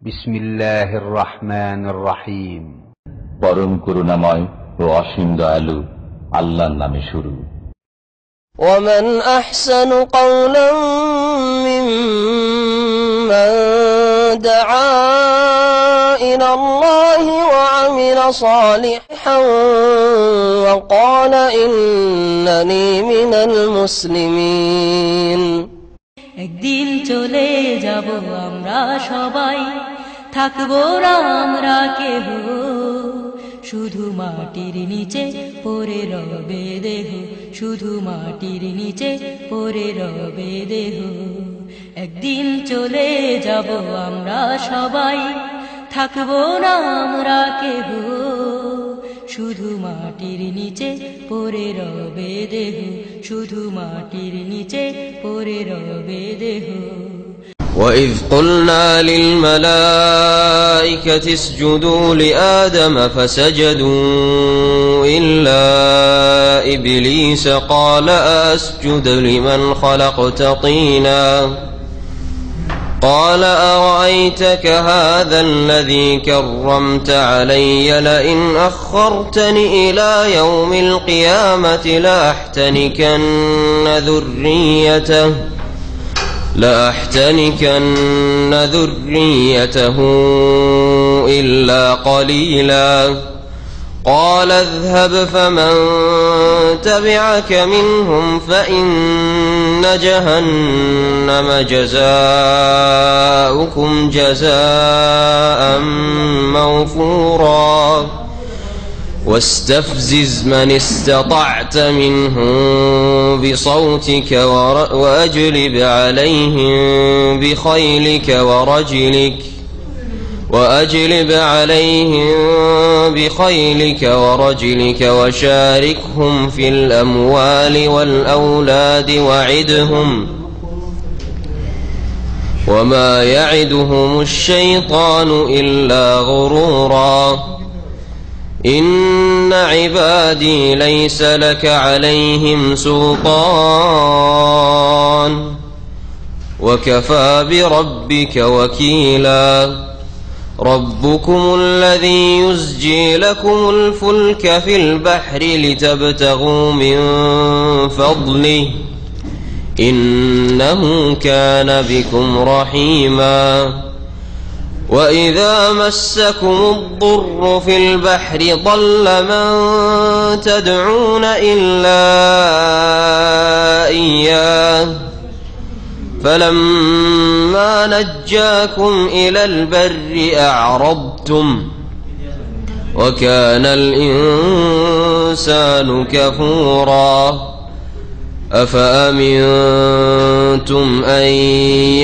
বিসমিল্লাহির রহমানির রহিম। পরম করুণাময় ও অসীম দয়ালু আল্লাহর নামে শুরু। ومن أحسن قولا ممن دعا إلى الله وعمل صالحا وقال إنني من المسلمين। একদিন চলে যাব আমরা সবাই, থাকবো না আমরা কেহ, শুধু মাটির নিচে পড়ে রবে দেহ, শুধু মাটির নিচে পড়ে রবে দেহ। একদিন চলে যাব আমরা সবাই, থাকবো না আমরা কেহ, শুধু মাটির নিচে পড়ে রবে দেহ, শুধু মাটির নিচে পড়ে রবে দেহ। وَإِذْ قُلْنَا لِلْمَلَائِكَةِ اسْجُدُوا لِآدَمَ فَسَجَدُوا إِلَّا إِبْلِيسَ قَالَ أَسْجُدُ لِمَنْ خَلَقْتَ طِينًا قال أرأيتك هذا الذي كرمت علي لئن أخرتني إلى يوم القيامة لأحتنكن ذريته إلا قليلا قال اذهب فمن تبعك منهم فإن جهنم جزاؤكم جزاء موفورا واستفزز من استطعت منهم بصوتك وأجلب عليهم بخيلك ورجلك وشاركهم في الأموال والأولاد وعدهم وما يعدهم الشيطان إلا غرورا إن عبادي ليس لك عليهم سلطان وكفى بربك وكيلا ربكم الذي يزجي لكم الفلك في البحر لتبتغوا من فضله إنه كان بكم رحيما وإذا مسكم الضر في البحر ضل من تدعون إلا إياه فلما نجاكم إلى البر أعرضتم وكان الإنسان كفورا أفأمنتم أن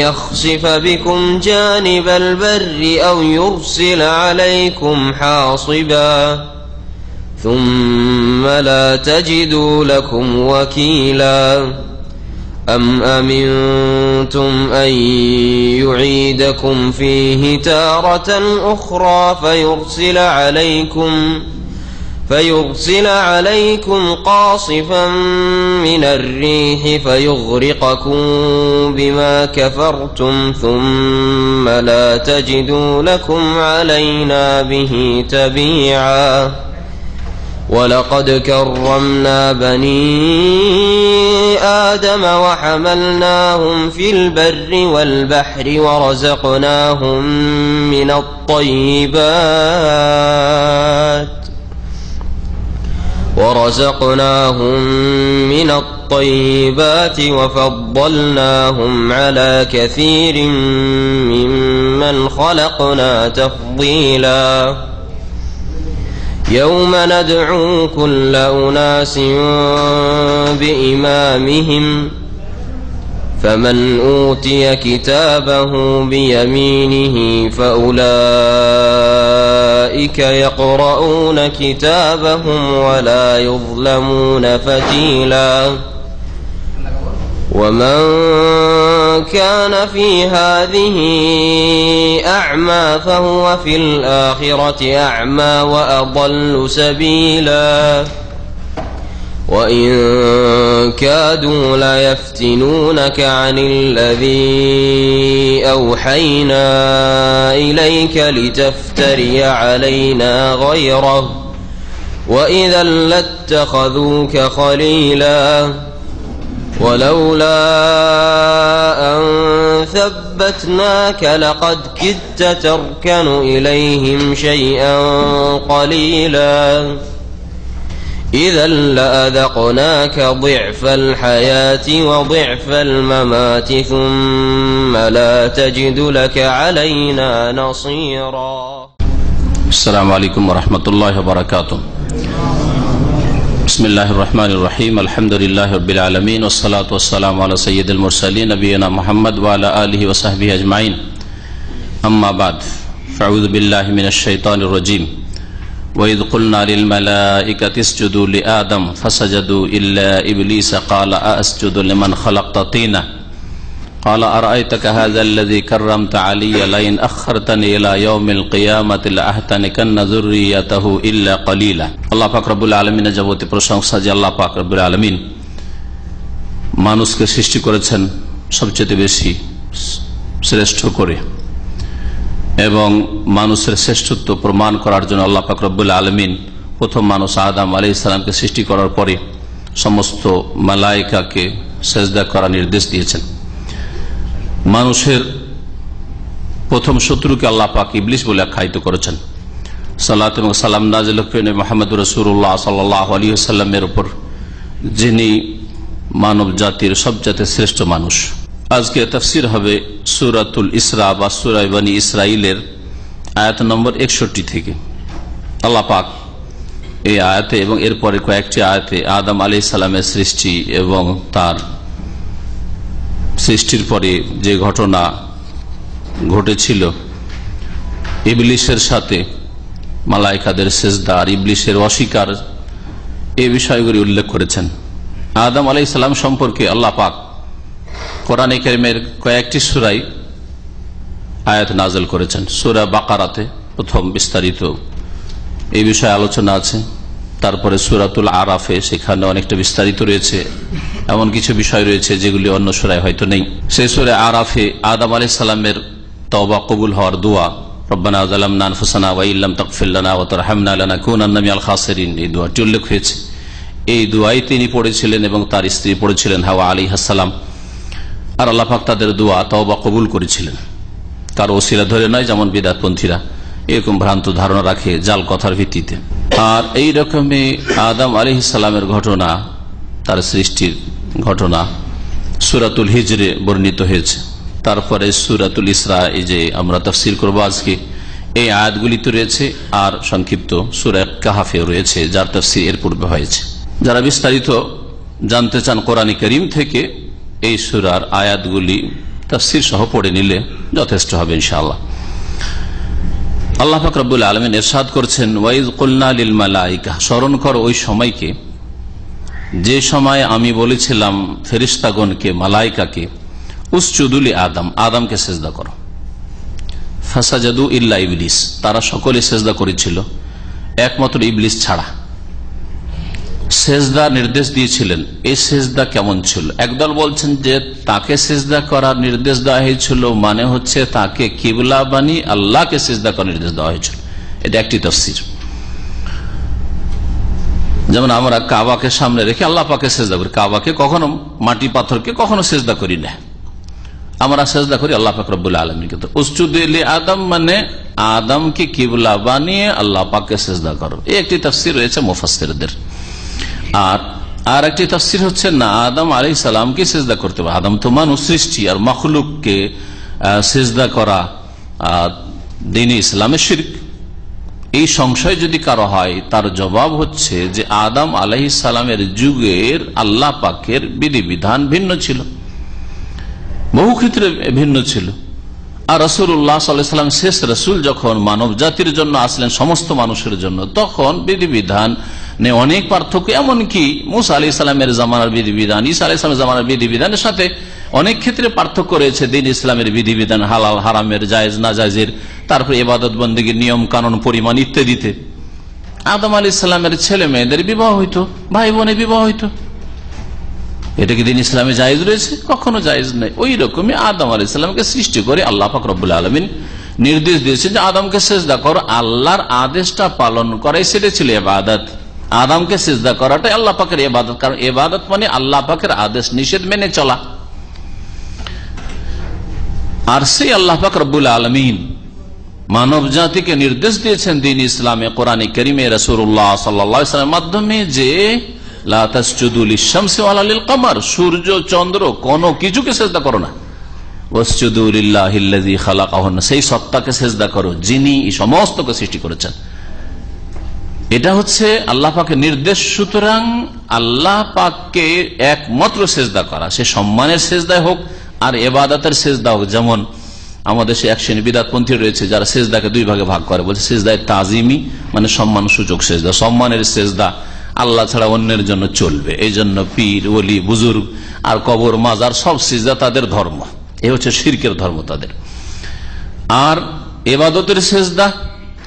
يخسف بكم جانب البر أو يرسل عليكم حاصبا ثم لا تجدوا لكم وكيلا أم أمنتم أن يعيدكم فيه تارة أخرى فيرسل عليكم قاصفا من الريح فيغرقكم بما كفرتم ثم لا تجدوا لكم علينا به تبيعا ولقد كرمنا بني آدم وحملناهم في البر والبحر ورزقناهم من الطيبات وفضلناهم على كثير ممن خلقنا تفضيلا يوم ندعو كل أناس بإمامهم فمن أوتي كتابه بيمينه فأولئك يقرؤون كتابهم ولا يظلمون فتيلا ومن كان في هذه أعمى فهو في الآخرة أعمى وأضل سبيلا وإن كادوا ليفتنونك عن الذي أوحينا إليك لتفتري علينا غيره وإذا لاتخذوك خليلا ولولا أن ثبتناك لقد كدت تركن إليهم شيئا قليلا إذا لأذقناك ضعف الحياة وضعف الممات ثم لا تجد لك علينا نصيرا. السلام عليكم ورحمة الله وبركاته. بسم الله الرحمن الرحيم. الحمد لله رب العالمين والصلاة والسلام على سيد المرسلين نبينا محمد وعلى آله وصحبه أجمعين. أما بعد فأعوذ بالله من الشيطان الرجيم. وإذ قلنا للملائكة اسجدوا لآدم فسجدوا إلا إبليس قال أسجد لمن خلقت طينا قال أرأيتك هذا الذي كرمت علي لئن أخرتني إلى يوم القيامة لأحتنكن ذريته إلا قليلا. আল্লাহ পাক রব্বুল আলামিনের যাবতীয় প্রশংসা যে আল্লাহ পাক রব্বুল আলামিন মানুষকে সৃষ্টি করেছেন সবচেয়ে বেশি শ্রেষ্ঠ করে এবং মানুষের শ্রেষ্ঠত্ব প্রমাণ করার জন্য আল্লাহ পাক রব্বুল আলামিন প্রথম মানুষ আদম আলাইহিস সালামকে সৃষ্টি করার পরে সমস্ত মালায়েকাকে সিজদা করার নির্দেশ দিয়েছেন। মানুষের প্রথম শত্রুকে আল্লাহ পাক ইবলিস বলে আখ্যায়িত করেছেন। সালাত এবং সালাম নাযিল করেন মুহাম্মদুর রাসূলুল্লাহ সাল্লাল্লাহু আলাইহি ওয়াসাল্লামের উপর, যিনি মানব জাতির সবচেয়ে শ্রেষ্ঠ মানুষ। আজকে তাফসীর হবে সূরাতুল ইসরা বা সূরা বনী ইসরাইলের আয়াত নম্বর 61 থেকে। আল্লাহ পাক এই আয়াতে এবং এরপরে কয়েকটি আয়াতে আদম আলাইহিস সালামের সৃষ্টি এবং তার সৃষ্টির পরে যে ঘটনা ঘটেছিল, ইবলিসের সাথে মালায়েকাদের সিজদা আর ইবলিসের অস্বীকার, এই বিষয়গুলি উল্লেখ করেছেন। আদম আলাইহিস সালাম সম্পর্কে আল্লাহ পাক কোরআনে কারীমের কয়েকটি সূরায় আয়াত নাযিল করেছেন। সূরা বাকারাতে প্রথম বিস্তারিত এই বিষয়ে আলোচনা আছে, তারপরে সূরাতুল আরাফে সেখানে অনেকটা বিস্তারিত রয়েছে, এমন কিছু বিষয় রয়েছে যেগুলি অন্য সূরায় হয়তো নেই। সেই সূরা আরাফে আদম আলাইহিস সালামের তওবা কবুল হওয়ার দোয়া, রব্বানা যালামনা আনফুসানা ওয়া ইল্লাম তাগফির লানা ওয়া তারহামনা লানাকুনান্না মিনাল খাসিরিন, এই দোয়াটি উল্লেখ হয়েছে। এই দোয়াই তিনি পড়েছিলেন এবং তার স্ত্রী পড়েছিলেন হাওয়া আলাইহিস সালাম, আর আল্লাহ পাক তাদের দোয়া তওবা কবুল করেছিলেন। কারো ওসিলা ধরে নয়, যেমন বিদআতপন্থীরা এরকম ভ্রান্ত ধারণা রাখে জাল কথার ভিত্তিতে। আর এই রকমই আদম আলাইহিস সালামের ঘটনা, তার সৃষ্টির ঘটনা সূরাতুল হিজরে বর্ণিত হয়েছে। তারপরে সূরাতুল ইসরা, এই যে আমরা তাফসীর করব আজকে, এই আয়াতগুলিতে রয়েছে, আর সংক্ষিপ্ত সূরা কাহাফে রয়েছে, যার তাফসীর এর পূর্বে হয়েছে। যারা বিস্তারিত জানতে চান কোরআন কারীম থেকে, এই সূরার আয়াতগুলি তাফসীর সহ পড়ে নিলে যথেষ্ট হবে ইনশাআল্লাহ। আল্লাহ পাক রব্বুল আলামিন ইরশাদ করছেন, ওয়াইজ কুলনা লিল মালাইকা, স্মরণ করো ওই সময়কে যে সময় আমি বলেছিলাম ফেরেশতাগণকে, মালাইকাকে, উসজুদু লি আদম, আদমকে সিজদা করো। ফাসাজাদু ইল্লা ইবলিস, তারা সকলে সিজদা করেছিল একমাত্র ইবলিস ছাড়া। সিজদা নির্দেশ দিয়েছিলেন, এই সিজদা কেমন ছিল? একদল বলছেন যে তাকে সিজদা করার নির্দেশ দেওয়া হয়েছিল, মানে হচ্ছে তাকে কিবলা বানিয়ে আল্লাহকে সিজদা করার নির্দেশ দেওয়া হয়েছিল। এটা একটি তাফসীর। যেমন আমরা কাবাকে সামনে রেখে আল্লাহ পাকে সিজদা করি, কাবাকে কখনো মাটি পাথরকে কখনো সিজদা করি না, আমরা সিজদা করি আল্লাহ পাক রব্বুল আলামিনকে। তো উসজুদু লি আদম মানে আদমকে কিবলা বানিয়ে আল্লাহ পাককে সিজদা করো, এই একটি তাফসীর রয়েছে মুফাসসিরদের। আর একটি তাফসীর হচ্ছে না, আদম আলাইহিস সালামকে সিজদা করতে হবে। আদম তো মানুষ সৃষ্টি, আর মাখলুককে সিজদা করা দ্বীন ইসলামের শিরক। এই সংশয় যদি কারো হয়, তার জবাব হচ্ছে যে আদম আলাইহিস সালামের যুগের আল্লাহ পাকের বিধিবিধান ভিন্ন ছিল, বহু ক্ষেত্রে ভিন্ন ছিল। আর রাসূলুল্লাহ সাল্লাল্লাহু আলাইহি ওয়াসাল্লাম শেষ রাসূল যখন মানব জাতির জন্য আসলেন, সমস্ত মানুষের জন্য, তখন বিধিবিধান অনেক পার্থক্য, এমনকি মুসা আলাইহিস সালামের জামানার বিধিবিধান, ঈসা আলাইহিস সালামের জামানার বিধিবিধানের সাথে অনেক ক্ষেত্রে পার্থক্য রয়েছে। দ্বীন ইসলামের বিধিবিধান, হালাল হারামের, জায়েজ না জায়েজের, তারপরে ইবাদত বন্দেগীর নিয়ম কানুন পরিমাণ ইত্যাদিতে। আদম আলাইহিস সালামের ছেলে মেয়েদের বিবাহ হইতো, ভাই বোনের বিবাহ হইতো। এটা কি দিন ইসলামে জায়েজ রয়েছে? কখনো জায়েজ নেই। ওই রকমই আদম আলাইহিস সালামকে সৃষ্টি করে আল্লাহ পাক রব্বুল আলামিন নির্দেশ দিয়েছেন যে আদমকে সিজদা করো। আল্লাহর আদেশটা পালন করাই সেটা ছিল ইবাদত। আদমকে সিজদা করাটাই আল্লাহ পাকের ইবাদত, কারণ ইবাদত মানে আল্লাহ পাকের আদেশ নিষেধ মেনে চলা। আর সেই আল্লাহ পাক রব্বুল আলামিন মানব জাতিকে নির্দেশ দিয়েছেন দিন ইসলামে, কোরআনে কারিমে, রাসূলুল্লাহ সাল্লাল্লাহু আলাইহি ওয়াসাল্লামের মাধ্যমে যে লা তাসজুদু লিশ-শামসি ওয়ালা লিল-কমার, সূর্য চন্দ্র কোনো কিছুকে সিজদা করো না। ওয়াসজুদু লিল্লাহিল্লাযী খালাকাহুন্না, সেই সত্তাকে সিজদা করো যিনি এই সমস্তকে সৃষ্টি করেছেন। এটা হচ্ছে আল্লাহ পাকের নির্দেশ। সুতরাং আল্লাহ পাককে একমাত্র সিজদা করা, সে সম্মানের সিজদায় হোক আর ইবাদতের সিজদা হোক। যেমন আমাদের সে এক শ্রেণী বিদআতপন্থী রয়েছে যারা সিজদাকে দুই ভাগে ভাগ করে, বলছে সিজদায়ে তাজিমি মানে সম্মান সূচক সিজদা, সম্মানের সিজদা আল্লাহ ছাড়া অন্যের জন্য চলবে, এই জন্য পীর ওলি বুজুর্গ আর কবর মাজার সব সিজদা তাদের ধর্ম, এ হচ্ছে শিরকের ধর্ম তাদের। আর ইবাদতের সিজদা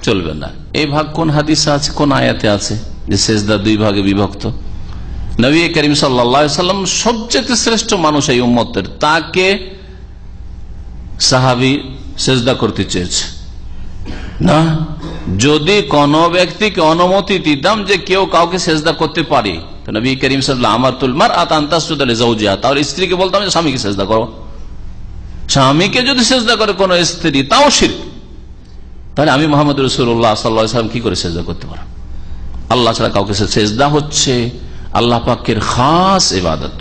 চলবে না। এই ভাগ কোন হাদিসে আছে, কোন আয়াতে আছে যে সিজদা দুই ভাগে বিভক্ত? নবী করিম সাল্লাল্লাহু আলাইহি ওয়াসাল্লাম সবচেয়ে শ্রেষ্ঠ মানুষ এই উম্মতের, তাকে সাহাবী সিজদা করতে চেয়েছে না। যদি কোন ব্যক্তিকে অনুমতি দিতাম যে কেউ কাউকে সিজদা করতে পারে, তো নবী করিম সাল্লাল্লাহু আলাইহি ওয়াসাল্লাম আমাতুল মারআত আন তাসজুদা লিজাওজিহা, তার স্ত্রীকে বলতাম যে স্বামীকে সিজদা করো। স্বামীকে যদি সিজদা করে কোন স্ত্রী, তাও শিরক। তাহলে আমি মুহাম্মদ রাসূলুল্লাহ সাল্লাল্লাহু আলাইহি ওয়াসাল্লাম কি করে সিজদা করতে পারব? আল্লাহ ছাড়া কাউকে সিজদা হচ্ছে আল্লাহ পাকের খাস ইবাদত,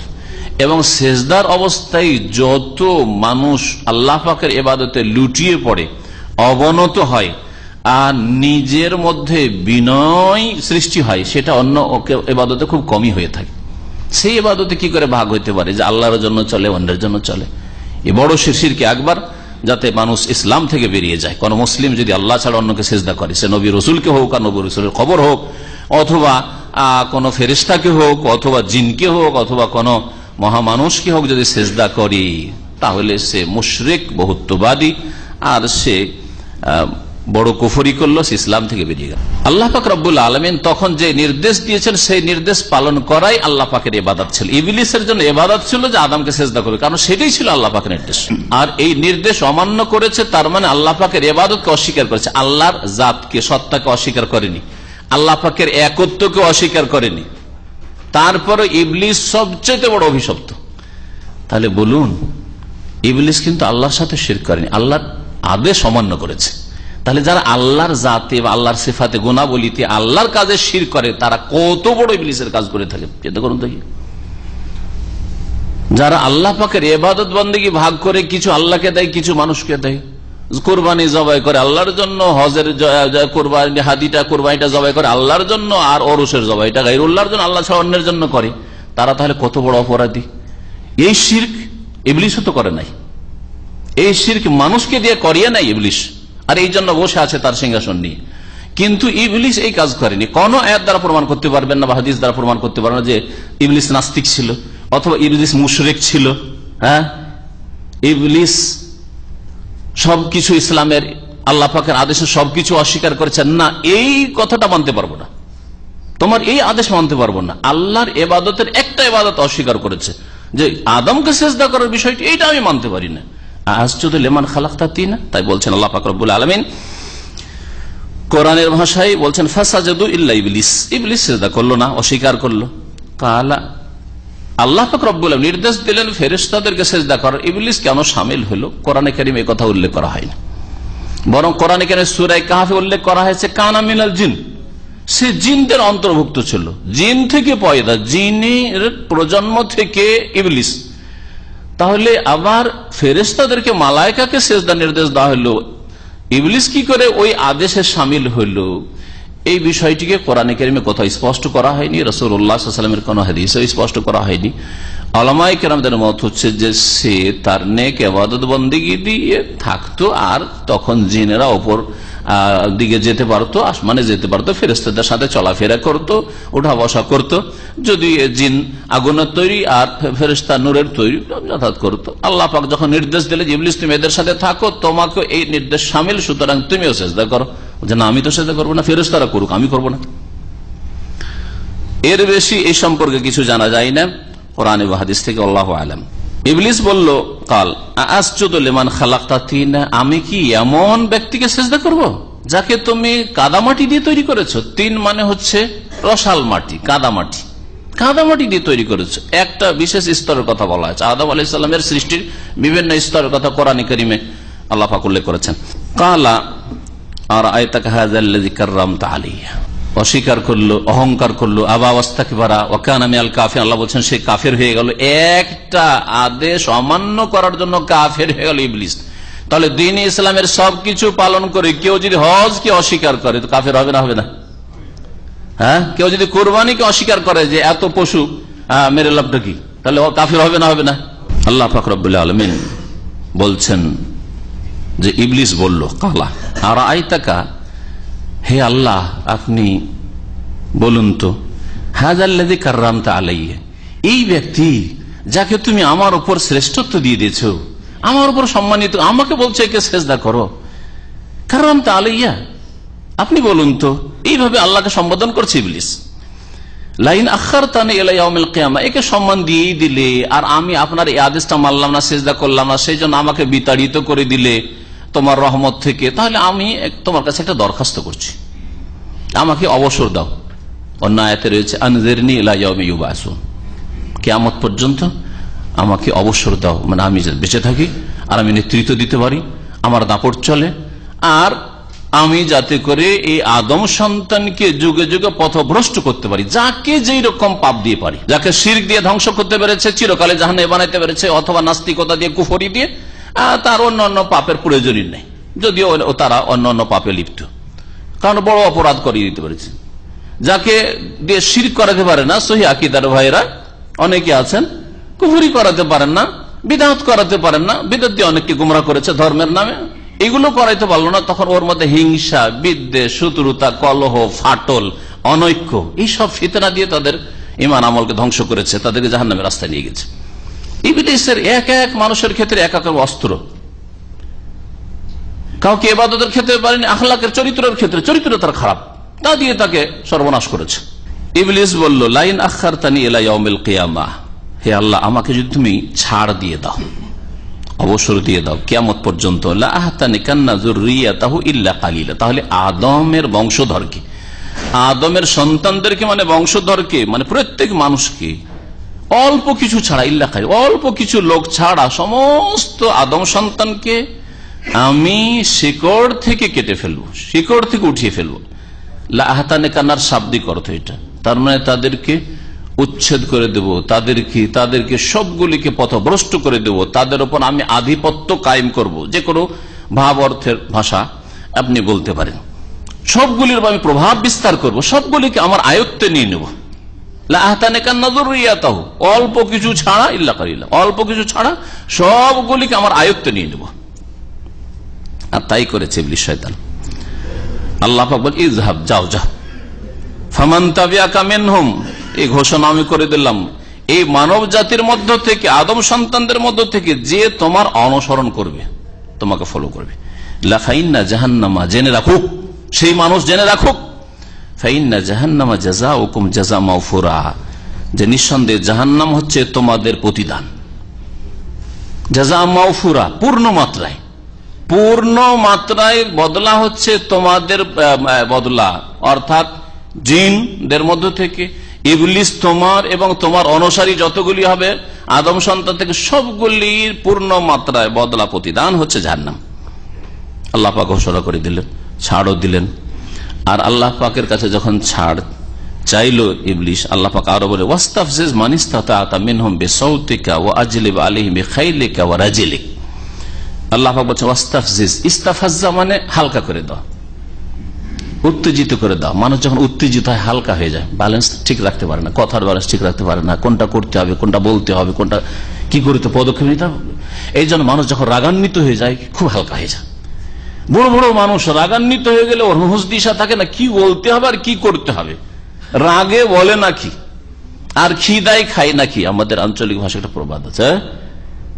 এবং সিজদার অবস্থায় যত মানুষ আল্লাহ পাকের ইবাদতে লুটিয়ে পড়ে, অবনত হয় আর নিজের মধ্যে বিনয় সৃষ্টি হয়, সেটা অন্য ইবাদতে খুব কমই হয়ে থাকে। সেই ইবাদতে কি করে ভাগ হইতে পারে যে আল্লাহর জন্য চলে, অন্যের জন্য চলে? এই বড় শিরকে আকবার, যাতে মানুষ ইসলাম থেকে বেরিয়ে যায়। কোন মুসলিম যদি আল্লাহ ছাড়া অন্যকে সিজদা করে, সে নবী রসুলকে হোক আর নবী রসুলের কবর হোক, অথবা কোন ফেরেশতাকে হোক, অথবা জিনকে হোক, অথবা কোন মহামানুষকে হোক, যদি সিজদা করি তাহলে সে মুশরিক, বহুত্ববাদী, আর সে বড় কুফরি করলো, সে ইসলাম থেকে বেরিয়ে গেল। আল্লাহ পাক রব্বুল আলামিন তখন যে নির্দেশ দিয়েছেন সেই নির্দেশ পালন করাই আল্লাহ পাকের ইবাদত ছিল। ইবলিসের জন্য ইবাদত ছিল যে আদমকে সিজদা করবে, কারণ সেটাই ছিল আল্লাহ পাকের নির্দেশ। আর এই নির্দেশ অমান্য করেছে, তার মানে আল্লাহ পাকের ইবাদতকে অস্বীকার করেছে, আল্লাহর জাতকে, সত্তাকে অস্বীকার করেনি, আল্লাহ পাকের একত্বকে অস্বীকার করেনি। তারপরে ইবলিস সবচেয়ে বড় অভিশপ্ত। তাহলে বলুন, ইবলিস কিন্তু আল্লাহর সাথে শিরক করেনি, আল্লাহর আদেশ অমান্য করেছে। তাহলে যারা আল্লাহর জাতে বা আল্লাহর সিফাতে, গুণাবলীতে আল্লাহর কাজে শিরক করে, তারা কত বড় ইবলিসের কাজ করে থাকে চিন্তা করুন দেখি। যারা আল্লাহ পাকের ইবাদত বন্দেগী ভাগ করে, কিছু আল্লাহকে দেয়, কিছু মানুষকে দেয়, কোরবানি জবাই করে আল্লাহর জন্য, হজের কোরবানি, হাদিটা কোরবানিটা জবাই করে আল্লাহর জন্য, আর ওরসের জবাইটা গায়রুল্লাহর জন্য, আল্লাহ ছাড়া অন্যের জন্য করে, তারা তাহলে কত বড় অপরাধী। এই শিরক ইবলিসও তো করে নাই, এই শিরক মানুষকে দিয়ে করিয়ে নাই ইবলিস, আর এই জন্য বসে আছে তার সিংহাসন নিয়ে। কিন্তু ইবলিস এই কাজ করেনি। কোন আয়াত দ্বারা প্রমাণ করতে পারবেন না বা হাদিস দ্বারা প্রমাণ করতে পারবেন না যে ইবলিস নাস্তিক ছিল অথবা ইবলিস মুশরিক ছিল। হ্যাঁ, ইবলিস সবকিছু ইসলামের, আল্লাহ পাকের আদেশে সবকিছু অস্বীকার করেছেন না, এই কথাটা মানতে পারবো না, তোমার এই আদেশ মানতে পারবো না। আল্লাহর ইবাদতের একটা ইবাদত অস্বীকার করেছে, যে আদমকে সিজদা করার বিষয়টি, এইটা আমি মানতে পারি না। আসজুদু লিমান খালাকতা তিনা, তাই বলছেন আল্লাহ পাক রব্বুল আলামিন কোরআনের ভাষায় বলছেন ফাসাজাদু ইল্লা ইবলিস, ইবলিস সিজদা করলো না, অস্বীকার করলো। কালা, আল্লাহ পাক রব্বুল আলামিন নির্দেশ দিলেন ফেরেশতাদেরকে সিজদা করার, ইবলিস কেন শামিল হলো কোরআনে কারিমে এই কথা উল্লেখ করা হয়নি, বরং কোরআনে কারিমে সূরা কাহফে উল্লেখ করা হয়েছে কানা মিনাল জিন, সে জিনদের অন্তর্ভুক্ত ছিল, জিন থেকে পয়দা, জিনের প্রজন্ম থেকে ইবলিস। তাহলে আবার ফেরেশতাদেরকে, মালায়েকাকে সিজদা নির্দেশ দেওয়া হলো, ইবলিস কি করে ওই আদেশে শামিল হলো, এই বিষয়টিকে কোরআনে কারিমে কোথাও স্পষ্ট করা হয়নি, রাসূলুল্লাহ সাল্লাল্লাহু আলাইহি ওয়াসাল্লামের কোন হাদিসে স্পষ্ট করা হয়নি। উলামায়ে কেরামদের মত হচ্ছে যে সে তার নেক ইবাদত বন্দেগী দিয়ে থাকতো, আর তখন জিনেরা ওপর দিকে যেতে পারতো, আসমানে যেতে পারতো, ফেরেশতাদের সাথে চলাফেরা করতো, উঠা বসা করতো। যদি জিন আগুনের তৈরি আর ফেরেশতা নূরের তৈরি, যাতায়াত করতো। আল্লাহ পাক যখন নির্দেশ দিলে যে ইবলিস তুমি এদের সাথে থাকো, তোমাকে এই নির্দেশ শামিল, সুতরাং তুমিও সিজদা করো, যে না আমি তো সিজদা করবো না, ফেরেশতারা করুক, আমি করবো না। এর বেশি এই সম্পর্কে কিছু জানা যায় না কোরআন এবং হাদিস থেকে, আল্লাহু আলাম। ইবলিস বলল, কাল আসজুদু লিমান খালাকতা তিনা, আমি কি এমন ব্যক্তিকে সিজদা করব যাকে তুমি কাদামাটি দিয়ে তৈরি করেছো। তিন মানে হচ্ছে রসাল মাটি, কাদামাটি, কাদামাটি দিয়ে তৈরি করেছো। একটা বিশেষ স্তরের কথা বলা হয়েছে, আদম আলাইহিস সালামের সৃষ্টির বিভিন্ন স্তরের কথা কোরআন কারীমে আল্লাহ পাক উল্লেখ করেছেন। কালা আর আয়াতাকা হাযাল্লাযী কাররামতা আলাইহি, অস্বীকার করলো, অহংকার করলো, আবা ওয়াস্তাকবারা ওয়া কানা মিনাল কাফিরিন, আল্লাহ বলছেন সে কাফের হয়ে গেল। একটা আদেশ অমান্য করার জন্য কাফের হয়ে গেল ইবলিস। তাহলে দ্বীন ইসলামের সবকিছু পালন করে কেউ যদি হজকে অস্বীকার করে তো কাফের হবে না, হবে না? হ্যাঁ, কেউ যদি কোরবানিকে অস্বীকার করে যে এত পশু মেরে লাভটা কি, তাহলে কাফের হবে না, হবে না? আল্লাহ পাক রব্বুল আলামিন বলছেন যে ইবলিস বলল, কালা আর আইতাকা, হে আল্লাহ আপনি বলুন তো, হাযাল্লাযী কাররামতা আলাইহি, এই ব্যক্তি যাকে তুমি আমার উপর শ্রেষ্ঠত্ব দিয়ে দিয়েছো, আমার উপর সম্মানিত, আমাকে বলছো একে সিজদা করো, কাররামতা আলাইহি, আপনি বলুন তো। এইভাবে আল্লাহকে সম্বোধন করছে ইবলিস। লাইন আখারতানি ইলা ইয়াউমিল কিয়ামা, একে সম্মান দিয়ে দিলে আর আমি আপনার এই আদেশটা মানলাম না, সিজদা করলাম না, সেই জন্য আমাকে বিতাড়িত করে দিলে তোমার রহমত থেকে, তাহলে আমি তোমার কাছে একটা দরখাস্ত করছি, আমাকে অবসর দাও। অন্য আয়াতে রয়েছে আনজিরনি ইলা ইয়াউমি ইউবাসুন, কিয়ামত পর্যন্ত আমাকে অবসর দাও, মানে আমি বেঁচে থাকি আর আমি নেতৃত্ব দিতে পারি, আমার দাপট চলে, আর আমি যাতে করে এই আদম সন্তানকে যুগে যুগে পথভ্রষ্ট করতে পারি, যাকে যেই রকম পাপ দিয়ে পারি, যাকে শিরক দিয়ে ধ্বংস করতে পেরেছে, চিরকালে জাহান্নামে বানাইতে পেরেছে, অথবা নাস্তিকতা দিয়ে, কুফরি দিয়ে, তার অন্য অন্য পাপের প্রয়োজনই নেই, যদিও তারা অন্য অন্য পাপে লিপ্ত, কারণ বড় অপরাধ করিয়ে দিতে পেরেছে। যাকে দিয়ে শিরক করাতে পারে না, সহি আকীদার ভাইরা অনেকে আছেন, কুফরি করাতে পারেন না, বিদআত করাতে পারেন না, বিদআত দিয়ে অনেককে গুমরাহ করেছে ধর্মের নামে, এগুলো করাইতে পারলো না, তখন ওর মধ্যে হিংসা, বিদ্বেষ, শত্রুতা, কলহ, ফাটল, অনৈক্য, এইসব ফিতনা দিয়ে তাদের ঈমান আমলকে ধ্বংস করেছে, তাদেরকে জাহান্নামের রাস্তায় নিয়ে গেছে। ইবলিসের এক এক মানুষের ক্ষেত্রে এক এক অস্ত্র, কাউকে ইবাদতের ক্ষেত্রে পারেনি, আখলাকের চরিত্রের ক্ষেত্রে চরিত্র তার খারাপ, তা দিয়ে তাকে সর্বনাশ করেছে। ইবলিস বলল, লাইন আখারতানি ইলা ইয়াউমিল কিয়ামা, হে আল্লাহ আমাকে যদি তুমি ছাড় দিয়ে দাও, অবসর দিয়ে দাও কিয়ামত পর্যন্ত, লা আহতানিকান্না যুররিয়াতাহু ইল্লা কালিলা, তাহলে আদমের বংশধরকে, আদমের সন্তানদেরকে, মানে বংশধরকে, মানে প্রত্যেক মানুষকে অল্প কিছু ছাড়া, ইল্লা কালিল, অল্প কিছু লোক ছাড়া সমস্ত আদম সন্তানকে আমি শিকড় থেকে কেটে ফেলবো, শিকড় থেকে উঠিয়ে ফেলবো। লা আহতানিকান্নার শাব্দিক অর্থ এটা, তার মানে তাদেরকে উচ্ছেদ করে দেব, তাদেরকে সবগুলিকে পথভ্রষ্ট করে দেব, তাদের উপর আমি আধিপত্য কায়েম করব, যে কোনো ভাব অর্থের ভাষা আপনি বলতে পারেন, সবগুলির আমি প্রভাব বিস্তার করব, সবগুলিকে আমার আয়ত্তে নিয়ে নেব। লা আহতানিকান্না যুররিয়াতাহু, অল্প কিছু ছাড়া, ইল্লা কালিলা, অল্প কিছু ছাড়া সবগুলিকে আমার আয়ত্তে নিয়ে নেব। আর তাই করেছে ইবলিস শয়তান। আল্লাহ পাক বলেন, ইযহাব, যাও যাও, ফামান তাবিআকা মিনহুম, এই ঘোষণা আমি করে দিলাম, এই মানব জাতির মধ্য থেকে, আদম সন্তানদের মধ্য থেকে যে তোমার অনুসরণ করবে, তোমাকে ফলো করবে, লা ফাইন্না জাহান্নামা, জেনে রাখুক, সেই মানুষ জেনে রাখুক, ফাইন্না জাহান্নামা জাযাউকুম জাযা মাওফুরা, যে নিঃসন্দেহে জাহান্নাম হচ্ছে তোমাদের প্রতিদান, জাযা মাওফুরা, পূর্ণ মাত্রায়, পূর্ণ মাত্রায় বদলা হচ্ছে তোমাদের বদলা, অর্থাৎ জিনদের মধ্য থেকে ইবলিস তোমার এবং তোমার অনুসারী যতগুলি হবে আদম সন্তান থেকে, সবগুলির পূর্ণ মাত্রায় বদলা প্রতিদান হচ্ছে জাহান্নাম। আল্লাহ পাক ঘোষণা করে দিলেন, ছাড়ও দিলেন। আর আল্লাহ পাকের কাছে যখন ছাড় চাইল ইবলিস, আল্লাহ পাক আরো বলে, ওয়াস্তাফজিজ মান ইসতাতা মিনহুম বিসাউতিকা ওয়া আজলিব আলাইহিম বিখাইলিকা ওয়া রাজিলিক। আল্লাহ পাক বলছেন ওয়াস্তাফজিজ, ইস্তাফাজ্জা মানে হালকা করে দাও, উত্তেজিত করে দাও। মানুষ যখন উত্তেজিত হয় হালকা হয়ে যায়, ব্যালেন্স ঠিক রাখতে পারে না, কথার ব্যালেন্স ঠিক রাখতে পারে না, কোনটা করতে হবে, কোনটা বলতে হবে, কোনটা কি করতে পদক্ষেপ নিতে হবে। এই জন্য মানুষ যখন রাগান্বিত হয়ে যায় খুব হালকা হয়ে যায়। বড় বড় মানুষ রাগান্বিত হয়ে গেলে ওর হুঁশ দিশা থাকে না, কি বলতে হবে আর কি করতে হবে, রাগে বলে নাকি আর খিদায় খাই নাকি, আমাদের আঞ্চলিক ভাষা একটা প্রবাদ আছে,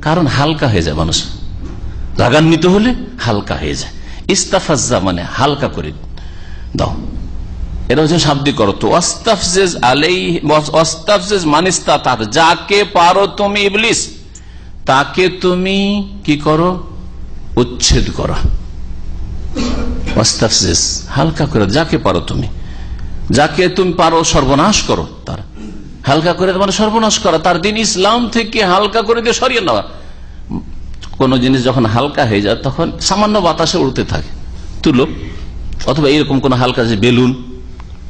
কারণ হালকা হয়ে যায় মানুষ, রাগান্বিত হলে হালকা হয়ে যায়। ইস্তাফাজ্জা মানে হালকা করে দাও। এটা হচ্ছে শাব্দিক অর্থ। ওয়াস্তাফজিজ আলাইহি ওয়াস্তাফজিজ মান ইসতাতা, যাকে পারো তুমি ইবলিস তাকে তুমি কি করো, উচ্ছেদ করো। ওয়াস্তাফজিজ হালকা করে, যাকে পারো তুমি, যাকে তুমি পারো সর্বনাশ করো, তার হালকা করে মানে সর্বনাশ করা, তার দিন ইসলাম থেকে হালকা করে দিয়ে সরিয়ে নেওয়া। কোন জিনিস যখন হালকা হয়ে যায় তখন সামান্য বাতাসে উড়তে থাকে, তুলো অথবা এরকম কোন হালকা যে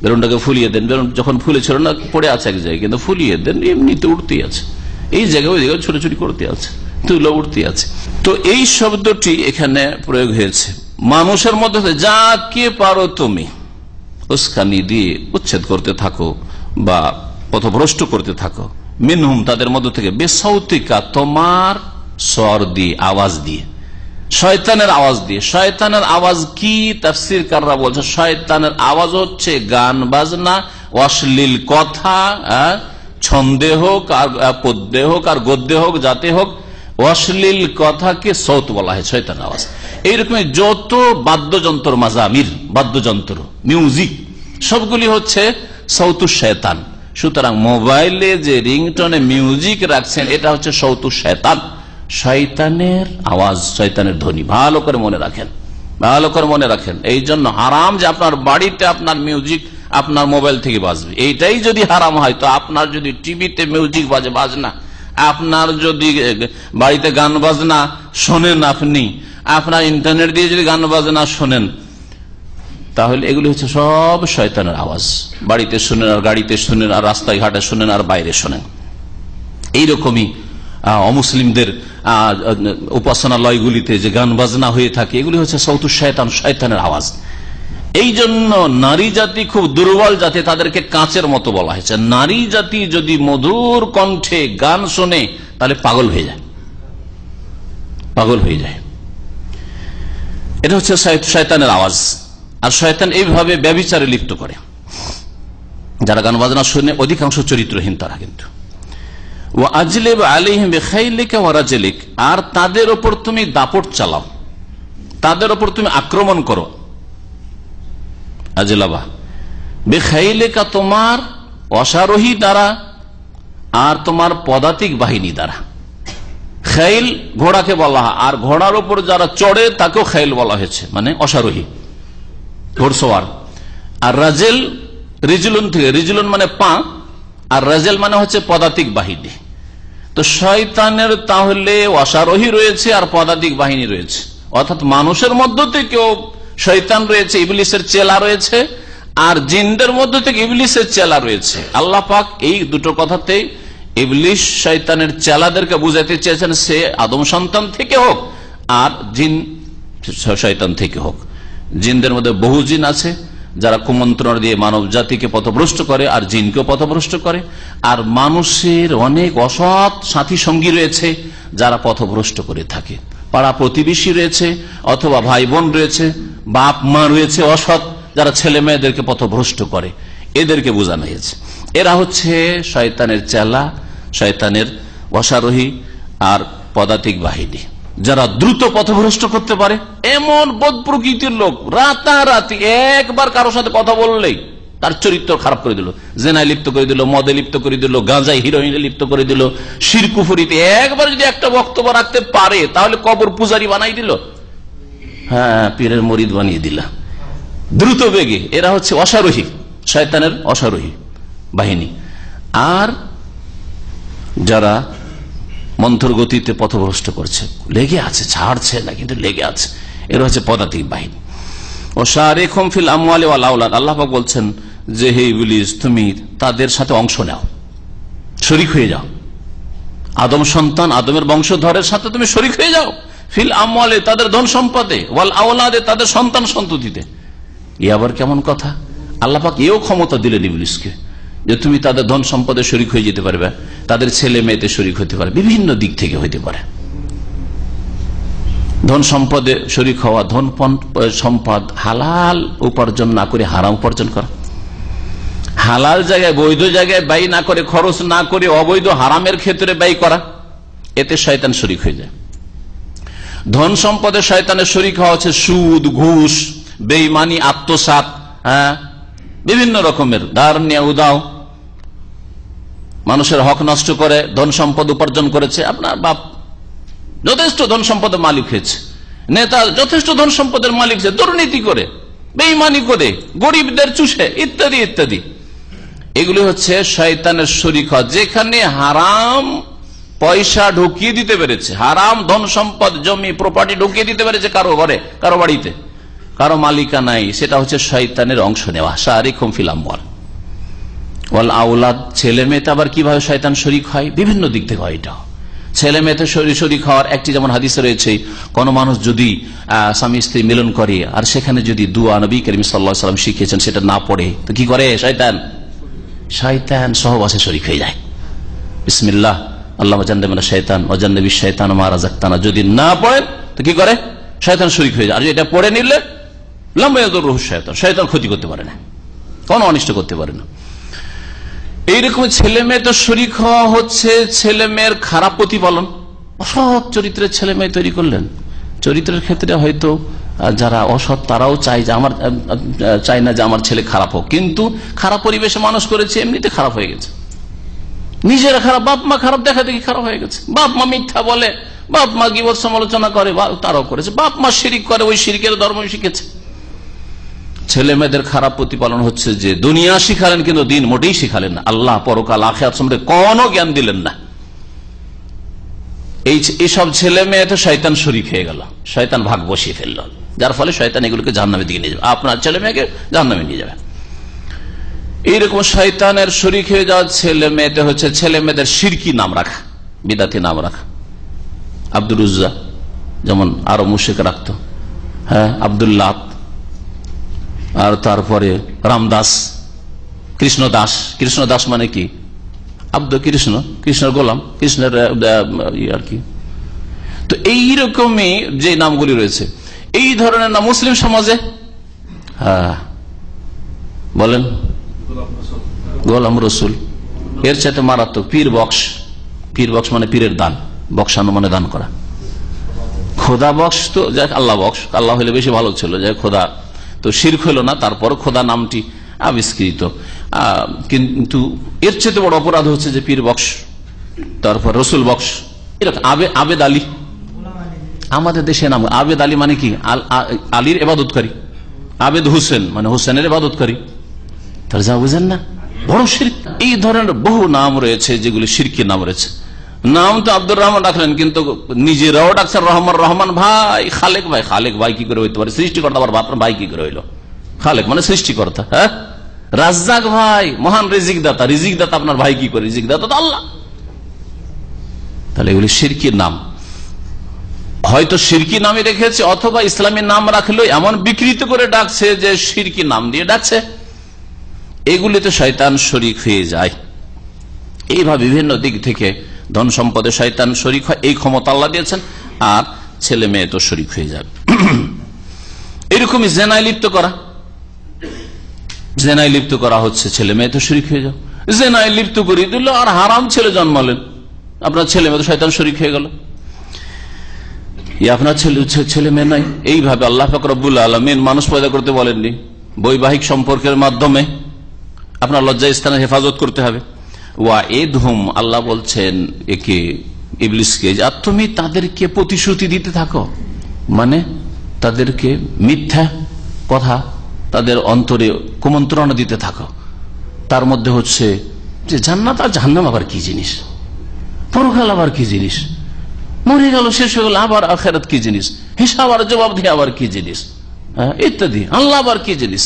বেলুনটাকে ফুলিয়ে দেন, বেলুন যখন ফুলেছিল না পড়ে আছে এক জায়গায়, কিন্তু ফুলিয়ে দেন এমনিতে উঠতেই আছে, এই জায়গায় ওই জায়গায় ছোটাছুটি করতে আছে, তুলো উঠতে আছে। তো এই শব্দটি এখানে প্রয়োগ হয়েছে মানুষের মধ্যে, যাকে পারো তুমি উস্কানি দিয়ে উচ্ছেদ করতে থাকো বা পথভ্রষ্ট করতে থাকো, মিনহুম তাদের মধ্য থেকে, বেসাউতিকা তোমার স্বর দিয়ে, আওয়াজ দিয়ে, শয়তানের আওয়াজ দিয়ে। শয়তানের আওয়াজ কি? তাফসীরকাররা বলছে শয়তানের আওয়াজ হচ্ছে গান বাজনা, অশ্লীল কথা, ছন্দে হোক আর পদ্যে হোক আর গদ্যে হোক, যাতে হোক, অশ্লীল কথাকে সৌত বলা হয় শয়তানের আওয়াজ। এইরকম যত বাদ্যযন্ত্র, মাজামির বাদ্যযন্ত্র, মিউজিক, সবগুলি হচ্ছে সৌতু শয়তান। সুতরাং মোবাইলে যে রিংটনে মিউজিক রাখছেন এটা হচ্ছে সৌতু শয়তান, শয়তানের আওয়াজ, শয়তানের ধ্বনি। ভালো করে মনে রাখেন, ভালো করে মনে রাখেন। এই জন্য হারাম যে আপনার বাড়িতে আপনার মিউজিক আপনার মোবাইল থেকে বাজবে, এইটাই যদি হারাম হয় তো আপনার যদি টিভিতে মিউজিক বাজে, বাজনা, আপনার যদি বাড়িতে গান বাজনা শোনেন, আপনি আপনার ইন্টারনেট দিয়ে যদি গান বাজনা শোনেন, তাহলে এগুলি হচ্ছে সব শয়তানের আওয়াজ। বাড়িতে শুনেন আর গাড়িতে শুনেন আর রাস্তায় ঘাটে শুনেন আর বাইরে শোনেন। এইরকমই অমুসলিমদের উপাসনালয়গুলিতে যে গান বাজনা হয়ে থাকে, এগুলি হচ্ছে সৌতু শয়তান, শয়তানের আওয়াজ। এই জন্য নারী জাতি খুব দুর্বল জাতি, তাদেরকে কাঁচের মতো বলা হয়েছে। নারী জাতি যদি মধুর কণ্ঠে গান শোনে তাহলে পাগল হয়ে যায়, পাগল হয়ে যায়। এটা হচ্ছে শয়তানের আওয়াজ। আর শয়তান এইভাবে ব্যভিচারে লিপ্ত করে। যারা গান বাজনা শুনে অধিকাংশ চরিত্রহীন তারা কিন্তু। আর তাদের ওপর তুমি দাপট চালাও, তাদের ওপর তুমি আক্রমণ করো। আজলাবা বেখাইলেকা, তোমার অশ্বারোহী দ্বারা আর তোমার পদাতিক বাহিনী দ্বারা। খাইল ঘোড়াকে বলা হয়, আর ঘোড়ার ওপর যারা চড়ে তাকেও খাইল বলা হয়েছে, মানে অশ্বারোহী, ঘোড়সওয়ার। আর রাজেল রিজলুন থেকে, রিজলুন মানে পা, আর রাজেল মানে হচ্ছে পদাতিক বাহিনী। তো শয়তানের তাহলে অশ্বারোহী রয়েছে আর পদাতিক বাহিনী রয়েছে, অর্থাৎ মানুষের মধ্য থেকেও শয়তান রয়েছে, ইবলিসের চেলা রয়েছে, আর জিনদের মধ্য থেকে ইবলিসের চেলা রয়েছে। আল্লাহ পাক এই দুটো কথাতেই ইবলিস শয়তানের চেলাদেরকে বুঝাতে চেয়েছেন, সে আদম সন্তান থেকে হোক আর জিন শয়তান থেকে হোক। জিনদের মধ্যে বহু জিন আছে যারা কুমন্ত্রণ দিয়ে মানব জাতিকে পথভ্রষ্ট করে আর জিনকেও পথভ্রষ্ট করে, আর মানুষের অনেক অসৎ সাথী সঙ্গী রয়েছে যারা পথভ্রষ্ট করে থাকে। পাড়া প্রতিবেশী রয়েছে অথবা ভাই বোন রয়েছে, বাপ মা রয়েছে অসৎ, যারা ছেলে মেয়েদেরকে পথভ্রষ্ট করে, এদেরকে বোঝানো হয়েছে। এরা হচ্ছে শয়তানের চেলা, শয়তানের অশ্বারোহী আর পদাতিক বাহিনী, যারা দ্রুত পথভ্রষ্ট করতে পারে। এমন বদ প্রকৃতির লোক রাতারাতি একবার কারোর সাথে কথা বললেই তার চরিত্র খারাপ করে দিল, জেনায় লিপ্ত করে দিল, মদে লিপ্ত করে দিল, গাঁজায় হিরোইনে লিপ্ত করে দিল, শিরকুফরিতে একবার যদি একটা বক্তব্য রাখতে পারে তাহলে কবর পূজারি বানাই দিল, হ্যাঁ পীরের মরিদ বানিয়ে দিল দ্রুত বেগে। এরা হচ্ছে অশ্বারোহী, শয়তানের অশ্বারোহী বাহিনী। আর যারা মন্থর গতিতে পথভ্রষ্ট করছে, লেগে আছে, ছাড়ছে না কিন্তু লেগে আছে, এরা হচ্ছে পদাতিক বাহিনী। ও শারিকুম ফিল আমওয়ালি ওয়াল আওলাদ, আল্লাহ পাক বলছেন যে হে ইবলিস তুমি তাদের সাথে অংশ নাও, শরীক হয়ে যাও। আদম সন্তান, আদমের বংশধরের সাথে তুমি শরীক হয়ে যাও। ফিল আমওয়ালি তাদের ধন সম্পদে, ওয়াল আওলাদে তাদের সন্তান সন্ততিতে। এ আবার কেমন কথা? আল্লাহ পাক এও ক্ষমতা দিলেন ইবলিসকে যে তুমি তাদের ধন সম্পদে শরীক হয়ে যেতে পারবে, তাদের ছেলে মেয়েতে শরীক হতে পারে, বিভিন্ন দিক থেকে হইতে পারে। ধন সম্পদে শরীক হওয়া, ধন সম্পদ হালাল উপার্জন না করে হারাম উপার্জন করা, হালাল জায়গায় বৈধ জায়গায় ব্যয় না করে, খরচ না করে অবৈধ হারামের ক্ষেত্রে ব্যয় করা, এতে শয়তান শরীক হয়ে যায়। ধন সম্পদে শয়তানের শরীক হওয়া হচ্ছে সুদ, ঘুষ, বেঈমানি, আত্মসাৎ, বিভিন্ন রকমের ধার নিয়ে উদাও, মানুষের হক নষ্ট করে ধন সম্পদ উপার্জন করেছে। আপনার বাপ যথেষ্ট ধন সম্পদের মালিক হয়েছে, নেতা যথেষ্ট ধন সম্পদের মালিক হয়েছে, দুর্নীতি করে, বেঈমানি করে, গরিবদের চুষে, ইত্যাদি ইত্যাদি। এগুলি হচ্ছে শয়তানের শরীক হওয়া। যেখানে হারাম পয়সা ঢুকিয়ে দিতে পেরেছে, হারাম ধন সম্পদ জমি প্রপার্টি ঢুকিয়ে দিতে পেরেছে কারো ঘরে, কারো বাড়িতে, কারো মালিকা নাই, সেটা হচ্ছে শয়তানের অংশ নেওয়া। শারিকুম ফিল আমওয়াল ওয়াল আওলাদ। ছেলে মেয়েতে আবার কিভাবে শয়তান শরীক হয়? বিভিন্ন দিক থেকে হয়। এটা ছেলে মেয়েতে শরীক হওয়ার একটি যেমন হাদিসে রয়েছে, কোন মানুষ যদি স্বামী স্ত্রী মিলন করে আর সেখানে যদি দুআ নবী করিম সাল্লাল্লাহু আলাইহি ওয়াসাল্লাম শিখিয়েছেন সেটা না পড়ে, তো কি করে? শয়তান সহবাসে শরীক হয়ে যায়। বিসমিল্লাহ আল্লাহুম্মা জান্নিবনা শাইতান ওয়া জান্নিবিশ শাইতানা মা রাযাকতানা, যদি না পড়েন তো কি করে? শয়তান শরীক হয়ে যায়। আর এটা পড়ে নিলে লাম ইয়াদুররুহু শাইতান, শয়তান ক্ষতি করতে পারে না, কোনো অনিষ্ট করতে পারে না। এইরকম ছেলে মেয়ে তো শরীক হওয়া হচ্ছে ছেলে মেয়ের খারাপ প্রতিপালন। অসৎ চরিত্রের ছেলে মেয়ে তৈরি করলেন। চরিত্রের ক্ষেত্রে হয়তো যারা অসৎ তারাও চায় যে আমার চায় না যে আমার ছেলে খারাপ হোক, কিন্তু খারাপ পরিবেশে মানুষ করেছে, এমনিতে খারাপ হয়ে গেছে। নিজেরা খারাপ, বাপ মা খারাপ, দেখা দেখি খারাপ হয়ে গেছে। বাপ মা মিথ্যা বলে, বাপ মা গীবত সমালোচনা করে, তারাও করেছে। বাপ মা শিরিক করে, ওই শিরিকের ধর্ম শিখেছে। ছেলে মেয়েদের খারাপ প্রতিপালন হচ্ছে যে দুনিয়া শিখালেন কিন্তু দিন মোটেই শিখালেন না, আল্লাহ পরকাল আখিরাত সম্পর্কে কোনো জ্ঞান দিলেন না। এইসব ছেলে মেয়ে তো শয়তান শরীক হয়ে গেল, শয়তান ভাগ বসিয়ে ফেলল, যার ফলে শয়তান এগুলোকে জাহান্নামের দিকে নিয়ে যাবে, আপনার ছেলে মেয়েকে জাহান্নামে নিয়ে যাবে। এইরকম শয়তানের শরীক হয়ে যাওয়া ছেলে মেয়েতে হচ্ছে ছেলে মেয়েদের শিরকি নাম রাখা, বিদাতি নাম রাখা। আব্দুর উজ্জা যেমন আরো মুশরিক রাখতো, হ্যাঁ, আব্দুল্লাহ, আর তারপরে রামদাস, কৃষ্ণদাস। কৃষ্ণদাস মানে কি? আব্দ কৃষ্ণ, কৃষ্ণের গোলাম, কৃষ্ণের আর কি। তো এইরকমই যে নামগুলি রয়েছে, এই ধরনের নাম মুসলিম সমাজে, হ্যাঁ বলেন, গোলাম রসুল। এর চাইতে মারাত্মক পীর বক্স। পীর বক্স মানে পীরের দান, বক্সানো মানে দান করা। খোদা বক্স তো যাক আল্লাহ বক্স, আল্লাহ হলে বেশি ভালো ছিল, যাই খোদা তো শিরক হইল না, তারপর খোদা নামটি আবিষ্কৃত। কিন্তু এর চেয়ে বড় অপরাধ হচ্ছে যে পীর বক্স, তারপর রসুল বক্স, এরকম। আবেদ আলী, আমাদের দেশে নাম আবেদ আলী মানে কি? আলীর ইবাদতকারী। আবেদ হুসেন মানে হুসেনের ইবাদতকারী। তার যা বুঝেন না, বড় শিরক। এই ধরনের বহু নাম রয়েছে যেগুলি শিরকি নাম রয়েছে। নাম তো আব্দুর রহমান রাখলেন, কিন্তু নিজেরাও ডাকছেন রহমান, রহমান ভাই, খালেক ভাই। খালেক ভাই কি করে হইতে পারে? সৃষ্টিকর্তা আবার আপনার ভাই কি করে হইল? খালেক মানে সৃষ্টিকর্তা। হ্যাঁ, রাজ্জাক ভাই, মহান রিজিক দাতা। রিজিক দাতা আপনার ভাই কি করে? রিজিক দাতা তো আল্লাহ। তাহলে এগুলি শিরকির নাম। হয়তো শিরকি নামে রেখেছে, অথবা ইসলামী নাম রাখলেও এমন বিকৃত করে ডাকছে যে শিরকি নাম দিয়ে ডাকছে। এগুলিতে শয়তান শরীক হয়ে যায়। এইভাবে বিভিন্ন দিক থেকে ধন সম্পদে শয়তান শরীক হয়, এই ক্ষমতা আল্লাহ দিয়েছেন। আর ছেলে মেয়ে তো শরীক হয়ে যাবে। এরকমই জেনায় লিপ্ত করা, জেনায় লিপ্ত করা হচ্ছে, ছেলে মেয়ে তো শরীক হয়ে যাবে। জেনায় লিপ্ত করে দিল আর হারাম ছেলে জন্মালেন, আপনার ছেলে মেয়ে তো শয়তান শরীক হয়ে গেল। আপনার ছেলে মেয়ে নাই। এইভাবে আল্লাহ পাক রব্বুল আলামিন মানুষ পয়দা করতে বলেননি, বৈবাহিক সম্পর্কের মাধ্যমে আপনার লজ্জা স্থানের হেফাজত করতে হবে। ওয়াইদহুম, আল্লাহ বলছেন একে ইবলিসকে, আর তুমি তাদেরকে প্রতিশ্রুতি দিতে থাকো, মানে তাদেরকে মিথ্যা কথা তাদের অন্তরে কুমন্ত্রণা দিতে থাকো। তার মধ্যে হচ্ছে যে জান্নাত আর জাহান্নাম আবার কি জিনিস, পরকাল আবার কি জিনিস, মরে গেল শেষ হয়ে গেল আবার আখিরাত কি জিনিস, হিসাব আর জবাব দিয়ে আবার কি জিনিস, ইত্যাদি, আল্লাহ আবার কি জিনিস।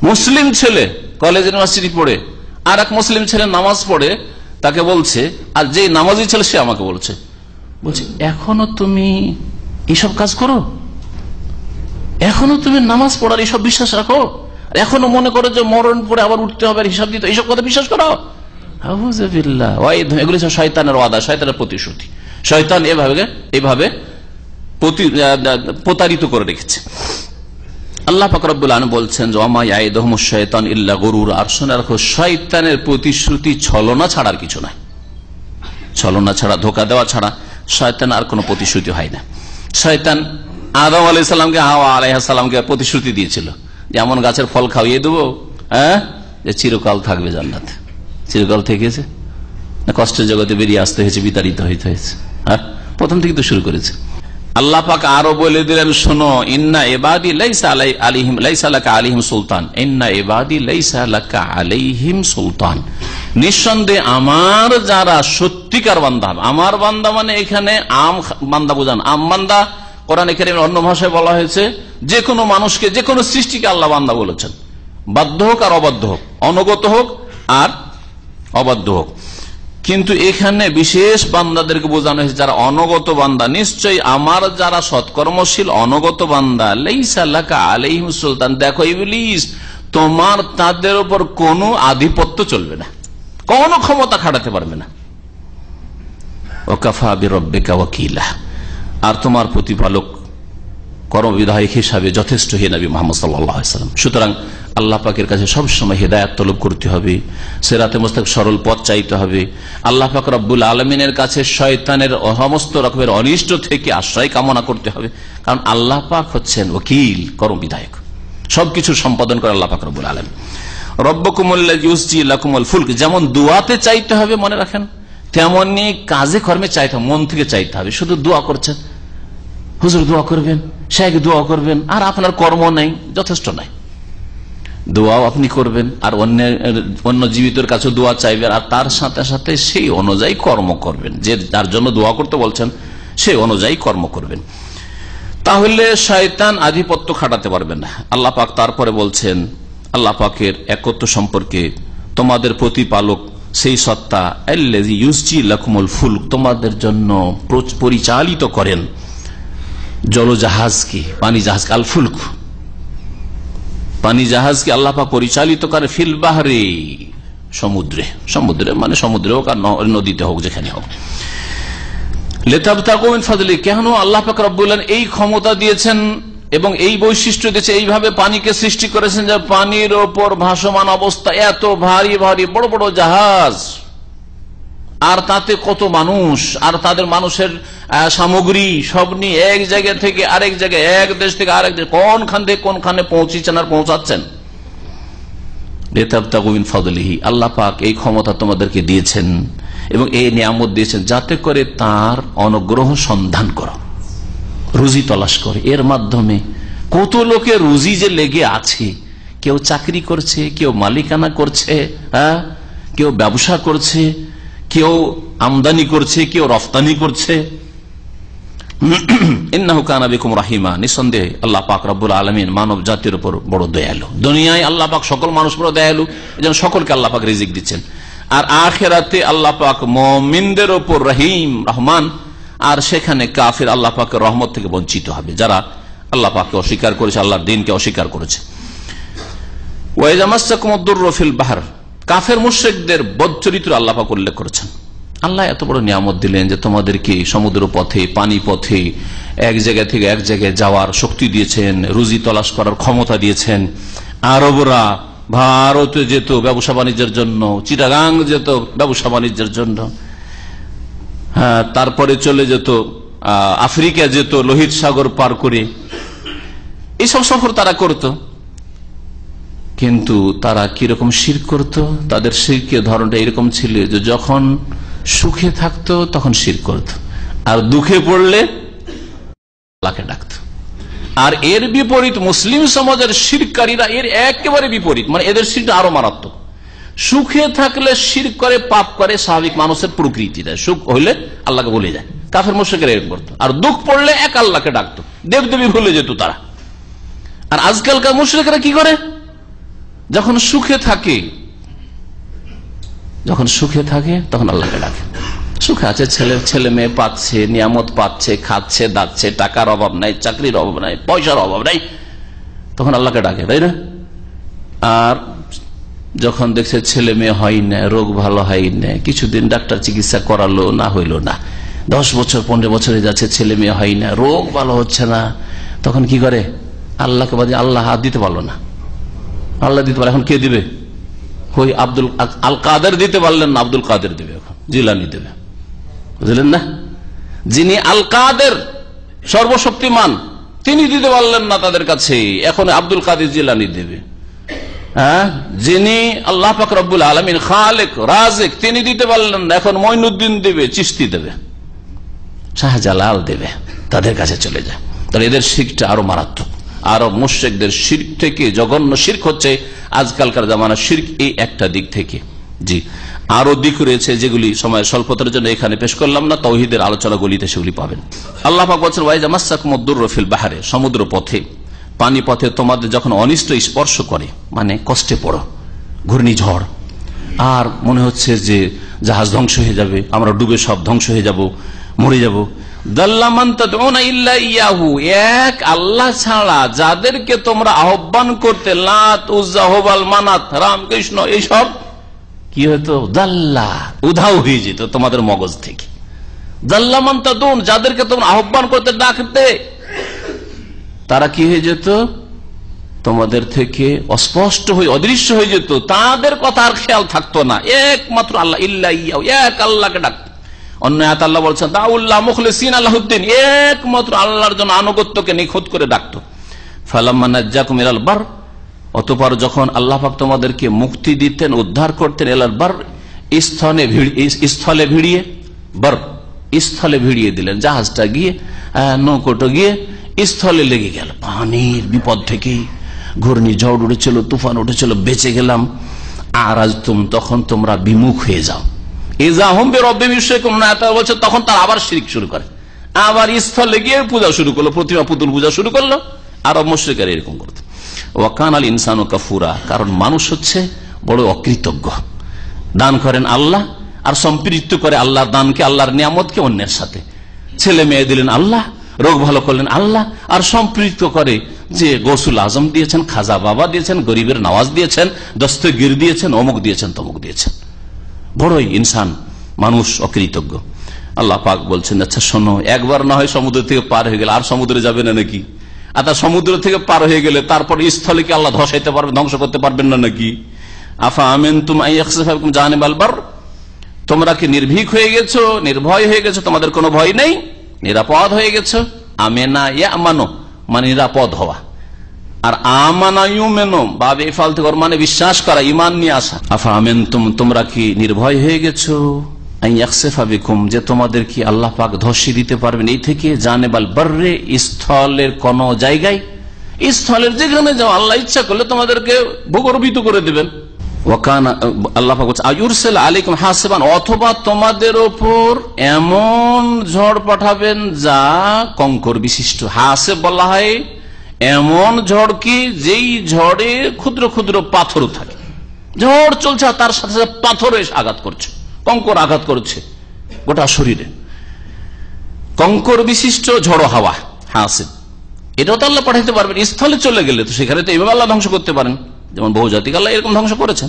মুসলিম ছেলে কলেজ ইউনিভার্সিটি পড়ে আর এক মুসলিম ছেলে নামাজ পড়ে, তাকে বলছে, আর যে নামাজি ছেলে সে আমাকে বলছে এখনো তুমি এইসব কাজ করো, এখনো তুমি নামাজ পড়ার এইসব বিশ্বাস রাখো, এখনো মনে করো যে মরণ পরে আবার উঠতে হবে হিসাব দিতে, এইসব কথা বিশ্বাস করো। এগুলি শয়তানের ওয়াদা, শয়তানের প্রতিশ্রুতি। শয়তান এভাবে প্রতারিত করে রেখেছে। আল্লাহ পাক রব্বুল আলামিন বলছেন যে ওমা ইয়াইদুহুমুশ শাইতান ইল্লা গুরুর, আর শুনে রাখো শয়তানের প্রতিশ্রুতি ছলনা ছাড়ার কিছু নয়। ছলনা ছাড়া, ধোঁকা দেওয়া ছাড়া শয়তান আর কোনো প্রতিশ্রুতি হয় না। শয়তান আদম আলাইহিস সালামকে, হাওয়া আলাইহিস সালামকে প্রতিশ্রুতি দিয়েছিল যে এমন গাছের ফল খাওয়িয়ে দেবো যে চিরকাল থাকবে জান্নাতে। চিরকাল থেকেছে না কষ্টের জগতে বেরিয়ে আসতে হয়েছে, বিতাড়িত হইতে হয়েছে? প্রথম থেকে তো শুরু করেছে। আল্লাহ পাক আরো বলে দিলেন, শোনো, ইন্না ইবাদি লাইসা লাকা আলাইহিম সুলতান, ইন্না ইবাদি লাইসা লাকা আলাইহিম সুলতান। নিঃসন্দেহে আমার যারা সত্যিকার বান্দা, আমার বান্দা মানে এখানে আম বান্দা বোঝান। আম বান্দা কোরআনে কারীমে অন্য ভাষায় বলা হয়েছে যে কোনো মানুষকে, যে কোনো সৃষ্টিকে আল্লাহ বান্দা বলেছেন, বাধ্য হোক আর অবাধ্য হোক, অনুগত হোক আর অবাধ্য হোক। কিন্তু এখানে বিশেষ বান্দাদেরকে বোঝানো হয়েছে যারা অনগত বান্দা। নিশ্চয়ই আমার যারা সৎকর্মশীল অনগত বান্দা, লাইসা লাকা আলাইহিম সুলতান, দেখো ইবলিস, তোমার তাদের উপর কোনো আধিপত্য চলবে না, কোনো ক্ষমতা খাটাতে পারবে না। ওয়াকাফা বিরাব্বিকা ওয়াকিলা, আর তোমার প্রতিপালক কর্মবিধায়ক হিসাবে যথেষ্ট হে নবী মুহাম্মদ সাল্লাল্লাহু আলাইহি ওয়াসাল্লাম। সুতরাং আল্লাহ পাকের কাছে সবসময় হেদায়েত তলব করতে হবে, সিরাতে মুস্তাকিম সরল পথ চাইতে হবে। আল্লাহ পাক রব্বুল আলামিনের কাছে শয়তানের সমস্ত রকমের অনিষ্ট থেকে আশ্রয় কামনা করতে হবে, কারণ আল্লাহ পাক হচ্ছেন ওকিল, কর্মবিধায়ক, সবকিছু সম্পাদন করে আল্লাহ পাক রব্বুল আলামিন। রব্বুকুমুল্লাযী ইউসজি লাকুমুল ফুলক, যেমন দুয়াতে চাইতে হবে, মনে রাখেন, তেমনি কাজে কর্মে চাইতে হবে, মন থেকে চাইতে হবে। শুধু দোয়া করছেন, হুজুর দোয়া করবেন, শেখ দোয়া করবেন, আর আপনার কর্ম নেই, যথেষ্ট নাই। দোয়াও আপনি করবেন আর অন্য জীবিতের কাছে দোয়া চাইবেন, আর তার সাথে সাথে সেই অনুযায়ী কর্ম করবেন, যে যার জন্য দোয়া করতে বলছেন সেই অনুযায়ী কর্ম করবেন, তাহলে শয়তান আধিপত্য খাটাতে পারবেন না। আল্লাহ পাক তারপরে বলছেন আল্লাহ পাকের একত্ব সম্পর্কে, তোমাদের প্রতিপালক সেই সত্তা আল্লাযী ইউসজি লাকুমুল ফুলক, তোমাদের জন্য পরিচালিত করেন জলজাহাজকে, পানি জাহাজকে, আল ফুলক, পানি জাহাজকে আল্লাহ পাক পরিচালিত করে, ফিল বাহরে, সমুদ্রে, সমুদ্রে মানে সমুদ্রে হোক আর নদীতে হোক, যেখানে হোক, লিতাবতাগু মিন ফাদলি, কেন আল্লাহ পাক রব্বুল আলামিন এই ক্ষমতা দিয়েছেন এবং এই বৈশিষ্ট্য দিয়েছে, এইভাবে পানিকে সৃষ্টি করেছেন যে পানির ওপর ভাসমান অবস্থা, এত ভারী ভারী বড় বড় জাহাজ, আর তাতে কত মানুষ, আর তাদের মানুষের সামগ্রী সব নিয়ে এক জায়গা থেকে আরেক জায়গায়, এক দেশ থেকে আরেক দেশ, কোনখান থেকে কোনখানে পৌঁছেছেন আর পৌঁছাচ্ছেন। লিতাবতাগু মিন ফাদলিহি, আল্লাহ পাক এই ক্ষমতা তোমাদেরকে দিয়েছেন এবং এই নিয়ামত দিয়েছেন যাতে করে তার অনুগ্রহ সন্ধান করো, রুজি তলাশ করে। এর মাধ্যমে কত লোকের রুজি যে লেগে আছে, কেউ চাকরি করছে, কেউ মালিকানা করছে, কেউ ব্যবসা করছে, কেউ আমদানি করছে, কেউ রফতানি করছে। ইন্নাহু কানা বিকুম রাহিমা, নিঃসন্দেহে আল্লাহ পাক রব্বুল আলামিন মানব জাতির উপর বড় দয়ালু। দুনিয়ায় আল্লাহ পাক সকল মানুষ বড় দয়ালু, এজন্য সকলকে আল্লাহ পাক রিজিক দিচ্ছেন, আর আখিরাতে আল্লাহ পাক মুমিনদের উপর রহিম, রহমান, আর সেখানে কাফির আল্লাহ পাকের রহমত থেকে বঞ্চিত হবে, যারা আল্লাহ পাককে অস্বীকার করেছে, আল্লাহর দ্বীনকে অস্বীকার করেছে। ওয়া ইযা মাসসাকুমুদ দুররু ফিল বাহর, কাফের মুশরিকদের বদ চরিত্র আল্লাহ পাক উল্লেখ করেছেন। আল্লাহ এত বড় নিয়ামত দিলেন যে তোমাদেরকে সমুদ্র পথে, পানি পথে এক জায়গা থেকে এক জায়গায় যাওয়ার শক্তি দিয়েছেন, রুজি তলাশ করার ক্ষমতা দিয়েছেন। আরবরা ভারতে যেত ব্যবসা বাণিজ্যের জন্য, চিটাগাং যেত ব্যবসা বাণিজ্যের জন্য, তারপরে চলে যেত আফ্রিকা যেত লোহিত সাগর পার করে, এইসব সফর তারা করত। কিন্তু তারা কিরকম শিরক করত, তাদের শিরকের ধরনটা এরকম ছিল যে যখন সুখে থাকতো তখন শিরক করত, আর দুঃখে পড়লে আল্লাহকে ডাকত। আর এর বিপরীত মুসলিম সমাজের শিরকারীরা এর একেবারে বিপরীত, মানে এদের শিরক আরো মারাত্মক। সুখে থাকলে শিরক করে, পাপ করে, স্বাভাবিক মানুষের প্রকৃতি দেয়, সুখ হইলে আল্লাহকে ভুলে যায়, কাফের মুশরিকরা এরকম করতো। আর দুঃখ পড়লে এক আল্লাহকে ডাকতো, দেবদেবী ভুলে যেত তারা। আর আজকালকার মুশরিকরা কি করে, যখন সুখে থাকে তখন আল্লাহকে ডাকে। সুখে আছে, ছেলে মেয়ে পাচ্ছে, নিয়ামত পাচ্ছে, খাচ্ছে, দাচ্ছে, টাকার অভাব নাই, চাকরির অভাব নাই, পয়সার অভাব নাই, তখন আল্লাহকে ডাকে, তাই না? আর যখন দেখছে ছেলে মেয়ে হয় না, রোগ ভালো হয় না, কিছুদিন ডাক্তার চিকিৎসা করালো, না হইল না, 10 বছর 15 বছরে যাচ্ছে, ছেলে মেয়ে হয় না, রোগ ভালো হচ্ছে না, তখন কি করে? আল্লাহকে বাদে আল্লাহ হাত দিতে পারলো না, আল্লাহ দিতে পারে, এখন কে দিবে? ওই আল কাদের দিতে পারলেন না, আব্দুল কাদের দিবে, এখন জিলানি দেবে, বুঝলেন না? যিনি আল কাদের, সর্বশক্তিমান, তিনি দিতে পারলেন না তাদের কাছে, এখন আব্দুল কাদের জিলানী দেবে। যিনি আল্লাহ পাক রব্বুল আলামিন খালেক রাজিক, তিনি দিতে পারলেন না, এখন মঈনুদ্দিন দেবে, চিশতি দেবে, শাহজালাল দেবে, তাদের কাছে চলে যায়। তাহলে এদের শিরকটা আরো মারাত্মক। আরো মুশরিকদের শিরক থেকে জঘন্য শিরক হচ্ছে আজকালকার জামানার শিরক, এই একটা দিক থেকে। জি, আরো দিক রয়েছে যেগুলি সময় স্বল্পতার জন্য এখানে পেশ করলাম না, তাওহীদের আলোচনাগুলিতে সেগুলি পাবেন। আল্লাহ পাক বলেন ওয়াইজা মাসসাকুমুদ-দুররু ফিল বাহরে, সমুদ্র পথে, পানি পথে তোমাদের যখন অনিষ্ট স্পর্শ করে, মানে কষ্টে পড়ো, ঘূর্ণিঝড়, আর মনে হচ্ছে যে জাহাজ ধ্বংস হয়ে যাবে, আমরা ডুবে সব ধ্বংস হয়ে যাব, মরে যাব, এক আল্লাহ ছাড়া যাদেরকে তোমরা আহ্বান করতে, লাত, উজ্জা, হুবাল, মানাত, রামকৃষ্ণ, এইসব কি হতো, দাল্লা, উধাও হয়ে যেত তোমাদের মগজ থেকে। দাল্লা মান তাদুন, যাদেরকে তোমরা আহ্বান করতে, ডাকতে, তারা কি হয়ে যেত, তোমাদের থেকে অস্পষ্ট হয়ে অদৃশ্য হয়ে যেত, তাদের কথা আর খেয়াল থাকতো না, একমাত্র আল্লাহ, ইল্লা ইয়াহু, এক আল্লাহকে ডাকতো। অন্য আয়াতে আল্লাহ বলছেন দাউল্লাহ মুখলিসিন লাহুদ্দিন, একমাত্র আল্লাহর জন্য আনুগত্যকে নিখুঁত করে ডাকতো। ফালাম্মা নাজ্জাকুম ইলাল বার, অতঃপর যখন আল্লাহ পাক তোমাদেরকে মুক্তি দিতেন, উদ্ধার করতেন, ইলাল বার, স্থলে ভিড়িয়ে, বার স্থলে ভিড়িয়ে দিলেন, জাহাজটা গিয়ে, নৌকোটা গিয়ে স্থলে লেগে গেল, পানির বিপদ থেকে, ঘূর্ণিঝড় উঠেছিল, তুফান উঠেছিল, বেঁচে গেলাম। আর আজ তখন তোমরা বিমুখ হয়ে যাও, বলছে, তখন তারা আবার শিরক শুরু করে, আবার স্থলে গিয়ে পূজা শুরু করলো, প্রতিমা পুতুল পূজা শুরু করলো। আর মুশরিকরা এরকম করতো। ওয়াকান আল ইনসানু কাফুরা, কারণ মানুষ হচ্ছে বড় অকৃতজ্ঞ। দান করেন আল্লাহ, আর সম্পৃক্ত করে আল্লাহর দানকে, আল্লাহর নিয়ামতকে অন্যের সাথে। ছেলে মেয়ে দিলেন আল্লাহ, রোগ ভালো করলেন আল্লাহ, আর সম্পৃক্ত করে যে গৌসুল আজম দিয়েছেন, খাজা বাবা দিয়েছেন, গরিবের নওয়াজ দিয়েছেন, দস্তগীর দিয়েছেন, অমুক দিয়েছেন, তমুক দিয়েছেন। বড়ই ইনসান, মানুষ অকৃতজ্ঞ। আল্লাহ পাক বলছেন, আচ্ছা শোনো, একবার না হয় সমুদ্র থেকে পার হয়ে গেলে আর সমুদ্রে যাবে না নাকি? আর সমুদ্র থেকে পার হয়ে গেলে তারপর স্থলে কি আল্লাহ ধসাইতে পারবেন, ধ্বংস করতে পারবেন না নাকি? আফা আমিনতুম আন ইয়াখসিফা বিকুম জানিবাল বার, তোমরা কি নির্ভীক হয়ে গেছো, নির্ভয় হয়ে গেছো, তোমাদের কোনো ভয় নেই, নিরাপদ হয়ে গেছো। আমেনা ইয়ামানু মানে নিরাপদ হওয়া, আর আমানা ইউমিনু বাবে ইফাল থেকে মানে বিশ্বাস করা, ঈমান নিয়ে আসা। আফা আমিনতুম, তোমরা কি নির্ভয় হয়ে গেছো, আন ইয়াখসিফা বিকুম, যে তোমাদের কি আল্লাহ পাক ধসিয়ে দিতে পারবেন এই থেকে, জানিবাল বাররে, স্থলের কোন জায়গায়, স্থলের যেখানে যাও আল্লাহ ইচ্ছা করলে তোমাদেরকে ভূগর্ভিত করে দেবেন। আল্লাহ পাক বলছেন আয়ুরসিল আলাইকুম হাসিবান, অথবা তোমাদের ওপর এমন ঝড় পাঠাবেন যা কঙ্কর বিশিষ্ট। হাসিব বলা হয় এমন ঝড় কি যেই ঝড়ে ক্ষুদ্র ক্ষুদ্র পাথর থাকে, ঝড় চলছে তার সাথে সাথে পাথর এসে আঘাত করছে, কঙ্কর আঘাত করছে গোটা শরীরে, কঙ্কর বিশিষ্ট ঝড় হাওয়া হাসিব। এটাও তো আল্লাহ পাঠাইতে পারবেন। স্থলে চলে গেলে তো সেখানে তো এভাবে আল্লাহ ধ্বংস করতে পারেন, যেমন বহু জাতিকে আল্লাহ এরকম ধ্বংস করেছেন।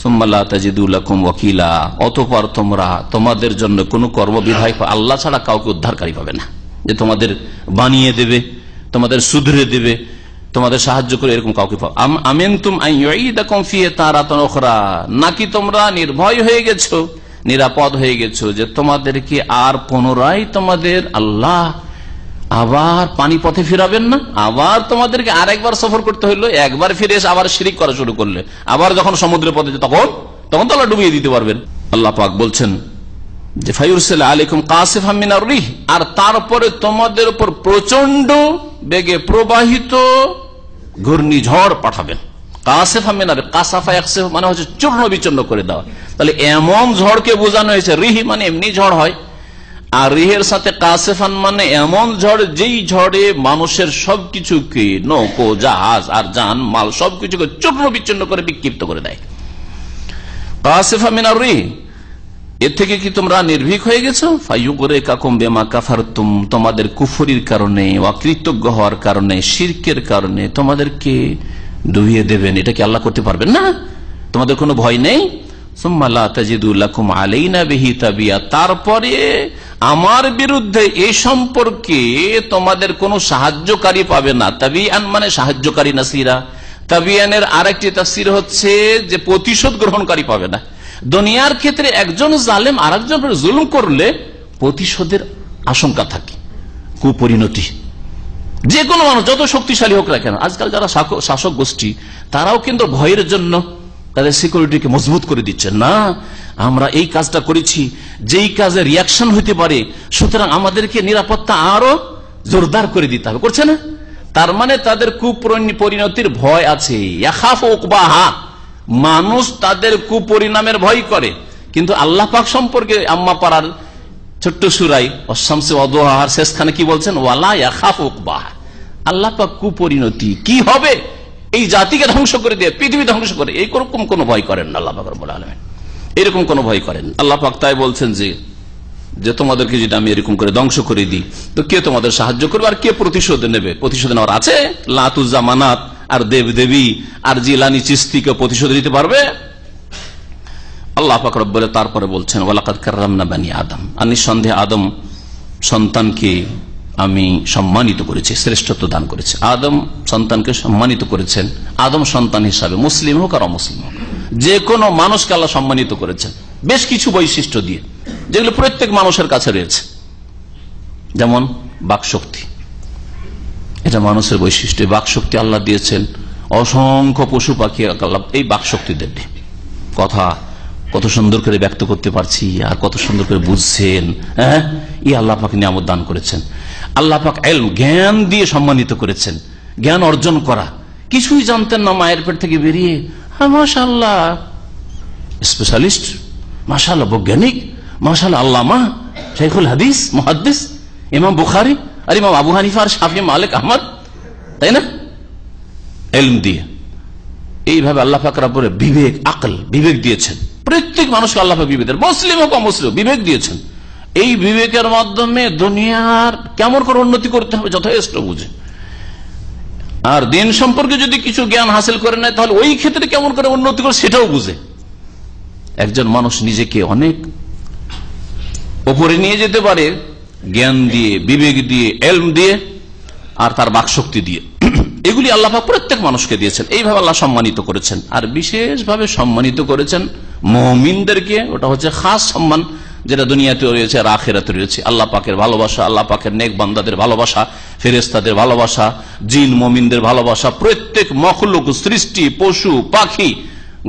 সুম্মা লা তাজিদু লাকুম ওয়াকিলা, অতঃপর তোমরা তোমাদের জন্য কোন কর্মবিধায়ক আল্লাহ ছাড়া কাউকে উদ্ধারকারী পাবে না, যে তোমাদের বানিয়ে দেবে, তোমাদের শুধরে দেবে, তোমাদের সাহায্য করে, এরকম কাউকে পাবে। আমিনতুম আন ইউঈদাকুম ফিহি তারাতান উখরা, নাকি তোমরা নির্ভয় হয়ে গেছো, নিরাপদ হয়ে গেছো যে তোমাদেরকে আর পুনরায় তোমাদের আল্লাহ আবার পানি পথে ফিরাবেন না, আবার তোমাদেরকে আর একবার সফর করতে হইলো, একবার ফিরে এসে আবার শিরিক করা শুরু করলে, আবার যখন সমুদ্রের পথে তখন তো আল্লাহ ডুবিয়ে দিতে পারবেন। আল্লাহ পাক বলছেন যে ফায়ুরসিল আলাইকুম কাসিফাম মিনার রিহ, আর তারপরে তোমাদের উপর প্রচন্ড বেগে প্রবাহিত ঘূর্ণিঝড় পাঠাবেন। কাসিফাম মিনার, কাসাফা ইয়াকসিফ মানে হচ্ছে চূর্ণ বিচূর্ণ করে দেওয়া। তাহলে এমন ঝড়কে বোঝানো হয়েছে, রিহ মানে এমনি ঝড় হয়, আর রিহের সাথে কাসেফান মানে এমন ঝড় যেই ঝড়ে মানুষের সবকিছুকে, নৌকো, জাহাজ আর যান মাল সবকিছুকে চূর্ণ বিচ্ছিন্ন করে বিক্ষিপ্ত করে দেয়। কাসেফা মিনার রিহ, এর থেকে কি তোমরা নির্ভীক হয়ে গেছো? ফায়ুগরিকাকুম বিমা কাফারতুম, তোমাদের কুফরির কারণে, অকৃতজ্ঞ হওয়ার কারণে, শিরকের কারণে তোমাদেরকে ডুবিয়ে দেবেন। এটা কি আল্লাহ করতে পারবেন না? তোমাদের কোনো ভয় নেই? সুম্মা লা তাজিদু লাকুম আলাইনা বিহি তাবিয়া, তারপরে আমার বিরুদ্ধে এই সম্পর্কে তোমাদের কোনো সাহায্যকারী পাবে না। তাবিয়ান মানে সাহায্যকারী, নাসিরা। তাবিয়ানের আরেকটি তাফসীর হচ্ছে যে প্রতিশোধ গ্রহণকারী পাবে না। দুনিয়ার ক্ষেত্রে একজন জালেম আরেকজনের জুলুম করলে প্রতিশোধের আশঙ্কা থাকে, কুপরিণতি, যে কোনো মানুষ যত শক্তিশালী হোক না কেন, আজকাল যারা শাসক গোষ্ঠী তারাও কিন্তু ভয়ের জন্য তাদের সিকিউরিটিকে মজবুত করে দিচ্ছে। না, আমরা এই কাজটা করেছি যেই কাজে রিয়াকশন হইতে পারে, সুতরাং আমাদেরকে নিরাপত্তা আরো জোরদার করে দিতে হবে, করছে না? তার মানে তাদের কুপরিণতির ভয় আছে। মানুষ তাদের কুপরিণামের ভয় করে, কিন্তু আল্লাহ পাক সম্পর্কে আম্মা পাড়ার ছোট্ট সুরাই অশামসে ওয়াদুহার শেষখানে কি বলছেন? ওয়ালা ইয়াখাফু উকবাহা। আল্লাহ পাক কুপরিণতি কি হবে এই জাতিকে ধ্বংস করে দিয়ে, পৃথিবী ধ্বংস করে, এইরকম কোন ভয় করেন না আল্লাহ পাক রব্বুল আলামিন, এরকম কোন ভয় করেন আল্লাহ পাক। তাই বলছেন যে তোমাদেরকে যদি আমি এরকম করে ধ্বংস করে দিই তো কে তোমাদের সাহায্য করবে আর কে প্রতিশোধ নেবে? প্রতিশোধ নেওয়ার আছে? লাতুজ্জা মানাত আর দেব দেবী আর জিলানি চিস্তিকে প্রতিশোধ দিতে পারবে? আল্লাহ পাক রব্বুল তারপরে বলছেন ওয়ালাকাদ কাররামনা বানি আদম, নিঃসন্দেহে আদম সন্তানকে আমি সম্মানিত করেছি, শ্রেষ্ঠত্ব দান করেছি। আদম সন্তানকে সম্মানিত করেছেন। আদম সন্তান হিসাবে মুসলিম হোক আর অমুসলিম হোক যে কোনো মানুষকে আল্লাহ সম্মানিত করেছেন বেশ কিছু বৈশিষ্ট্য দিয়ে, যেগুলো প্রত্যেক মানুষের কাছে রয়েছে। যেমন বাকশক্তি, এটা মানুষের বৈশিষ্ট্য। বাকশক্তি আল্লাহ দিয়েছেন অসংখ্য পশু পাখি আল্লাহ এই বাকশক্তি দেননি। কথা কত সুন্দর করে ব্যক্ত করতে পারছি আর কত সুন্দর করে বুঝছেন, হ্যাঁ, ই আল্লাহ পাক নিয়ামত দান করেছেন। আল্লাহ পাক ইলম জ্ঞান দিয়ে সম্মানিত করেছেন, জ্ঞান অর্জন করা। কিছুই জানতেন না মায়ের পেট থেকে বেরিয়ে, হ্যাঁ মাশাআল্লাহ স্পেশালিস্ট, মাশাআল্লাহ বৈজ্ঞানিক, মাশাআল্লাহ আল্লামা শাইখুল হাদিস মুহাদ্দিস ইমাম বুখারী আর ইমাম আবু হানিফা আর শাফি মালিক আহমদ, তাই না? ইলম দিয়ে এইভাবে আল্লাহ পাক রব্বুল বিবেক আকল বিবেক দিয়েছেন। প্রত্যেক মানুষকে আল্লাহ পাক বিবেক দেন, মুসলিম হোক অমুসলিম, বিবেক দিয়েছেন। এই বিবেকের মাধ্যমে দুনিয়ার কেমন করে উন্নতি করতে হবে যথেষ্ট বুঝে, আর দিন সম্পর্কে যদি কিছু জ্ঞান হাসিল করে নেয় তাহলে ওই ক্ষেত্রে কেমন করে উন্নতি করে সেটাও বুঝে। একজন মানুষ নিজেকে অনেক উপরে নিয়ে যেতে পারে জ্ঞান দিয়ে, বিবেক দিয়ে, ইলম দিয়ে আর তার বাকশক্তি দিয়ে। এগুলি আল্লাহ পাক প্রত্যেক মানুষকে দিয়েছেন। এইভাবে আল্লাহ সম্মানিত করেছেন, আর বিশেষভাবে সম্মানিত করেছেন মুমিনদেরকে। ওটা হচ্ছে খাস সম্মান, যেটা দুনিয়াতে রয়েছে আর আখিরাতে রয়েছে। আল্লাহ পাকের ভালোবাসা, আল্লাহ পাকের নেক বান্দাদের ভালোবাসা, ফেরেশতাদের ভালোবাসা, জিন মুমিনদের ভালোবাসা, প্রত্যেক মখলুক সৃষ্টি, পশু পাখি,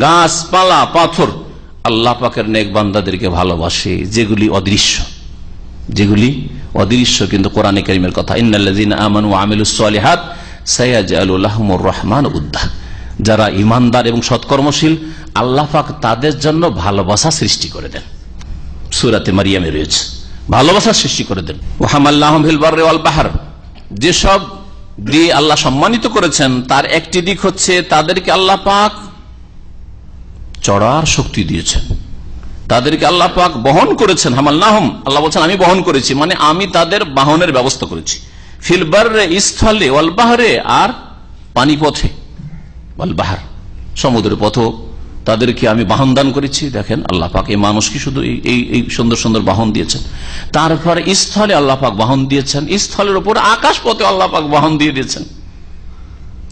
গাছপালা, পাথর আল্লাহ পাকের নেক বান্দাদেরকে ভালোবাসে, যেগুলি অদৃশ্য কিন্তু কোরআনে কারীমের কথা। ইন্নাল্লাযীনা আমানু ওয়া আমিলুস সালিহাত সায়াজআলু লাহুমুর রহমান উদ্দা। যারা ঈমানদার এবং সৎকর্মশীল আল্লাহ পাক তাদের জন্য ভালোবাসা সৃষ্টি করে দেন। সূরাতে মারিয়ামে রয়েছে, ভালোবাসা সৃষ্টি করে দেন। ওয়া হামাল্লাহুম ফিল বাররি ওয়াল বাহর, যেসব দিয়ে আল্লাহ সম্মানিত করেছেন তার একটি দিক হচ্ছে তাদেরকে আল্লাহ পাক চড়ার শক্তি দিয়েছেন, তাদেরকে আল্লাহ পাক বহন করেছেন। হামালনাহুম, আল্লাহ বলছেন আমি বহন করেছি, মানে আমি তাদের বাহনের ব্যবস্থা করেছি। ফিল বাররে, স্থলে, ওয়াল বাহরে, আর পানি পথে, ওয়াল বাহর, সমুদ্রের পথ তাদেরকে আমি বাহন দান করেছি। দেখেন আল্লাহ পাক এই মানুষকে শুধু এই সুন্দর সুন্দর বাহন দিয়েছেন। তারপরে স্থলে আল্লাহ পাক বাহন দিয়েছেন, স্থলের উপর আকাশ পথে আল্লাহ পাক বাহন দিয়ে দিয়েছেন।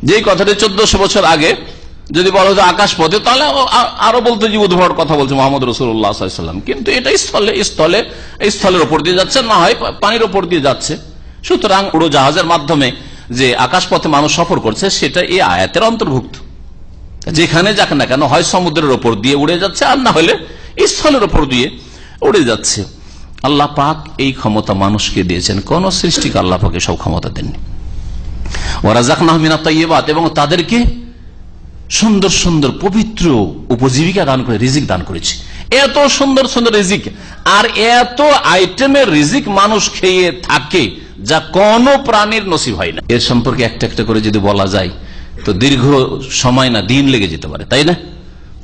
যে কথাটি 1400 বছর আগে যদি বলা হতো আকাশ পথে, তাহলে আরো বলতে যে উদ্ভট কথা বলছে মোহাম্মদ রাসূলুল্লাহ সাল্লাল্লাহু আলাইহি ওয়াসাল্লাম, কিন্তু এটা স্থলের উপর দিয়ে যাচ্ছে, না হয় পানির উপর দিয়ে যাচ্ছে। সুতরাং উড়োজাহাজের মাধ্যমে যে আকাশ পথে মানুষ সফর করছে সেটা এই আয়াতের অন্তর্ভুক্ত। যেখানে যাক না কেন, হয় সমুদ্রের উপর দিয়ে উড়ে যাচ্ছে আর না হলে স্থলের উপর দিয়ে উড়ে যাচ্ছে। আল্লাহ পাক এই ক্ষমতা মানুষকে দিয়েছেন, কোন সৃষ্টিকে আল্লাহ পাক সব ক্ষমতা দেননি। ওয়ারাযাকনাহুম মিনাত তাইয়্যিবাত, এবং তাদেরকে সুন্দর সুন্দর পবিত্র উপজীবিকা দান করে, রিজিক দান করেছি। এত সুন্দর সুন্দর রিজিক আর এত আইটেমের রিজিক মানুষ খেয়ে থাকে যা কোন প্রাণীর নসিব হয় না। এর সম্পর্কে একটা একটা করে যদি বলা যায় তো দীর্ঘ সময় না দিন লেগে যেতে পারে, তাই না?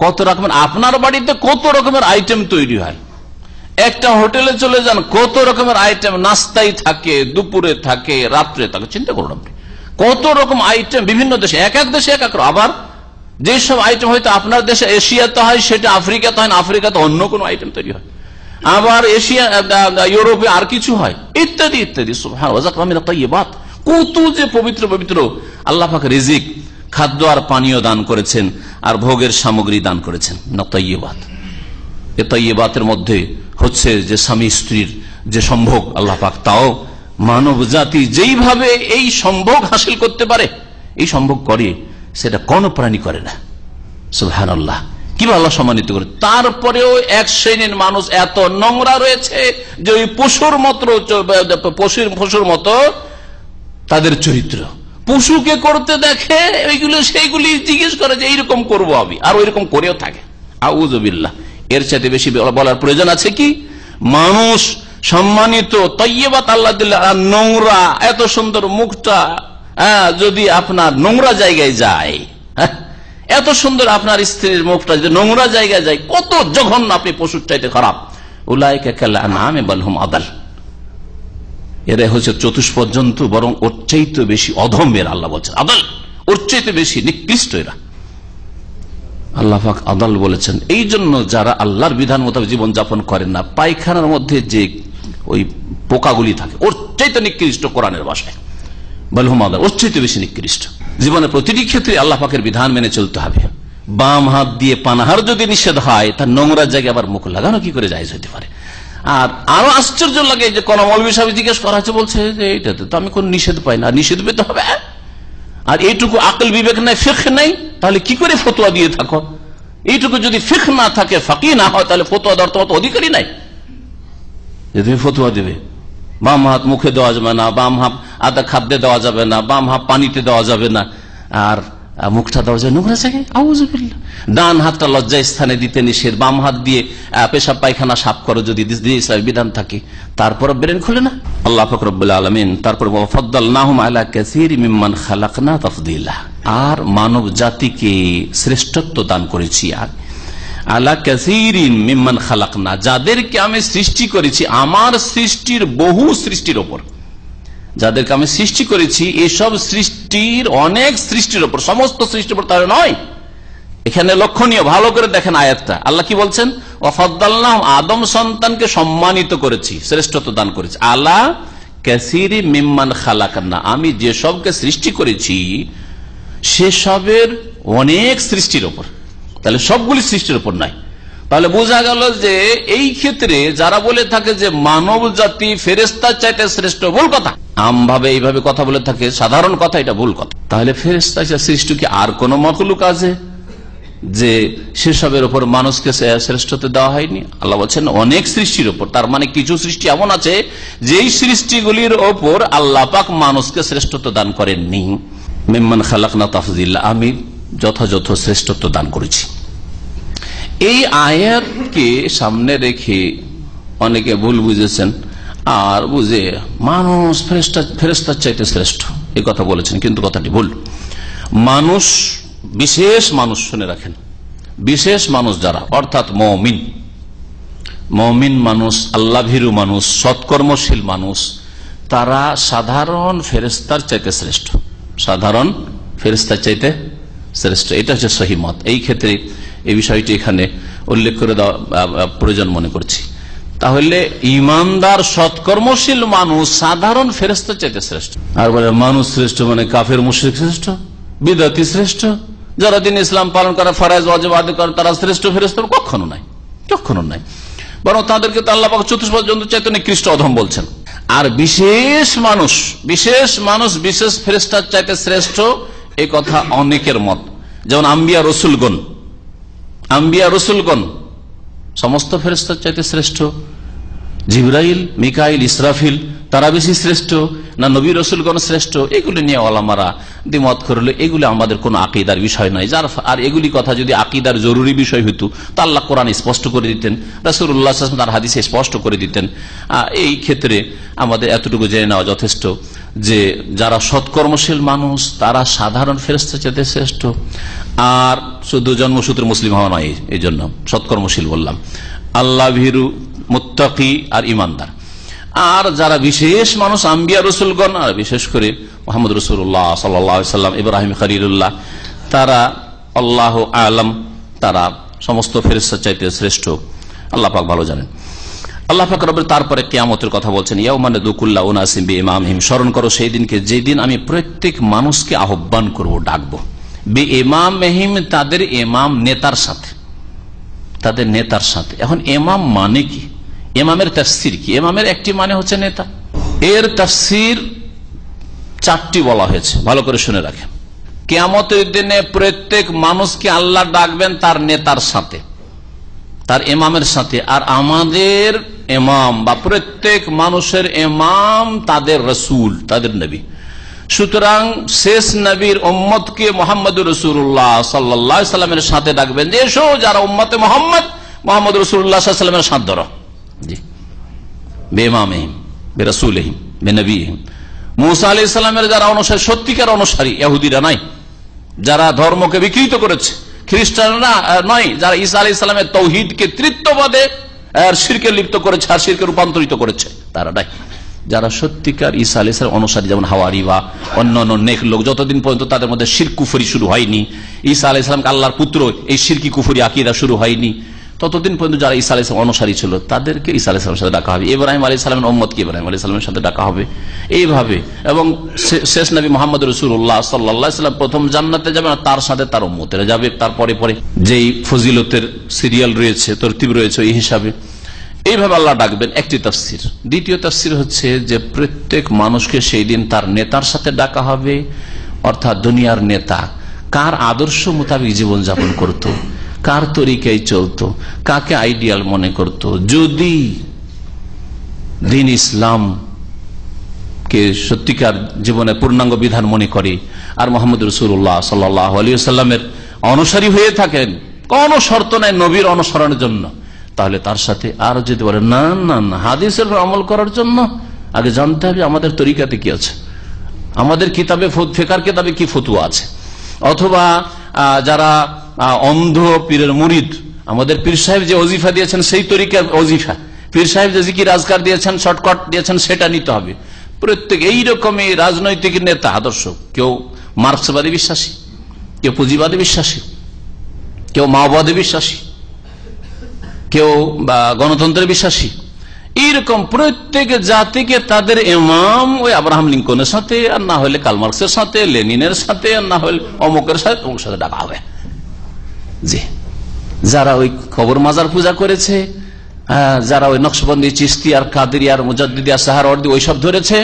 কত রকমের, আপনার বাড়িতে কত রকমের আইটেম তৈরি হয়। একটা হোটেলে চলে যান, কত রকমের আইটেম, নাস্তায় থাকে, দুপুরে থাকে, রাত্রে থাকে। চিন্তা করুন আপনি কত রকম আইটেম বিভিন্ন দেশে, এক এক দেশে এক এক। আবার যেসব আইটেম হয়তো আপনার দেশে এশিয়াতে হয় সেটা আফ্রিকাতে হয় না, আফ্রিকাতে অন্য কোনো আইটেম তৈরি হয়। আবার এশিয়া ইউরোপে আর কিছু হয়, ইত্যাদি ইত্যাদি। সুবহানাল্লাহ, কত যে পবিত্র পবিত্র আল্লাহ পাক রিজিক, খাদ্য আর পানীয় দান করেছেন, আর ভোগের সামগ্রী দান করেছেন। তাইয়্যিবাত, এই তাইয়্যিবাতের মধ্যে হচ্ছে যে স্বামী স্ত্রীর যে সম্ভোগ আল্লাহ পাক তাও মানব জাতি যেইভাবে এই সম্ভোগ হাসিল করতে পারে, এই সম্ভোগ করে, সেটা কোন প্রাণী করে না। সুবহানাল্লাহ, কিভাবে আল্লাহ সম্মানিত করে। তারপরেও এক শ্রেণীর মানুষ এত নোংরা রয়েছে যে ওই পশুর মতো তাদের চরিত্র, পশুকে করতে দেখে সেইগুলি জিজ্ঞেস করে যে এইরকম করবো আমি, আর ওইরকম করেও থাকে। আউযুবিল্লাহ, এর চাইতে বেশি বলার প্রয়োজন আছে কি? মানুষ সম্মানিত, তয়্যিবাত আল্লাহ দিল, আর নোংরা, এত সুন্দর মুখটা যদি আপনার নোংরা জায়গায় যায়, এত সুন্দর আপনার স্ত্রীর মুখটা যদি নোংরা জায়গায় যায়, কত জঘন্য, আপনি পশুর চাইতে খারাপ। উলাইকা কাল আনআমি বাল হুম আদাল, এরা হচ্ছে চতুষ্পদ জন্তু, বরং ওর চাইতে বেশি অধমের। আল্লাহ বলছেন আদাল, ওর চাইতে বেশি নিকৃষ্ট এরা। আল্লাহ পাক আদাল বলেছেন। এই জন্য যারা আল্লাহর বিধান মোতাবেক জীবন যাপন করেন না, পায়খানার মধ্যে যে ওই পোকাগুলি থাকে, ওর চাইতে নিকৃষ্ট কোরআনের ভাষায় বাল হুম আদাল, ওর চাইতে বেশি নিকৃষ্ট। জীবনের প্রতিটি ক্ষেত্রে আল্লাহ পাকের বিধান মেনে চলতে হবে। বাম হাত দিয়ে পানাহার যদি নিষেধ হয়, তার নোংরা জায়গায় আবার মুখ লাগানো কি করে জায়েজ হতে পারে? আর আরো আশ্চর্য লাগে যে কোন মৌলভী সাহেব জিজ্ঞেস করা হচ্ছে, বলছে যে এইটাতে তো আমি কোন নিষেধ পাই না, নিষেধ পেতে হবে। আর এইটুকু আকল বিবেক নাই, ফিকহ নাই, তাহলে কি করে ফতোয়া দিয়ে থাকো? এইটুকু যদি ফিকহ না থাকে, ফাকিহ না হয়, তাহলে ফতোয়া দেওয়ার তোমার অধিকারী নাই যে তুমি ফতোয়া দেবে। বাম হাত মুখে দেওয়া যাবে না, বাম হাত আদা খাদ্যে দেওয়া যাবে না, বাম হাত পানিতে দেওয়া যাবে না, আর মুখটা দেওয়া যায় নোংরা জায়গায়। আউযুবিল্লাহ। ডান হাতটা লজ্জা স্থানে দিতে নিষেধ, বাম হাত দিয়ে পেশাব পায়খানা সাফ করো যদি ইসলামী বিধান থাকে, তারপর ব্রেন খুলে না। আল্লাহ পাক রব্বুল আলামিন তারপর ফাদ্দালনাহুম আলা কাসীরিম মিম্মান খালাকনা তাফদীলা, আর মানব জাতিকে শ্রেষ্ঠত্ব দান করেছি আলা কাসীরিন মিম্মান খালাকনা, যাদেরকে আমি সৃষ্টি করেছি আমার সৃষ্টির বহু সৃষ্টির ওপর। যাদেরকে আমি সৃষ্টি করেছি এসব সৃষ্টির অনেক সৃষ্টির ওপর, সমস্ত সৃষ্টির ওপর তাহলে নয়। এখানে লক্ষণীয়, ভালো করে দেখেন আয়াতটা। আল্লাহ কি বলছেন? ওয়াফাদ্দালনাহুম, আদম সন্তানকে সম্মানিত করেছি, শ্রেষ্ঠত্ব দান করেছি। আলা কাসীরি মিম্মান খালাকনা, আমি যেসবকে সৃষ্টি করেছি সেসবের অনেক সৃষ্টির ওপর। তাহলে সবগুলি সৃষ্টির ওপর নাই। তাহলে বোঝা গেল যে এই ক্ষেত্রে যারা বলে থাকে যে মানব জাতি ফেরেশতার চাইতে শ্রেষ্ঠ, ভুল কথা। আমভাবে এইভাবে কথা বলে থাকে, সাধারণ কথা, এটা ভুল কথা। তাহলে ফেরেশতা সৃষ্টি কি আর কোন মখলুক আছে যে সেসবের উপর মানুষকে শ্রেষ্ঠত্ব দেওয়া হয়নি? আল্লাহ বলছেন অনেক সৃষ্টির উপর। তার মানে কিছু সৃষ্টি এমন আছে যেই সৃষ্টিগুলির ওপর আল্লাহ পাক মানুষকে শ্রেষ্ঠত্ব দান করেননি। মিম্মান খালাকনা তাফদীলা, আমি যথাযথ শ্রেষ্ঠত্ব দান করেছি। এই আয়াতকে সামনে রেখে অনেকে ভুল বুঝেছেন, আর বুঝে মানুষ ফেরেশতার চাইতে শ্রেষ্ঠ এই কথা বলেছেন, কিন্তু কথাটি ভুল। মানুষ, বিশেষ মানুষ, শুনে রাখেন, বিশেষ মানুষ যারা, অর্থাৎ মুমিন মানুষ, আল্লাহ ভীরু মানুষ, সৎকর্মশীল মানুষ, তারা সাধারণ ফেরেশতার চাইতে শ্রেষ্ঠ, সাধারণ ফেরেশতার চাইতে শ্রেষ্ঠ। এটা হচ্ছে সহিহ মত। এই ক্ষেত্রে এই বিষয়টি এখানে উল্লেখ করে দেওয়া প্রয়োজন মনে করছি। তাহলে ইমানদার সৎকর্মশীল মানুষ সাধারণ ফেরেশতার চাইতে শ্রেষ্ঠ। আর বলে মানুষ শ্রেষ্ঠ মানে কাফের মুশরিক শ্রেষ্ঠ, বিদআতি শ্রেষ্ঠ, যারা দিন ইসলাম পালন করে, ফরজ ওয়াজিব আদায় করে, তারা শ্রেষ্ঠ ফেরেশতা? কখনো নাই, কখনো নাই। বরং তাদেরকে তো আল্লাহ পাক চতুষ্পদ জন্তু চাইতে নিকৃষ্ট, অধম বলছেন। আর বিশেষ মানুষ, বিশেষ ফেরেশতার চাইতে শ্রেষ্ঠ, এই কথা অনেকের মত। যেমন আম্বিয়া রসুলগণ সমস্ত ফেরেশতার চাইতে শ্রেষ্ঠ। জিবরাইল, মিকাইল, ইসরাফিল, তারা বেশি শ্রেষ্ঠ না নবী রসুলগণ শ্রেষ্ঠ? এগুলি নিয়ে ওলামারা দ্বিমত করলে এগুলি আমাদের কোন আকীদার বিষয় নয়। আর এগুলি কথা যদি আকীদার জরুরি বিষয় হইতো তা আল্লাহ কোরআন স্পষ্ট করে দিতেন, রাসূলুল্লাহ সাল্লাল্লাহু আলাইহি ওয়াসাল্লাম তার হাদিসে স্পষ্ট করে দিতেন। এই ক্ষেত্রে আমাদের এতটুকু জেনে নেওয়া যথেষ্ট যে যারা সৎকর্মশীল মানুষ তারা সাধারণ ফেরেশতার চাইতে শ্রেষ্ঠ। আর শুধু জন্মসূত্রে মুসলিম হওয়া নয়, এই জন্য সৎকর্মশীল বললাম, আল্লাহ ভীরু, মুত্তাকি আর ইমানদার। আর যারা বিশেষ মানুষ, আম্বিয়া রসুলগণ, আর বিশেষ করে মুহাম্মদ রাসূলুল্লাহ সাল্লাল্লাহু আলাইহি ওয়াসাল্লাম, ইব্রাহিম খলিলুল্লাহ, তারা আল্লাহ আলম, তারা সমস্ত ফেরেশতার চাইতে শ্রেষ্ঠ। আল্লাহ পাক ভালো জানেন। আল্লাহ পাক রব্বুল তারপরে কিয়ামতের কথা বলছেন, ইয়াউমা নাদুকুল্লা উনাসিম বিইমামহিম, স্মরণ করো সেই দিনকে যেদিন আমি প্রত্যেক মানুষকে আহ্বান করব, ডাকবো, বিইমামহিম, তাদের ইমাম, নেতার সাথে, তাদের নেতার সাথে। এখন ইমাম মানে কি? ইমামের তাফসীর কি? ইমামের একটি মানে হচ্ছে নেতা, এর তাফসীর চারটি বলা হয়েছে, ভালো করে শুনে রাখেন। কিয়ামতের দিনে প্রত্যেক মানুষকে আল্লাহ ডাকবেন তার নেতার সাথে, তার ইমামের সাথে, আর আমাদের ইমাম বা প্রত্যেক মানুষের ইমাম তাদের রাসূল, তাদের নবী। সুতরাং শেষ নবীর উম্মতকে মুহাম্মদুর রাসূলুল্লাহ সাল্লাল্লাহু আলাইহি সাল্লামের সাথে ডাকবেন যে এসো যারা উম্মতে মুহাম্মদ মুহাম্মদ রাসূলুল্লাহ সাল্লাল্লাহু আলাইহি সাল্লামের সাথে ধরো, জি, বেইমামিহিম বিরাসূলিহিম বিনবিয়িহিম। মুসা আলাইহিস সালামের যারা অনুসারী, সত্যিকার অনুসারী, ইহুদিরা নাই যারা ধর্মকে বিকৃত করেছে, খ্রিস্টানরা নয় যারা ঈসা আলাইহিস সালামের তাওহীদকে তৃতীয়বাদে আর শিরকে লিপ্ত করেছে আর শিরকে রূপান্তরিত করেছে, তারা নাই। যারা সত্যিকার ঈসা আলাইহিস সালাম অনুসারী, যেমন হাওয়ারি বা অন্যান্য নেক লোক, যতদিন পর্যন্ত তাদের মধ্যে শিরক কুফরি শুরু হয়নি, ঈসা আলাইহিস সালামকে আল্লাহর পুত্র এই শিরকি কুফরি আকীদা শুরু হয়নি, ততদিন পর্যন্ত যারা ঈসা আলাইহিস সালাম অনুসারী ছিল তাদেরকে ঈসা আলাইহিস সালামের সাথে ডাকা হবে। ইব্রাহিম আলাইহিস সালামের উম্মতকে ইব্রাহিম আলাইহিস সালামের সাথে ডাকা হবে, এইভাবে। এবং শেষ নবী মুহাম্মদ রাসূলুল্লাহ সাল্লাল্লাহু আলাইহি ওয়াসাল্লাম প্রথম জান্নাতে যাবে, তার সাথে তার উম্মতেরা যাবে, তারপরে পরে যেই ফজিলতের সিরিয়াল রয়েছে, তরতিব রয়েছে, এই হিসাবে এইভাবে আল্লাহ ডাকবেন, একটি তাফসীর। দ্বিতীয় তাফসীর হচ্ছে যে প্রত্যেক মানুষকে সেই দিন তার নেতার সাথে ডাকা হবে, অর্থাৎ দুনিয়ার নেতা কার আদর্শ মোতাবেক জীবনযাপন করত, কার তরিকায় চলতো, কাকে আইডিয়াল মনে করত। যদি দ্বীন ইসলাম কে সত্যিকার জীবনে পূর্ণাঙ্গ বিধান মনে করে আর মুহাম্মদ রাসূলুল্লাহ সাল্লাল্লাহু আলাইহি ওয়াসাল্লামের অনুসারী হয়ে থাকেন, কোন শর্ত নাই নবীর অনুসরণের জন্য, তাহলে তার সাথে। আর যদি বলে না না না, হাদিসের আমল করার জন্য আগে জানতে হবে আমাদের তরিকাতে কি আছে, আমাদের কিতাবে ফিকার কিতাবে কি ফতোয়া আছে, অথবা যারা অন্ধ পীরের মুরিদ, আমাদের পীর সাহেব যে ওজিফা দিয়েছেন সেই তরিকার ওজিফা, পীর সাহেব যে জিকির আজকার দিয়েছেন, শর্টকাট দিয়েছেন, সেটা নিতে হবে। প্রত্যেক এইরকমই রাজনৈতিক নেতা আদর্শ, কেউ মার্ক্সবাদী বিশ্বাসী, কেউ পুঁজিবাদী বিশ্বাসী, কেউ মাওবাদী বিশ্বাসী, কেউ বা গণতন্ত্রের বিশ্বাসী, এইরকম প্রত্যেক জাতিকে তাদের ইমাম ওই আব্রাহাম লিঙ্কনের সাথে, আর না হলে কার্ল মার্কসের সাথে, লেনিনের সাথে, আর না হলে অমুকের সাথে ডাকা হবে। জি, যারা ওই কবর মাজার পূজা করেছে, যারা ওই নকশবন্দি, চিশতি আর কাদেরি আর মুজাদ্দিদি আর সাহারওয়ার্দী ওইসব ধরেছে,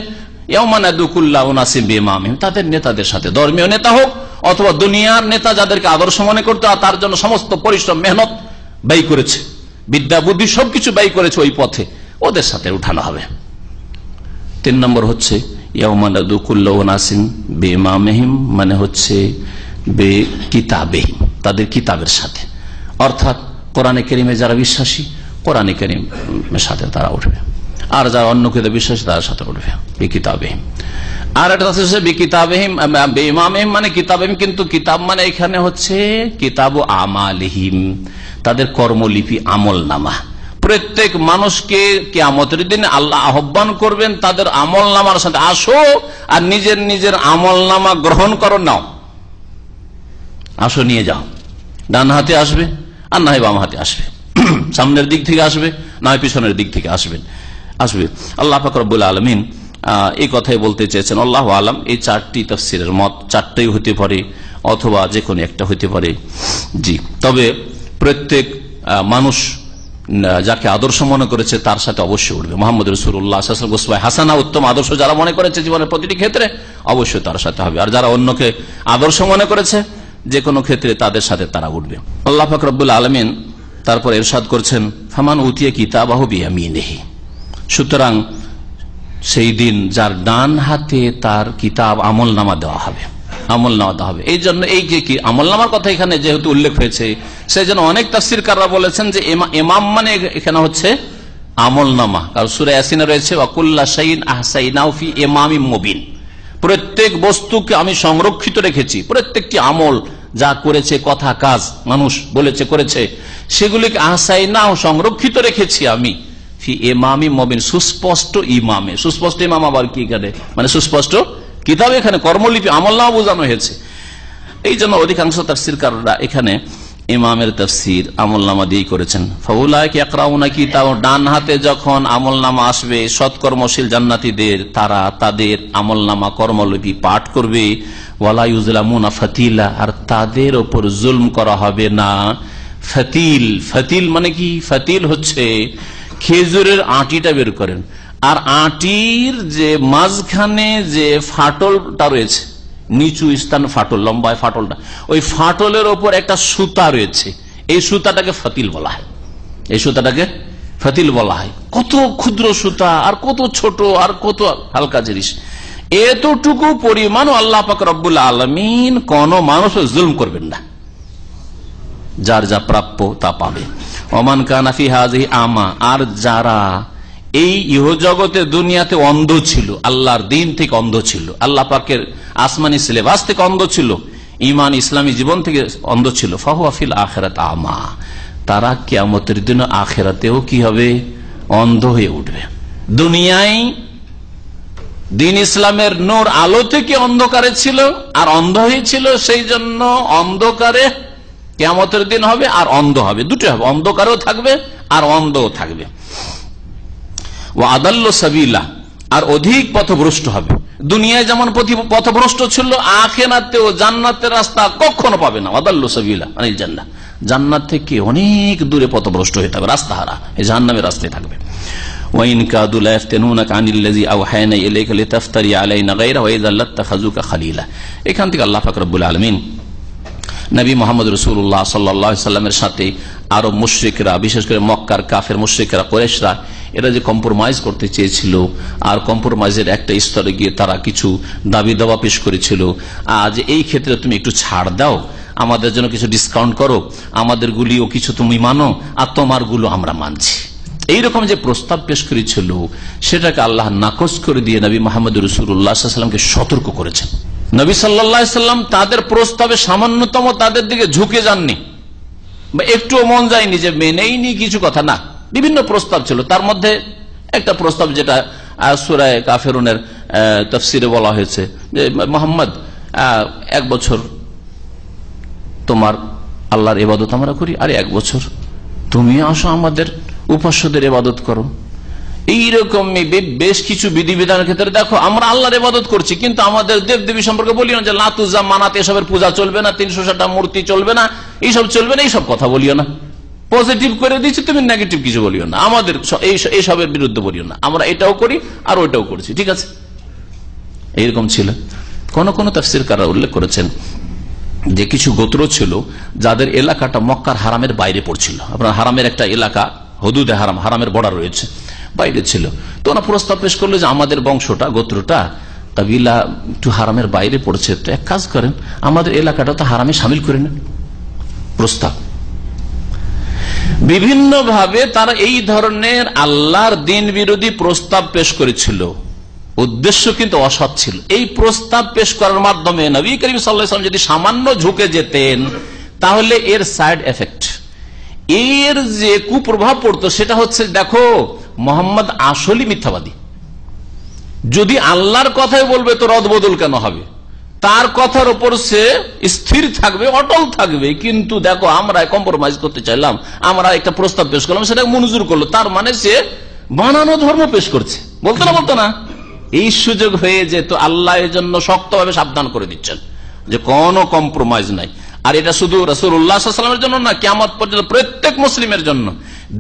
তাদের নেতাদের সাথে, ধর্মীয় নেতা হোক অথবা দুনিয়ার নেতা যাদেরকে আদর্শ মনে করতে, আর তার জন্য সমস্ত পরিশ্রম মেহনত ব্যয় করেছে, বিদ্যা বুদ্ধি সবকিছু ব্যয় করেছে ওই পথে, ওদের সাথে উঠানো হবে। 3 নম্বর হচ্ছে মানে হচ্ছে বে কিতাবেহিম, তাদের কিতাবের সাথে, অর্থাৎ কোরআনে কারীমে যারা বিশ্বাসী কোরআনে কারীমের সাথে তারা উঠবে, আর যারা অন্য কিতাবে বিশ্বাসী তার সাথে উঠবে বে কিতাবেহিম। আর একটা হচ্ছে বে কিতাবেহিম বে ইমামহিম মানে কিতাবহিম, কিন্তু কিতাব মানে এখানে হচ্ছে কিতাবু আমালিহিম, তাদের কর্মলিপি, আমল নামা। প্রত্যেক মানুষকে কিয়ামতের দিন আল্লাহ আহ্বান করবেন তাদের আমল নামার সাথে, আসো আর নিজের নিজের আমল নামা গ্রহণ করো, নাও, আসো নিয়ে যাও। ডান হাতে আসবে আর না হয় বাম হাতে আসবে, সামনের দিক থেকে আসবে না হয় পিছনের দিক থেকে আসবে। আল্লাহ পাক রব্বুল আলামিন এই কথাই বলতে চেয়েছেন, আল্লাহু আলাম। এই 4টি তাফসীরের মত, 4টাই হতে পারে অথবা যে কোনো একটা হতে পারে। জি, তবে প্রত্যেক মানুষ যাকে আদর্শ মনে করেছে তার সাথে অবশ্যই উঠবে। মুহাম্মদ রাসূলুল্লাহ সাল্লাল্লাহু আলাইহি ওয়াসাল্লাম হাসানা, উত্তম আদর্শ যারা মনে করেছে জীবনের প্রতিটি ক্ষেত্রে, অবশ্যই তার সাথে হবে। আর যারা অন্যকে আদর্শ মনে করেছে যে কোনো ক্ষেত্রে, তাদের সাথে তারা উঠবে। আল্লাহ পাক রব্বুল আলামিন তারপর ইরশাদ করছেন, ফামান উতিয়া কিতাবাহু বিয়ামিনিহি, সুতরাং সেই দিন যার ডান হাতে তার কিতাব আমলনামা দেওয়া হবে, আমলনামা দেওয়া হবে। এই জন্য এই যে কি আমলনামার কথা এখানে যেহেতু উল্লেখ হয়েছে, সেই জন্য অনেক তাফসীরকাররা বলেছেন যে ইমাম মানে এখানে হচ্ছে আমলনামা। কারণ সূরা ইয়াসিনে রয়েছে ওয়াকুল্লা শাইইন আহসাইনাহু ফি ইমামিম মুবিন, প্রত্যেক বস্তুকে আমি সংরক্ষিত রেখেছি, প্রত্যেকটি আমল যা করেছে, কথা কাজ মানুষ বলেছে করেছে, সেগুলিকে আহসাইনাহু সংরক্ষিত রেখেছি আমি ফি ইমামিম মুবিন, সুস্পষ্ট ইমামে। সুস্পষ্ট ইমাম আবার কি এখানে মানে সুস্পষ্ট কিতাব, এখানে কর্মলিপি আমলনামা বোঝানো হয়েছে। এই জন্য অধিকাংশ তাফসীরকাররা এখানে ইমামের তাফসীর আমলনামা দিয়ে করেছেন। ফাউলাইকা ইয়াকরাউনা কিতাব, ডান হাতে যখন আমলনামা আসবে সৎকর্মশীল জান্নাতীদের, তারা তাদের আমলনামা কর্মলিপি পাঠ করবে। ওয়ালা ইউজলামুনা ফাতিলা, আর তাদের উপর জুলম করা হবে না। ফাতিল, ফাতিল মানে কি? ফাতিল হচ্ছে খেজুরের আটিটা বের করেন, আর আটির যে মাঝখানে যে ফাটলটা রয়েছে, নিচু স্থান ফাটল, লম্বায় ফাটলটা, ওই ফাটলের ওপর একটা সুতা রয়েছে, এই সুতাটাকে ফাতিল বলা হয়। এই সুতাটাকে ফাতিল বলা হয়। কত ক্ষুদ্র সুতা, আর কত ছোট, আর কত হালকা জিনিস। এতটুকু পরিমাণ আল্লাহ পাক রব্বুল আলামিন কোন মানুষ জুলম করবেন না, যার যা প্রাপ্য তা পাবে। ওমান কানা ফি হাযিহি আমা, আর যারা এই ইহজগতে দুনিয়াতে অন্ধ ছিল, আল্লাহর দিন থেকে অন্ধ ছিল, আল্লাহ পাকের আসমানি সিলেবাস থেকে অন্ধ ছিল, ঈমান ইসলামী জীবন থেকে অন্ধ ছিল, ফাহুয়া ফিল আখিরাতি আমা, তারা কিয়ামতের দিন আখিরাতেও কি হবে? অন্ধ হয়ে উঠবে। দুনিয়ায় দিন ইসলামের নূর আলো থেকে অন্ধকারে ছিল আর অন্ধ হয়েছিল, সেই জন্য অন্ধকারে কিয়ামতের দিন হবে আর অন্ধ হবে, দুটো হবে, অন্ধকারেও থাকবে আর অন্ধও থাকবে। ওয়া আদাল্লু সাবিলা, আর অধিক পথভ্রষ্ট হবে। দুনিয়ায় যেমন পথভ্রষ্ট ছিল, আখিরাতেও জান্নাতের রাস্তা কখনো পাবে না। আদাল্লু সাবিলা আনিল জান্নাহ, জান্নাত থেকে অনেক দূরে পথভ্রষ্ট হয়ে থাকবে, রাস্তাহারা, এই জাহান্নামের রাস্তায় থাকবে। ওয়াইন কাদু লা ইফতানুনাকা আনিল্লাযী আওহায়না ইলাইকা লিতাফতারি আলাইনা গায়রা ওয়া ইযা লাত্তাখাযুকা খালিলা। এখান থেকে আল্লাহ পাক রব্বুল আলামিন নবী মুহাম্মদ রাসূলুল্লাহ সাল্লাল্লাহু আলাইহি সাল্লামের সাথে আরব মুশরিকরা, বিশেষ করে মক্কার কাফের মুশরিকরা, কুরাইশরা, এরা যে কম্প্রোমাইজ করতে চেয়েছিল, আর কম্প্রোমাইজের একটা স্তরে গিয়ে তারা কিছু দাবি দাওয়া পেশ করেছিল, আজ এই ক্ষেত্রে তুমি একটু ছাড় দাও, আমাদের জন্য কিছু ডিসকাউন্ট করো, আমাদের গুলিও কিছু তুমি মানো আর তোমার গুলো আমরা মানছি, এইরকম যে প্রস্তাব পেশ করেছিল, সেটাকে আল্লাহ নাকচ করে দিয়ে নবী মুহাম্মদ রাসূলুল্লাহ সাল্লাল্লাহু আলাইহি ওয়াসাল্লামকে সতর্ক করেছেন। নবী সাল্লাল্লাহু আলাইহি ওয়াসাল্লাম তাদের প্রস্তাবে সামান্যতম তাদের দিকে ঝুঁকে যাননি, বা একটুও মন যায়নি যে মেনেইনি, কিছু কথা না। বিভিন্ন প্রস্তাব ছিল, তার মধ্যে একটা প্রস্তাব যেটা সূরা কাফিরুনের তাফসিরে বলা হয়েছে যে মুহাম্মদ 1 বছর তোমার আল্লাহর ইবাদত আমরা করি, আর 1 বছর তুমি আসো আমাদের উপাস্যদের ইবাদত করো। এইরকম বেশ কিছু বিধিবিধানের ক্ষেত্রে দেখো আমরা আল্লাহর ইবাদত করছি, কিন্তু আমাদের দেব দেবী সম্পর্কে বলিও না যে লাতুজা মানাত, এসবের পূজা চলবে না, 360টা মূর্তি চলবে না, এইসব চলবে না, এইসব কথা বলিও না। পজিটিভ করে দিচ্ছি, তুমি নেগেটিভ কিছু বলিও না, আমাদের এইসবের বিরুদ্ধে বলিও না, আমরা এটাও করি আর ওইটাও করছি, ঠিক আছে? এইরকম ছিল। কোন কোন তাফসীরকাররা উল্লেখ করেছেন যে কিছু গোত্র ছিল যাদের এলাকাটা মক্কার হারামের বাইরে পড়ছিল। আপনার হারামের একটা এলাকা, হুদুদে হারাম, হারামের বর্ডার রয়েছে, বাইরে ছিল। তো ওরা প্রস্তাব পেশ করলো যে আমাদের বংশটা, গোত্রটা, কাবিলা একটু হারামের বাইরে পড়ছে, তো এক কাজ করেন, আমাদের এলাকাটা তো হারামে শামিল করে নেন। প্রস্তাব বিভিন্ন ভাবে তারা এই ধরনের আল্লাহর দিন বিরোধী প্রস্তাব পেশ করেছিল, উদ্দেশ্য কিন্তু অসৎ ছিল। এই প্রস্তাব পেশ করার মাধ্যমে নবী করিম সাল্লাল্লাহু আলাইহি ওয়াসাল্লাম যদি সামান্য ঝুঁকে যেতেন, তাহলে এর সাইড এফেক্ট, এর যে কুপ্রভাব পড়তো, সেটা হচ্ছে দেখো মোহাম্মদ আসলে মিথ্যাবাদী। যদি আল্লাহর কথাই বলবে তো রদবদল কেন হবে, তার কথার উপর সে স্থির থাকবে, অটল থাকবে। কিন্তু দেখো আমরা কম্প্রোমাইজ করতে চাইলাম, আমরা একটা প্রস্তাব পেশ করলাম, সেটা মঞ্জুর করলো, তার মানে সে বানানো ধর্ম পেশ করছে, বলতো না? এই সুযোগ হয়ে যেত। আল্লাহ এর জন্য শক্তভাবে সাবধান করে দিচ্ছেন যে কোনো কম্প্রোমাইজ নাই। আর এটা শুধু রাসূলুল্লাহ সাল্লাল্লাহু আলাইহি ওয়াসাল্লামের জন্য না, কিয়ামত পর্যন্ত প্রত্যেক মুসলিমের জন্য।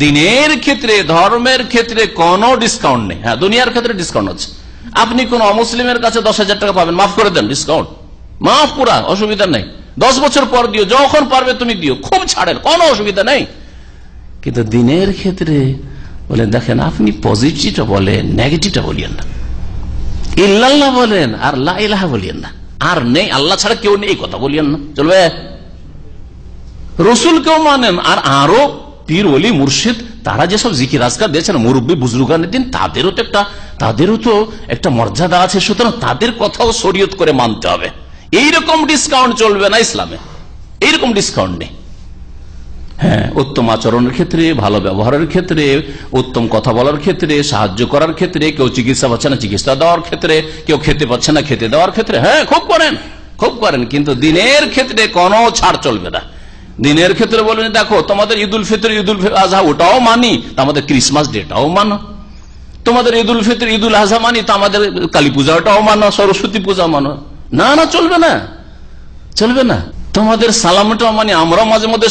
দিনের ক্ষেত্রে, ধর্মের ক্ষেত্রে কোনো ডিসকাউন্ট নেই। হ্যাঁ, দুনিয়ার ক্ষেত্রে ডিসকাউন্ট আছে। আপনি কোন অমুসলিমের কাছে 10,000 টাকা পাবেন, মাফ করে দেন, ডিসকাউন্ট মাফ, পুরা অসুবিধা নেই, 10 বছর পর দিও, যখন পারবে তুমি দিও, খুব ছাড়েন, কোনো অসুবিধা নেই। কিন্তু দিনের ক্ষেত্রে বলেন, দেখেন আপনি পজিটিভটা বলেন, নেগেটিভটা বলিয়েন না, ইল্লাল্লাহ বলেন আর লা ইলাহা বলিয়েন না, আর নেই আল্লাহ ছাড়া কেউ নেই, এই কথা বলিয়েন না, চলবে? রসুল কেউ মানেন, আর আরো পীর ওলি মুর্শিদ তারা যেসব জিকির আজকার দিয়েছেন, মুরব্বী বুজরুগানের দিন, তাদেরও তো একটা মর্যাদা আছে, সুতরাং তাদের কথাও শরীয়ত করে মানতে হবে। এইরকম ডিসকাউন্ট চলবে না ইসলামে, এইরকম ডিসকাউন্ট নেই। হ্যাঁ, উত্তম আচরণের ক্ষেত্রে, ভালো ব্যবহারের ক্ষেত্রে, উত্তম কথা বলার ক্ষেত্রে, সাহায্য করার ক্ষেত্রে, কেউ চিকিৎসা পাচ্ছে না চিকিৎসা দেওয়ার ক্ষেত্রে, কেউ খেতে পাচ্ছে না খেতে দেওয়ার ক্ষেত্রে, হ্যাঁ খুব করেন, কিন্তু দিনের ক্ষেত্রে কোনো ছাড় চলবে না। দিনের ক্ষেত্রে বলবেন, দেখো তোমাদের ঈদুল ফিতর, ঈদুল আজহা ওটাও মানি, আমাদের ক্রিসমাস ডেটাও মানো, তোমাদের ঈদুল ফিতর, ঈদুল আজহা মানি, তো আমাদের কালী পূজাটাও মানো, সরস্বতী পূজা মানো, না চলবে না। তোমাদের সালামটাও মানি, আমরাও মাঝে মধ্যে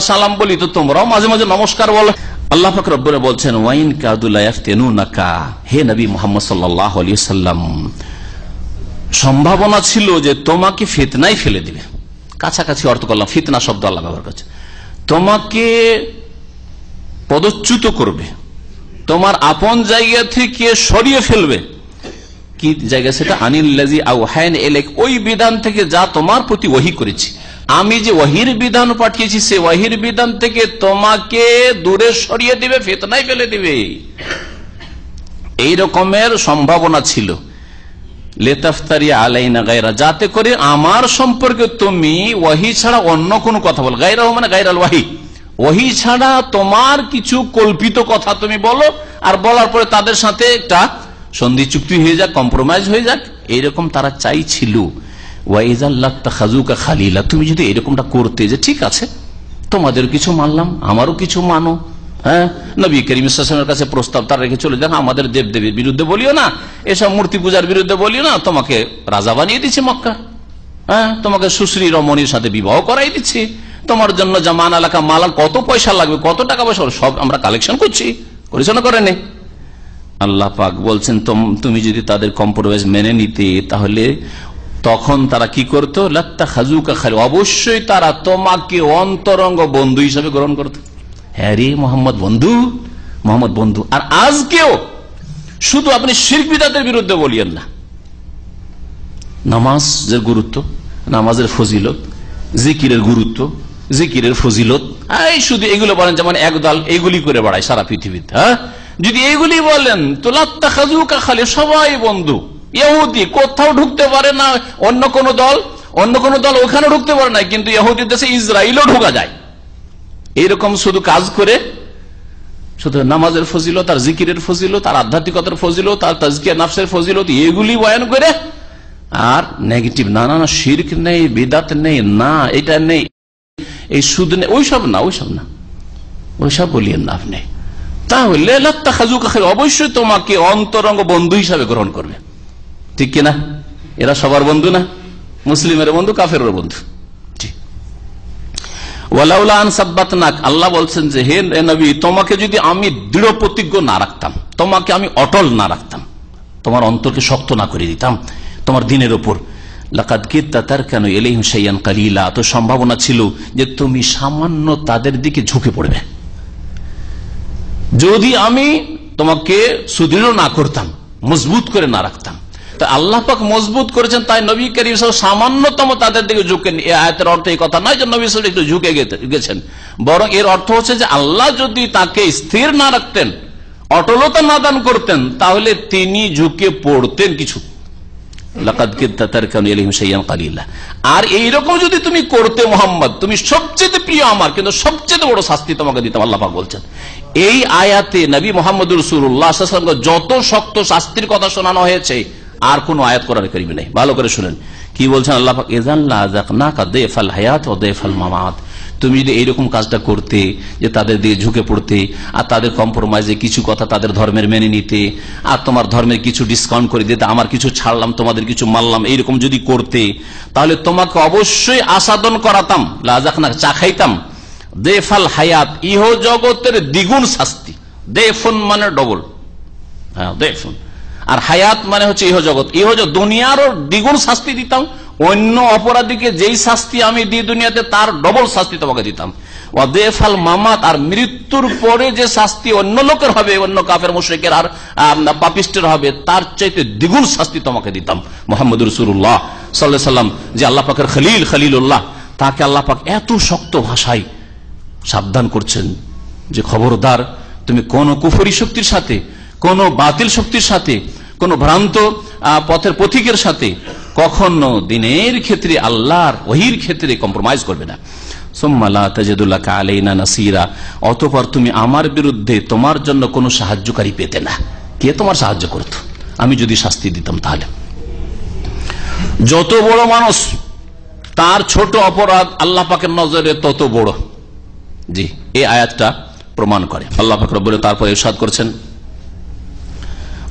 সালাম বলি, তো তোমরাও মাঝে মাঝে নমস্কার বলো। আল্লাহ পাক রব্বুল বলছেন ওয়াইন কাদুলা ইয়াফতিনুনাকা, হে নবী মুহাম্মদ সাল্লাল্লাহু আলাইহি ওয়াসাল্লাম, সম্ভাবনা ছিল যে তোমাকে ফিতনায় ফেলে দিবে। কাছাকাছি অর্থ করলাম, ফিতনা শব্দ আল্লাহ ব্যবহার করছে। তোমাকে পদচ্যুত করবে, তোমার আপন জায়গা থেকে সরিয়ে ফেলবে। কি জায়গা সেটা? আনিল্লাযী আওহায়না ইলাইক, ওই বিধান থেকে যা তোমার প্রতি ওহী করেছি। আমি যে ওহীর বিধান পাঠিয়েছি সে ওহীর বিধান থেকে তোমাকে দূরে সরিয়ে দিবে, ফিতনায় ফেলে দিবে। এই রকমের সম্ভাবনা ছিল। লিতাফতারি আলাইনা গায়রা, যাতে করে আমার সম্পর্কে তুমি ওহী ছাড়া অন্য কোনো কথা বল। গায়রা মানে গায়রাল ওহী, ওহী ছাড়া তোমার কিছু কল্পিত কথা তুমি বলো, আর বলার পরে তাদের সাথে একটা সন্ধি চুক্তি হয়ে যাক, কম্প্রোমাইজ হয়ে যাক, এইরকম তারা চাইছিল। খালিলা, তুমি যদি এরকমটা করতে যে ঠিক আছে তোমাদের কিছু মানলাম, আমারও কিছু মানো। হ্যাঁ, নবী করিম সাল্লাল্লাহু আলাইহি ওয়াসাল্লামের কাছে প্রস্তাব তারা রেখে চলে যান, আমাদের দেবদেবীর বিরুদ্ধে বলিও না, এসব মূর্তি পূজার বিরুদ্ধে বলিও না, তোমাকে রাজা বানিয়ে দিচ্ছি মক্কা। হ্যাঁ, তোমাকে সুশ্রী রমণীর সাথে বিবাহ করাই দিচ্ছি, তোমার জন্য জামান এলাকা মালাল কত পয়সা লাগবে, কত টাকা পয়সা সব আমরা কালেকশন করছি, করেছো না করেনি? আল্লাহ পাক বলছেন তুমি যদি তাদের কম্প্রোমাইজ মেনে নিতে, তাহলে তখন তারা কি করতো? লাত্তাখাযুকা খালি, অবশ্যই তারা তোমাকে অন্তরঙ্গ বন্ধু হিসেবে গ্রহণ করত। হ্যাঁ রে মোহাম্মদ বন্ধু, মোহাম্মদ বন্ধু। আর আজকেও শুধু আপনি শিরক বিদআতের বিরুদ্ধে বলিয়েন না, নামাজের গুরুত্ব, নামাজের ফজিলত, জিকিরের গুরুত্ব, জিকিরের ফজিলত, এই শুধু এগুলো বলেন, যেমন একদল এইগুলি করে বেড়ায় সারা পৃথিবীতে। হ্যাঁ, যদি এইগুলি বলেন তো লাত্তাখাযুকা খালি, সবাই বন্ধু। ইহুদি কোথাও ঢুকতে পারে না, অন্য কোন দল ওখানে ঢুকতে পারে না, কিন্তু ইহুদি দেশে ইসরায়েলও ঢোকা যায়। এইরকম শুধু কাজ করে, শুধু নামাজের ফজিলত আর জিকিরের ফজিলত আর আধ্যাত্মিকতার ফজিলত আর তাজকিয়া নাফসের ফজিলত এগুলি বয়ান করে, আর নেগেটিভ না না শিরক নেই, বিদআত নেই, না এটা নেই, এই সুদ নেই, ওইসব না, ওইসব বলিয়েন না আপনি। তাহলে লাত্তাখাযুকা খালি, অবশ্যই তোমাকে অন্তরঙ্গ বন্ধু হিসাবে গ্রহণ করবে। ঠিক কিনা? এরা সবার বন্ধু না, মুসলিমের বন্ধু, কাফেরের বন্ধু। ওয়ালাউলা আন সাব্বাতনাক, আল্লাহ বলছেন যে হে নবী, তোমাকে যদি আমি দৃঢ় প্রতিজ্ঞ না রাখতাম, তোমাকে আমি অটল না রাখতাম, তোমার অন্তরকে শক্ত না করে দিতাম তোমার দিনের উপর, লাকাদ কিত্তা তারকানু ইলাইহিম শাইআন কালিলা, তো সম্ভাবনা ছিল যে তুমি সামান্য তাদের দিকে ঝুঁকে পড়বে। যদি আমি তোমাকে সুদৃঢ় না করতাম, মজবুত করে না রাখতাম, তা আল্লাহ পাক মজবুত করেছেন, তাই নবী করিম সাল্লাল্লাহু সামান্যতম তাদের দিকে ঝুঁকেন। এই আয়াতের অর্থ এই কথা নয় যে নবী সাল্লাল্লাহু একটু ঝুঁকে গেছেন, বরং এর অর্থ হচ্ছে যে আল্লাহ যদি তাকে স্থির না রাখতেন, অটলতা না দান করতেন, তাহলে তিনি ঝুঁকে পড়তেন কিছু। লাকাদ কিত্তা তারকানু ইলাইহিম শাইআন কালিলা। আর এইরকম যদি তুমি করতে মুহাম্মদ, তুমি সবচেয়ে প্রিয় আমার, কিন্তু সবচেয়ে বড় শাস্তি তোমাকে দিতাম, আল্লাহ পাক বলছেন। এই আয়াতে নবী মুহাম্মদ রাসূলুল্লাহ সাল্লাল্লাহু আলাইহি ওয়াসাল্লাম যত শক্ত শাস্তির কথা শোনানো হয়েছে, আর কোন আয়াত কোরআন কারীমে নেই। ভালো করে শুনেন কি বলছেন আল্লাহ পাক, ইযান লাযাকনাকা দাইফাল হায়াত ওয়া দাইফাল মামাত। তুমি যদি এইরকম কাজটা করতে, যে তাদের দিয়ে ঝুঁকে পড়তে, আর তাদের কম্প্রোমাইজে কিছু কথা তাদের ধর্মের মেনে নিতে, আর তোমার ধর্মের কিছু ডিসকাউন্ট করে দিতে, আমার কিছু ছাড়লাম তোমাদের কিছু মানলাম, এইরকম যদি করতে, তাহলে তোমাকে অবশ্যই আসাদন করাতাম, লাযাকনা চাখাইতাম, দেফাল হায়াত, ইহ জগতের দ্বিগুণ শাস্তি। দেফুন মানে ডবল, হ্যাঁ দেফুন, আর হায়াত মানে হচ্ছে ইহ জগৎ, দুনিয়ারও দ্বিগুণ শাস্তি দিতাম, অন্য অপরাধীকে যেই শাস্তি আমি দিই দুনিয়াতে তার ডবল শাস্তি তোমাকে দিতাম। ওয়াদেফাল মামাত, আর মৃত্যুর পরে যে শাস্তি অন্য লোকের হবে, অন্য কাফের মুশরিকের আর পাপিষ্টের হবে, তার চাইতে দ্বিগুণ শাস্তি তোমাকে দিতাম। মুহাম্মদ রাসূলুল্লাহ সাল্লাল্লাহু আলাইহি ওয়াসাল্লাম, যে আল্লাহ পাকের খলিল, খলিলুল্লাহ, তাকে আল্লাহ পাক এত শক্ত ভাষায় সাবধান করছেন যে খবরদার তুমি কোন কুফরি শক্তির সাথে, কোন বাতিল শক্তির সাথে, কোন ভ্রান্ত পথের পথিকের সাথে কখনো দিনের ক্ষেত্রে, আল্লাহর ওহীর ক্ষেত্রে কম্প্রোমাইজ করবে না। সুম্মা লা তাজিদু লাকা আলাইনা নাসীরা, অতঃপর তুমি আমার বিরুদ্ধে তোমার জন্য কোনো সাহায্যকারী পেতে না। কে তোমার সাহায্য করত আমি যদি শাস্তি দিতাম? তাহলে যত বড় মানুষ, তার ছোট অপরাধ আল্লাহ পাকের নজরে তত বড়। জি, এই আয়াতটা প্রমাণ করে। আল্লাহ পাক রব্বুল তারপর ইরশাদ করেছেন,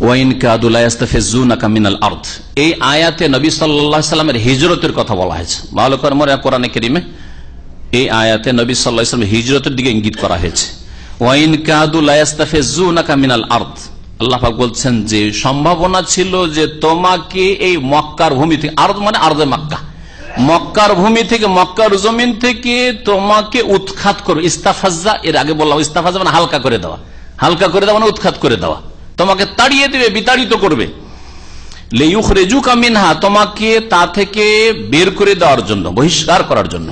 ওয়াইন কাদু লা ইস্তাফিজুনাকা মিনাল আরদ। এই আয়াতে নবী সাল্লাল্লাহু আলাইহি ওয়াসাল্লামের হিজরতের কথা বলা হয়েছে। ভালো করে মনে কোরআনে কারীমে এই আয়াতে নবী সাল্লাল্লাহু আলাইহি ওয়াসাল্লাম হিজরতের দিকে ইঙ্গিত করা হয়েছে। ওয়াইন কাদু লা ইস্তাফিজুনাকা মিনাল আরদ, আল্লাহ পাক বলছেন যে সম্ভাবনা ছিল যে তোমাকে এই মক্কার ভূমি থেকে, আরদ মানে আরদে মক্কা, মক্কার ভূমি থেকে, মক্কার জমিন থেকে তোমাকে উৎখাত করবে। ইস্তাফাজ্জা, এর আগে বললাম ইস্তাফাজ্জা মানে হালকা করে দেওয়া, হালকা করে দেওয়া মানে উৎখাত করে দেওয়া, তোমাকে তাড়িয়ে দেবে, বিতাড়িত করবে। লিইউখরিজুকা মিনহা, তোমাকে তা থেকে বের করে দেওয়ার জন্য, বহিষ্কার করার জন্য।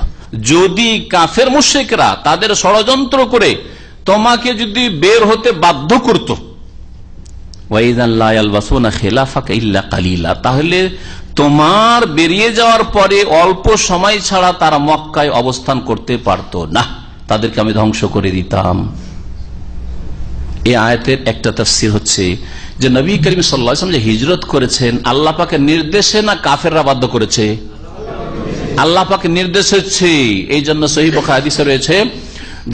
যদি কাফের মুশরিকরা তাদের ষড়যন্ত্র করে তোমাকে যদি বের হতে বাধ্য করত, ওয়াইযান লা ইয়ালবাসুনা খিলাফাকা ইল্লা কালিলা, তাহলে তোমার বেরিয়ে যাওয়ার পরে অল্প সময় ছাড়া তারা মক্কায় অবস্থান করতে পারত না, তাদেরকে আমি ধ্বংস করে দিতাম। এই আয়াতের একটা তাফসীর হচ্ছে যে নবী করিম সাল্লাল্লাহু আলাইহি ওয়াসাল্লাম যে হিজরত করেছেন আল্লাহ পাকের নির্দেশে না কাফেররা বাধ্য করেছে? আল্লাহ পাকের নির্দেশ হচ্ছে। এই জন্য সহিহ বুখারী হাদিসে রয়েছে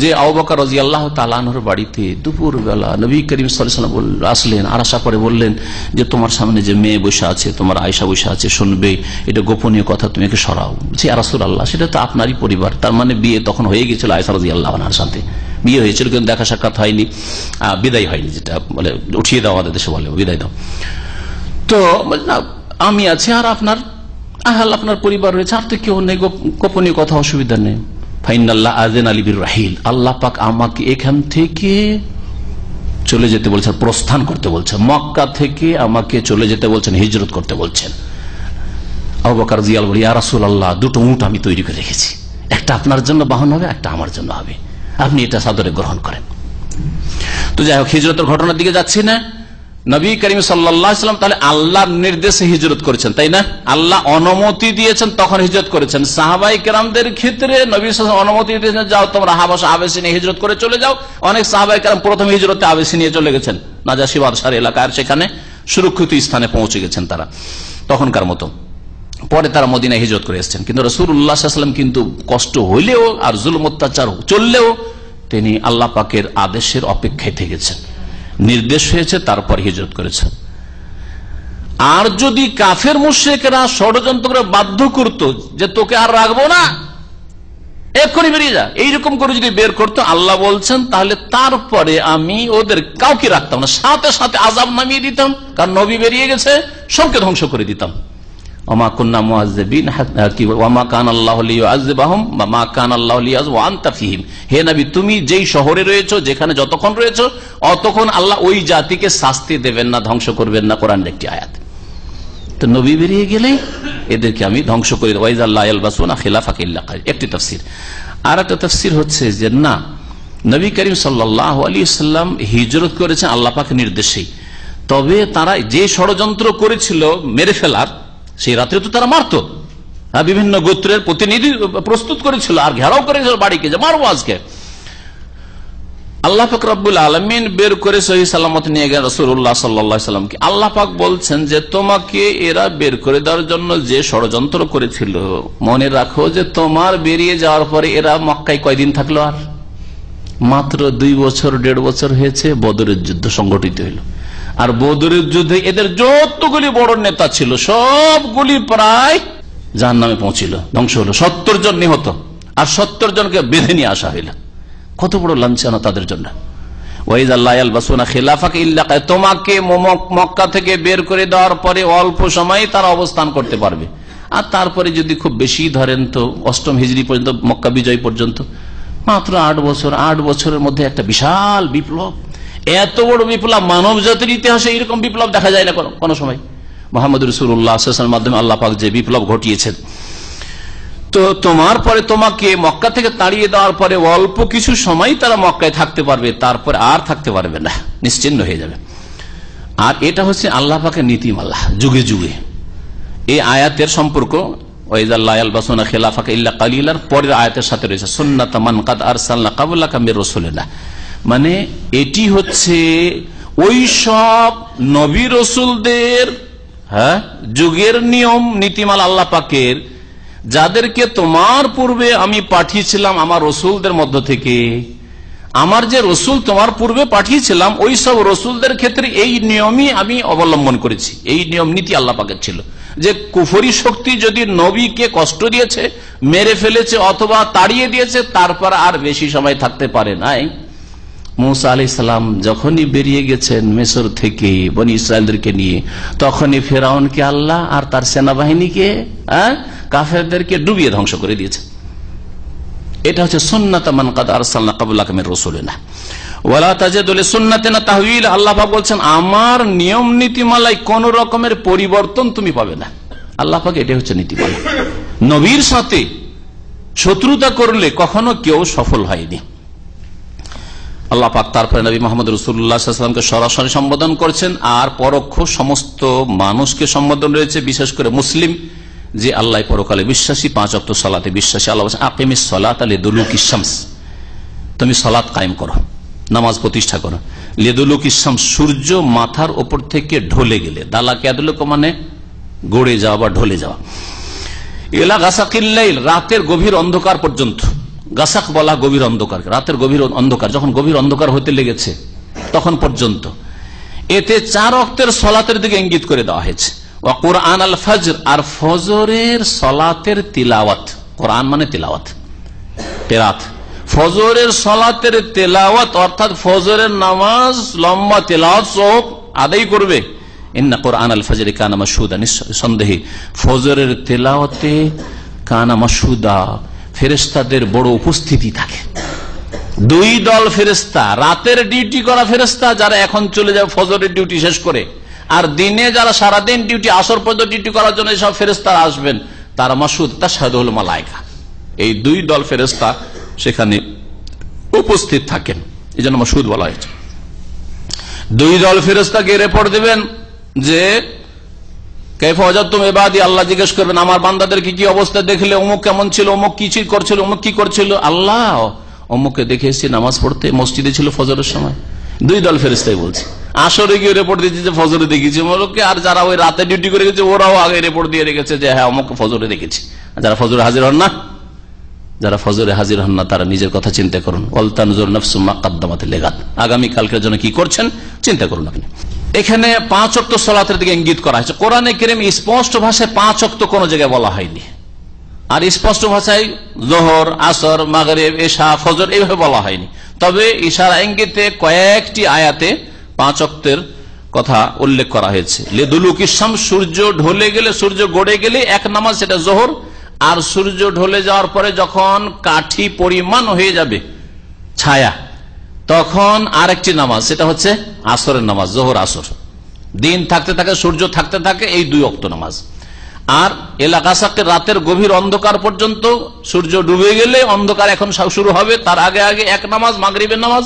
যে আবু বকর রাদিয়াল্লাহু তাআলা আনহুর বাড়িতে দুপুর বেলা নবী করিম সাল্লাল্লাহু আলাইহি ওয়াসাল্লাম আসলেন, আর আসার পরে বললেন যে তোমার সামনে যে মেয়ে বসে আছে, তোমার আয়েশা বসে আছে, শুনবে, এটা গোপনীয় কথা, তুমি একে সরাও। যে ইয়া রাসূলুল্লাহ, সেটা তো আপনারই পরিবার, তার মানে বিয়ে তখন হয়ে গেছিল আয়েশা রাদিয়াল্লাহু আনহার সাথে, বিয়ে হয়েছিল কিন্তু দেখা সাক্ষাৎ হয়নি, বিদায় হয়নি, যেটা বলে উঠিয়ে দাও, আমাদের দেশে বলে বিদায় দাও। তো আমি আছি আর আপনার আহাল, আপনার পরিবার রয়েছে, আর তো কেউ নেই, গোপনীয় কথা, অসুবিধা নেই। ফাইনাল্লাহ আযিনা লি বিররাহিল, আল্লাহ পাক আমাকে এখান থেকে চলে যেতে বলছেন, প্রস্থান করতে বলছেন, মক্কা থেকে আমাকে চলে যেতে বলছেন, হিজরত করতে বলছেন। আবু বকর রাদিয়াল্লাহু আনহু, ইয়া রাসূলুল্লাহ, দুটো উট আমি তৈরি করে রেখেছি, একটা আপনার জন্য বাহন হবে, একটা আমার জন্য হবে, আপনি এটা সাদরে গ্রহণ করেন। তো যাই হোক, হিজরতের ঘটনার দিকে যাচ্ছি না। নবী করিম সাল্লাল্লাহু আলাইহি ওয়াসাল্লাম তাহলে আল্লাহর নির্দেশে হিজরত করেছেন, তাই না? আল্লাহ অনুমতি দিয়েছেন, তখন হিজরত করেছেন। সাহাবায়ে কেরামদের ক্ষেত্রে নবী সাল্লাল্লাহু আলাইহি ওয়াসাল্লাম অনুমতি দিয়েছেন, যাও তোমরা হাবাশা আবেসিনিয়া হিজরত করে চলে যাও। অনেক সাহাবায়ে কেরাম প্রথম হিজরতে আবেসিনিয়া চলে গেছেন, নাজাশী বাদশার এলাকায়, সেখানে সুরক্ষিত স্থানে পৌঁছে গেছেন তারা তখনকার মতো। পরে তারা মদিনায় হিজরত করে এসেছেন। কিন্তু রাসূলুল্লাহ সাল্লাল্লাহু আলাইহি ওয়াসাল্লাম কিন্তু কষ্ট হইলেও আর জুলম অত্যাচার চললেও তিনি আল্লাহ পাকের আদেশের অপেক্ষায় থেকেছেন, নির্দেশ হয়েছে, তারপর হিজরত করেছেন। আর যদি কাফের মুশরিকরা ষড়যন্ত্র করে বাধ্য করত যে তোকে আর রাখবো না, এক্ষুনি বেরিয়ে যা, এইরকম করে যদি বের করতো, আল্লাহ বলছেন তাহলে তারপরে আমি ওদের কাউকে রাখতাম না, সাথে সাথে আযাব নামিয়ে দিতাম, কারণ নবী বেরিয়ে গেছে, সবকে ধ্বংস করে দিতাম। ওমা কুন্না মুআযযিবিন ওয়া মা কানা আল্লাহু লিয়ুআযযিবাহুম ওয়া মা কানা আল্লাহু লিয়াযিবা ওয়া আনতা ফীহিম। হে নবী, তুমি যেই শহরে রয়েছো, যেখানে যতক্ষণ রয়েছো, অতক্ষণ আল্লাহ ওই জাতিকে শাস্তি দেবেন না, ধ্বংস করবেন না, কোরআনের একটি আয়াত। তো নবী বেরিয়ে গেলে এদেরকে আমি ধ্বংস করে দেব। ওয়াইযা লা ইয়ালবাসুনা খিলাফাকা ইল্লা কালিল, একটি তাফসীর। আর একটা তাফসীর হচ্ছে যে না, নবী করিম সাল্লাল্লাহু আলাইহি ওয়াসাল্লাম হিজরত করেছেন আল্লাহ পাকের নির্দেশেই, তবে তারা যে ষড়যন্ত্র করেছিল মেরে ফেলার, সেই রাত্রে তো তারা মারতো, বিভিন্ন গোত্রের প্রতিনিধি প্রস্তুত করেছিল আর ঘেরাও করেছিল বাড়িকে, যে মারবো আজকে। আল্লাহ পাক রব্বুল আলামিন বের করে সহিহ সালামত নিয়ে গেলেন রাসূলুল্লাহ সাল্লাল্লাহু আলাইহি ওয়াসাল্লামকে। আল্লাহ পাক বলছেন যে তোমাকে এরা বের করে দেওয়ার জন্য যে ষড়যন্ত্র করেছিল, মনে রাখো যে তোমার বেরিয়ে যাওয়ার পরে এরা মক্কায় কয়দিন থাকলো? আর মাত্র 2 বছর 1.5 বছর হয়েছে বদরের যুদ্ধ সংগঠিত হইল। আর বদরের যুদ্ধে এদের যতগুলি বড় নেতা ছিল সবগুলি প্রায় জাহান্নামে পৌঁছিল, ধ্বংস হলো। 70 জন নিহত, আর 70 জনকে বেঁধে নিয়ে আসা হইল। কত বড় লাঞ্ছনা তাদের জন্য। ওয়াইযা লা ইয়ালবাসুনা খিলাফাকা ইল্লা কালিল, তোমাকে মক্কা থেকে বের করে দেওয়ার পরে অল্প সময় তারা অবস্থান করতে পারবে। আর তারপরে যদি খুব বেশি ধরেন তো 8ম হিজরি পর্যন্ত, মক্কা বিজয় পর্যন্ত মাত্র 8 বছর। 8 বছরের মধ্যে একটা বিশাল বিপ্লব, এত বড় বিপ্লব মানব জাতির ইতিহাসে এরকম বিপ্লব দেখা যায় না কোনো সময়। মুহাম্মদ রাসূলুল্লাহ সাল্লাল্লাহু আলাইহি ওয়াসাল্লামের মাধ্যমে আল্লাহ পাক যে বিপ্লব ঘটিয়েছেন। তো তোমার পরে তোমাকে মক্কা থেকে তাড়িয়ে দেওয়ার পরে অল্প কিছু সময় তারা মক্কায় থাকতে পারবে, তারপরে আর থাকতে পারবে না, নিশ্চিন্ন হয়ে যাবে। আর এটা হচ্ছে আল্লাহ পাকের নীতিমালা যুগে যুগে। এই আয়াতের সম্পর্ক ওয়াইযা লা ইয়ালবাসুনা খিলাফাকা ইল্লা কালিলার পরের আয়াতের সাথে রয়েছে সুন্নাত মান কাদ আরসালনা ক্বাবলাকা মির রাসূলিনা, মানে এটি হচ্ছে ওই সব নবী রাসূলদের যুগের নিয়ম নীতিমালা আল্লাহ পাকের, যাদেরকে তোমার পূর্বে আমি পাঠিয়েছিলাম আমার রসুলদের মধ্য থেকে। আমার যে রসুল তোমার পূর্বে পাঠিয়েছিলাম ওই সব রসুলদের ক্ষেত্রে এই নিয়মই আমি অবলম্বন করেছি। এই নিয়ম নীতি আল্লাহ পাকের ছিল যে কুফরি শক্তি যদি নবীকে কষ্ট দিয়েছে, মেরে ফেলেছে অথবা তাড়িয়ে দিয়েছে, তারপর আর বেশি সময় থাকতে পারে নাই। মুসা আলাইহিস সালাম যখনই বেরিয়ে গেছেন মিশর থেকে বনি ইসরায়েলদেরকে নিয়ে, তখনই ফেরাউনকে আল্লাহ আর তার সেনাবাহিনীকে কাফেরদেরকে ডুবিয়ে ধ্বংস করে দিয়েছে। এটা হচ্ছে সুন্নাত মান কাদ আরসালনা ক্বাবলাকা মির রাসূলিনা ওয়ালা তাজিদু লিসুন্নাতিনা তাহওয়িলা। আল্লাহ পাক বলছেন আমার নিয়ম নীতিমালায় কোন রকমের পরিবর্তন তুমি পাবে না। আল্লাহ পাক এটা হচ্ছে নীতিমালা। নবীর সাথে শত্রুতা করলে কখনো কেউ সফল হয়নি। আল্লাহ পাক তারপরে নবী মুহাম্মদ রাসূলুল্লাহ সাল্লাল্লাহু আলাইহি ওয়াসাল্লামকে সরাসরি সম্বোধন করছেন, আর পরোক্ষ সমস্ত মানুষকে সম্বোধন রয়েছে, বিশেষ করে মুসলিম যে আল্লাহ পরকালে বিশ্বাসী, 5 ওয়াক্ত সালাতে বিশ্বাসী। আল্লাহ বলেছেন আকিমিস সালাতা লিদুলুকিশ শামস, তুমি সালাত কায়েম করো, নামাজ প্রতিষ্ঠা করো। লিদুলুকিশ শামস, সূর্য মাথার উপর থেকে ঢলে গেলে, দালাকে আদলুক মানে গড়ে যাওয়া বা ঢলে যাওয়া। ইলা গাসাকিল লাইল, রাতের গভীর অন্ধকার পর্যন্ত। গাসাক বলা গভীর অন্ধকার, রাতের গভীর অন্ধকার, যখন গভীর অন্ধকার হতে লেগেছে তখন পর্যন্ত। এতে 4 ওয়াক্তের সালাতের দিকে ইঙ্গিত করে দেওয়া হয়েছে। ওয়া কুরআন আল ফজর, আর ফজরের সালাতের তিলাওয়াত। কোরআন মানে তিলাওয়াত, কিরাত। ফজরের সালাতের তিলাওয়াত অর্থাৎ ফজরের নামাজ লম্বা তিলাওয়াত সহ আদায় করবে। ইন্না কুরআন আল ফজর কানা মাশহুদা, নিঃসন্দেহে ফজরের তিলাওয়াতে কানা মাশহুদা, ফেরেশতাদের বড় উপস্থিতি থাকে। 2 দল ফেরেশতা, রাতের ডিউটি করা ফেরেশতা যারা এখন চলে যাবে ফজরের ডিউটি শেষ করে, আর দিনে যারা সারাদিন ডিউটি, আসর পর্যন্ত ডিউটি করার জন্য সব ফেরেশতারা আসবেন, তারা মাশহুদ তাশহাদুল মালায়েকা। এই 2 দল ফেরেশতা সেখানে উপস্থিত থাকেন, এই জন্য মাশহুদ বলা হয়েছে। 2 দল ফেরেশতাকে রিপোর্ট দেবেন যে কাইফা ওয়াজাদতুম ইবাদি, আল্লাহ জিজ্ঞেস করবেন আমার বান্দাদেরকে কি অবস্থা দেখলে, অমুক কেমন ছিল, অমুক কি করছিল, অমুক কি করছিল। আল্লাহ অমুককে দেখে এসেছি নামাজ পড়তে, মসজিদে ছিল ফজরের সময়। 2 দল ফেরেশতাই বলছে। আসরে গিয়ে রিপোর্ট দিয়েছে যে ফজরে দেখেছি অমুককে, আর যারা ওই রাতে ডিউটি করে গেছে ওরাও আগে রিপোর্ট দিয়ে রেখেছে যে হ্যাঁ অমুক ফজরে দেখেছি। যারা ফজরে হাজির হন না, যারা ফজরে হাজির হন না তারা নিজের কথা চিন্তা করুন। ওয়াল তানজুর নাফসুম মা কাদ্দামাত লিগাদ, আগামী কালকের জন্য কি করছেন চিন্তা করুন আপনি। এখানে 5 ওয়াক্ত সালাতের দিকে ইঙ্গিত করা হয়েছে। কোরআনে কারীম স্পষ্ট ভাষায় 5 ওয়াক্ত কোন জায়গায় বলা হয়নি, আর স্পষ্ট ভাষায় যোহর, আসর, মাগরিব, ইশা, ফজর এইভাবে বলা হয়নি। তবে ইশারা ইঙ্গিতে কয়েকটি আয়াতে 5 ওয়াক্তের কথা উল্লেখ করা হয়েছে। লিদুলুকিশ শামস, সূর্য ঢলে গেলে, সূর্য গড়ে গেলে এক নামাজ, সেটা যোহর। আর সূর্য ঢলে যাওয়ার পরে যখন কাঠি পরিমাণ হয়ে যাবে ছায়া, তখন আরেকটি নামাজ, সেটা হচ্ছে আসরের নামাজ, যোহর আসর। দিন থাকতে থাকে, সূর্য থাকতে থাকে, এই 2 ওয়াক্ত নামাজ। আর এলাকাসাকে রাতের গভীর অন্ধকার পর্যন্ত, সূর্য ডুবে গেলে অন্ধকার এখন শুরু হবে, তার আগে আগে এক নামাজ মাগরিবের নামাজ।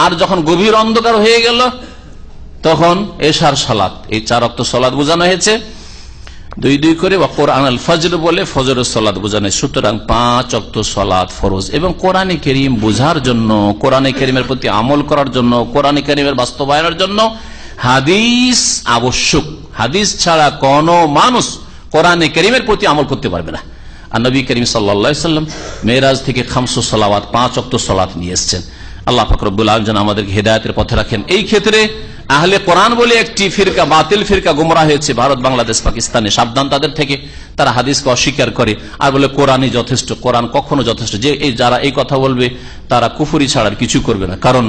আর যখন গভীর অন্ধকার হয়ে গেল তখন এশার সালাত, এই 4 ওয়াক্ত সালাত বোঝানো হয়েছে 2 করে। কোরআন আল ফজর বলে ফজরের সালাত বোঝানো। সুতরাং 5 ওয়াক্ত সালাত ফরজ। এবং কোরআনে কারীম বোঝার জন্য, কোরআনে কারীমের প্রতি আমল করার জন্য, কোরআনে কারীমের বাস্তবায়নের জন্য হাদিস আবশ্যক। হাদিস ছাড়া কোন মানুষ কোরআনে কারীমের প্রতি আমল করতে পারবে না। আর নবী করিম সাল্লাল্লাহু আলাইহি ওয়াসাল্লাম মেরাজ থেকে 5 সালাওয়াত, 5 ওয়াক্ত সালাত নিয়ে এসেছেন। আল্লাহ পাক রব্বুল আলামিন যেন আমাদেরকে হেদায়েতের পথে রাখেন। এই ক্ষেত্রে আহলে কোরআন বলে একটি ফিরকা, বাতিল ফিরকা গুমরাহ হয়েছে ভারত, বাংলাদেশ, পাকিস্তানে। সাবধান তাদের থেকে, তারা হাদিসকে অস্বীকার করে আর বলে কোরআনই যথেষ্ট। কোরআন কখনো যথেষ্ট, যে যারা এই কথা বলবে তারা কুফরি ছাড়ার কিছু করবে না। কারণ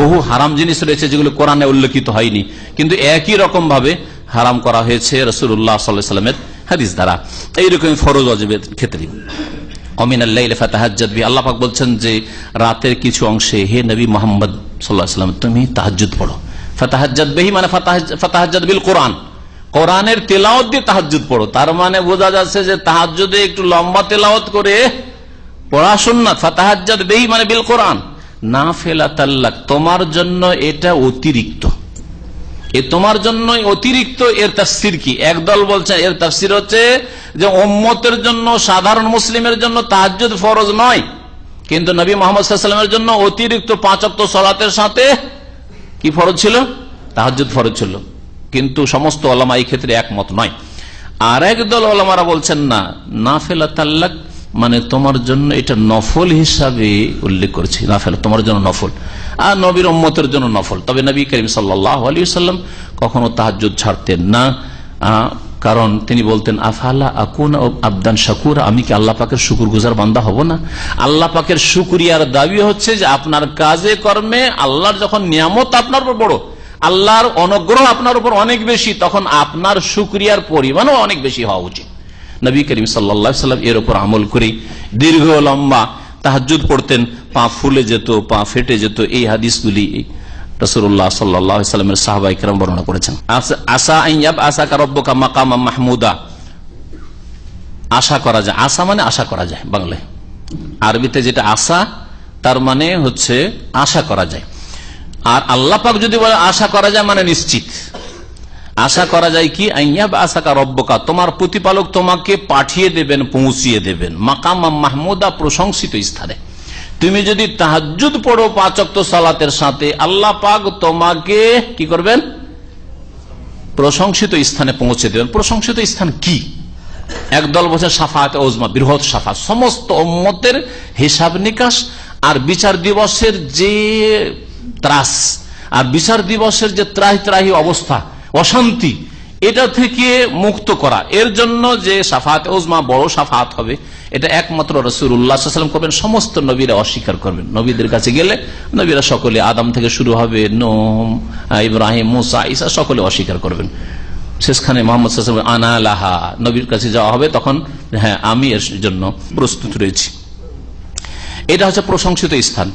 বহু হারাম জিনিস রয়েছে যেগুলো কোরআনে উল্লেখিত হয়নি, কিন্তু একই রকম ভাবে হারাম করা হয়েছে রাসূলুল্লাহ সাল্লাল্লাহু আলাইহি ওয়াসাল্লামের হাদিস দ্বারা। এইরকম ফরজ ওয়াজিবের ক্ষেত্রে অমিনাল লাইল ফাতাহাজ্জাদ বিহি, আল্লাহ পাক বলছেন যে রাতের কিছু অংশে হে নবী মুহাম্মদ সাল্লাল্লাহু আলাইহি ওয়াসাল্লাম তুমি তাহাজ্জুদ পড়ো। ফাতাহাজ্জাদ বিহি মানে ফাতাহাজ্জাদ বিল কোরআন, কোরআনের তেলাওয়াত দিয়ে তাহাজ্জুদ পড়ো। তার মানে বোঝা যাচ্ছে যে তাহাজ্জুদে একটু লম্বা তেলাওয়াত করে পড়া সুন্নাত। ফাতাহাজ্জাদ বিহি মানে বিল কোরআন নাফিলাতাল লাক, তোমার জন্য এটা অতিরিক্ত, এ তোমার জন্য অতিরিক্ত। এর তাফসীর কি? একদল বলছে এর তাফসীর হচ্ছে যে উম্মতের জন্য, সাধারণ মুসলিমের জন্য তাহাজ্জুদ ফরজ নয়, কিন্তু নবী মুহাম্মদ সাল্লাল্লাহু আলাইহি ওয়াসাল্লামের জন্য অতিরিক্ত 5 ওয়াক্ত সালাতের সাথে কি ফরজ ছিল? তাহাজ্জুদ ফরজ ছিল। কিন্তু সমস্ত উলামা এই ক্ষেত্রে একমত নয়। আর একদল উলামারা বলছেন না, নাফিলাতাল লাক মানে তোমার জন্য এটা নফল হিসাবে উল্লেখ করেছে, নাফিল তোমার জন্য নফল, আর নবীর উম্মতের জন্য নফল। তবে নবী করিম সাল্লাল্লাহু আলাইহি ওয়াসাল্লাম কখনো তাহাজ্জুদ ছাড়তেন না। কারণ তিনি বলতেন আফালা আকুন আবদান শাকুর, আমি কি আল্লাহ পাকের শুকরগুজার বান্দা হব না? আল্লাহ পাকের শুকরিয়ার দাবি হচ্ছে যে আপনার কাজে কর্মে আল্লাহর যখন নিয়ামত আপনার উপর বড়, আল্লাহর অনুগ্রহ আপনার উপর অনেক বেশি, তখন আপনার শুকরিয়ার পরিমাণও অনেক বেশি হওয়া উচিত। নবী করিম সাল্লাল্লাহু আলাইহি ওয়াসাল্লাম এর উপর আমল করে দীর্ঘ লম্বা তাহাজ্জুদ পড়তেন, পা ফুলে যেত, পা ফেটে যেত। এই হাদিসগুলি রাসূলুল্লাহ সাল্লাল্লাহু আলাইহি ওয়াসাল্লামের সাহাবায়ে কেরাম বর্ণনা করেছেন। আসা আন ইয়াবআসাকা রাব্বুকা মাকামান মাহমুদা, আশা করা যায়। আশা মানে আশা করা যায় বাংলায়, আরবিতে যেটা আশা তার মানে হচ্ছে আশা করা যায়। আর আল্লাহ পাক যদি বলে আশা করা যায় মানে নিশ্চিত। আশা করা যায় কি, আন ইয়াবআসাকা রাব্বুকা, তোমার প্রতিপালক তোমাকে পাঠিয়ে দেবেন, পৌঁছিয়ে দেবেন মাকামান মাহমুদা, প্রশংসিত স্থানে। তুমি যদি তাহাজ্জুদ পড়ো 5 ওয়াক্ত সালাতের সাথে, আল্লাহ পাক তোমাকে কি করবেন? প্রশংসিত স্থানে পৌঁছে দেবেন। প্রশংসিত স্থান কি? একদল বলছে শাফাআতে উজমা, বৃহৎ শাফাত, সমস্ত উম্মতের হিসাব নিকাশ আর বিচার দিবসের যে ত্রাস, আর বিচার দিবসের যে ত্রাহি ত্রাহি অবস্থা, অশান্তি, এটা থেকে মুক্ত করা, এর জন্য যে শাফাআতে উজমা বড় শাফাআত হবে, এটা একমাত্র রাসূলুল্লাহ সাল্লাল্লাহু আলাইহি ওয়াসাল্লাম করবেন। সমস্ত নবীরা অস্বীকার করবেন। নবীদের কাছে গেলে নবীরা সকলে, আদম থেকে শুরু হবে, নূহ, ইব্রাহিম, মুসা, ঈসা, সকলে অস্বীকার করবেন। শেষখানে মুহাম্মদ সাল্লাল্লাহু আলাইহি ওয়াসাল্লাম আনা লাহা, নবীর কাছে যাওয়া হবে, তখন হ্যাঁ আমি এর জন্য প্রস্তুত রয়েছি। এটা হচ্ছে প্রশংসিত স্থান।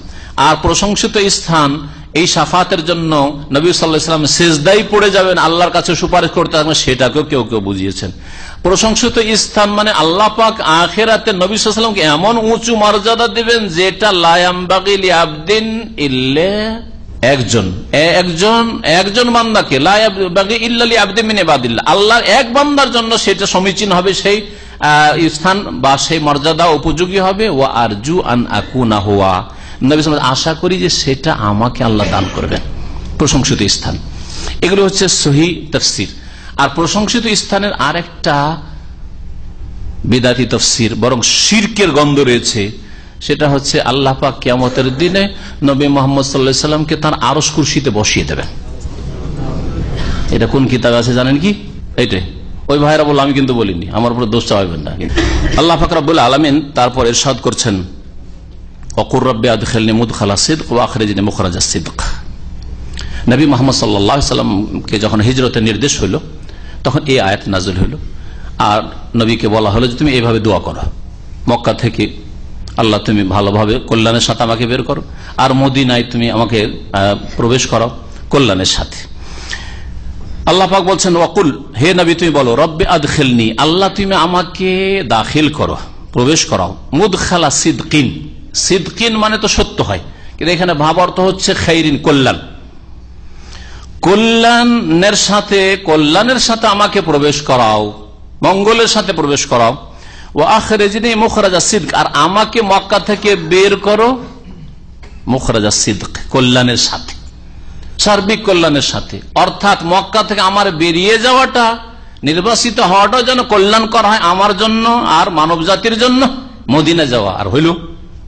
আর প্রশংসিত স্থান এই শাফাতের জন্য নবী সাল্লাল্লাহু আলাইহি ওয়াসাল্লাম সিজদায় পড়ে যাবেন, আল্লাহর কাছে সুপারিশ করতে থাকবেন, সেটাকেও কেউ কেউ বুঝিয়েছেন। প্রশংসিত স্থান মানে আল্লাহ পাক আখিরাতে নবী সাল্লাল্লাহু আলাইহি ওয়াসাল্লামকে এমন উঁচু মর্যাদা দিবেন যেটা লা ইয়ামবাগি লিআবদিন ইল্লা একজন বান্দাকে, লা ইয়ামবাগি ইল্লা লিআবদিন মিন ইবাদিল্লাহ, আল্লাহর এক বান্দার জন্য সেটা সমীচীন হবে, সেই স্থান বা সেই মর্যাদা উপযোগী হবে। ওয়া আরজু আন আকুনা হুয়া, নবী সাল্লাল্লাহু আলাইহি ওয়াসাল্লাম আশা করি যে সেটা আমাকে আল্লাহ দান করবেন। প্রশংসিত স্থান, এগুলো হচ্ছে সহিহ তাফসীর। আর প্রশংসিত স্থানের আরেকটা বিদাতি তাফসীর, বরং শিরকের গন্ধ রয়েছে, সেটা হচ্ছে আল্লাহ পাক কিয়ামতের দিনে নবী মুহাম্মদ সাল্লাল্লাহু আলাইহি ওয়াসাল্লামকে তার আরশ কুরসিতে বসিয়ে দেবেন। এটা কোন কিতাবে আছে জানেন কি? এইটাই। ওই ভাইরা বলল, আমি কিন্তু বলিনি, আমার উপর দোষ চাইবেন না। আল্লাহ পাক রব্বুল আলামিন তারপর ইরশাদ করছেন, ওয়াকুর রব্বি আদখিলনি মুদখালা সিদক ওয়া আখরিজনি মুখরাজা সিদক। নবী মুহাম্মদ সাল্লাল্লাহু আলাইহি ওয়াসাল্লামকে যখন হিজরতের নির্দেশ হলো, তখন এই আয়াত নাযিল হলো। আর নবীকে বলা হলো যে তুমি এইভাবে দোয়া করো, মক্কা থেকে আল্লাহ তুমি ভালোভাবে কল্যাণের সাথে আমাকে বের করো, আর মদিনায় তুমি আমাকে প্রবেশ করো কল্যাণের সাথে। আল্লাহ পাক বলছেন, ওয়াকুল, হে নবী তুমি বলো, রব্বি আদখিলনি, আল্লাহ তুমি আমাকে দাখিল করো, প্রবেশ করাও, মুদখালা সিদকিন। সিদকিন মানে তো সত্য হয়, কিন্তু এখানে ভাব অর্থ হচ্ছে খাইরিন, কল্যাণ। কল্যাণের সাথে আমাকে প্রবেশ করাও, মঙ্গলের সাথে প্রবেশ করাও। ওয়া আখরিজনি মুখরাজা সিদক, আর আমাকে মক্কা থেকে বের করো মুখরাজা সিদক, কল্যাণের সাথে, সার্বিক কল্যাণের সাথে। অর্থাৎ মক্কা থেকে আমার বেরিয়ে যাওয়াটা, নির্বাসিত হওয়াটাও যেন কল্যাণ করা হয় আমার জন্য আর মানব জাতির জন্য। মদিনা যাওয়া আর হইল,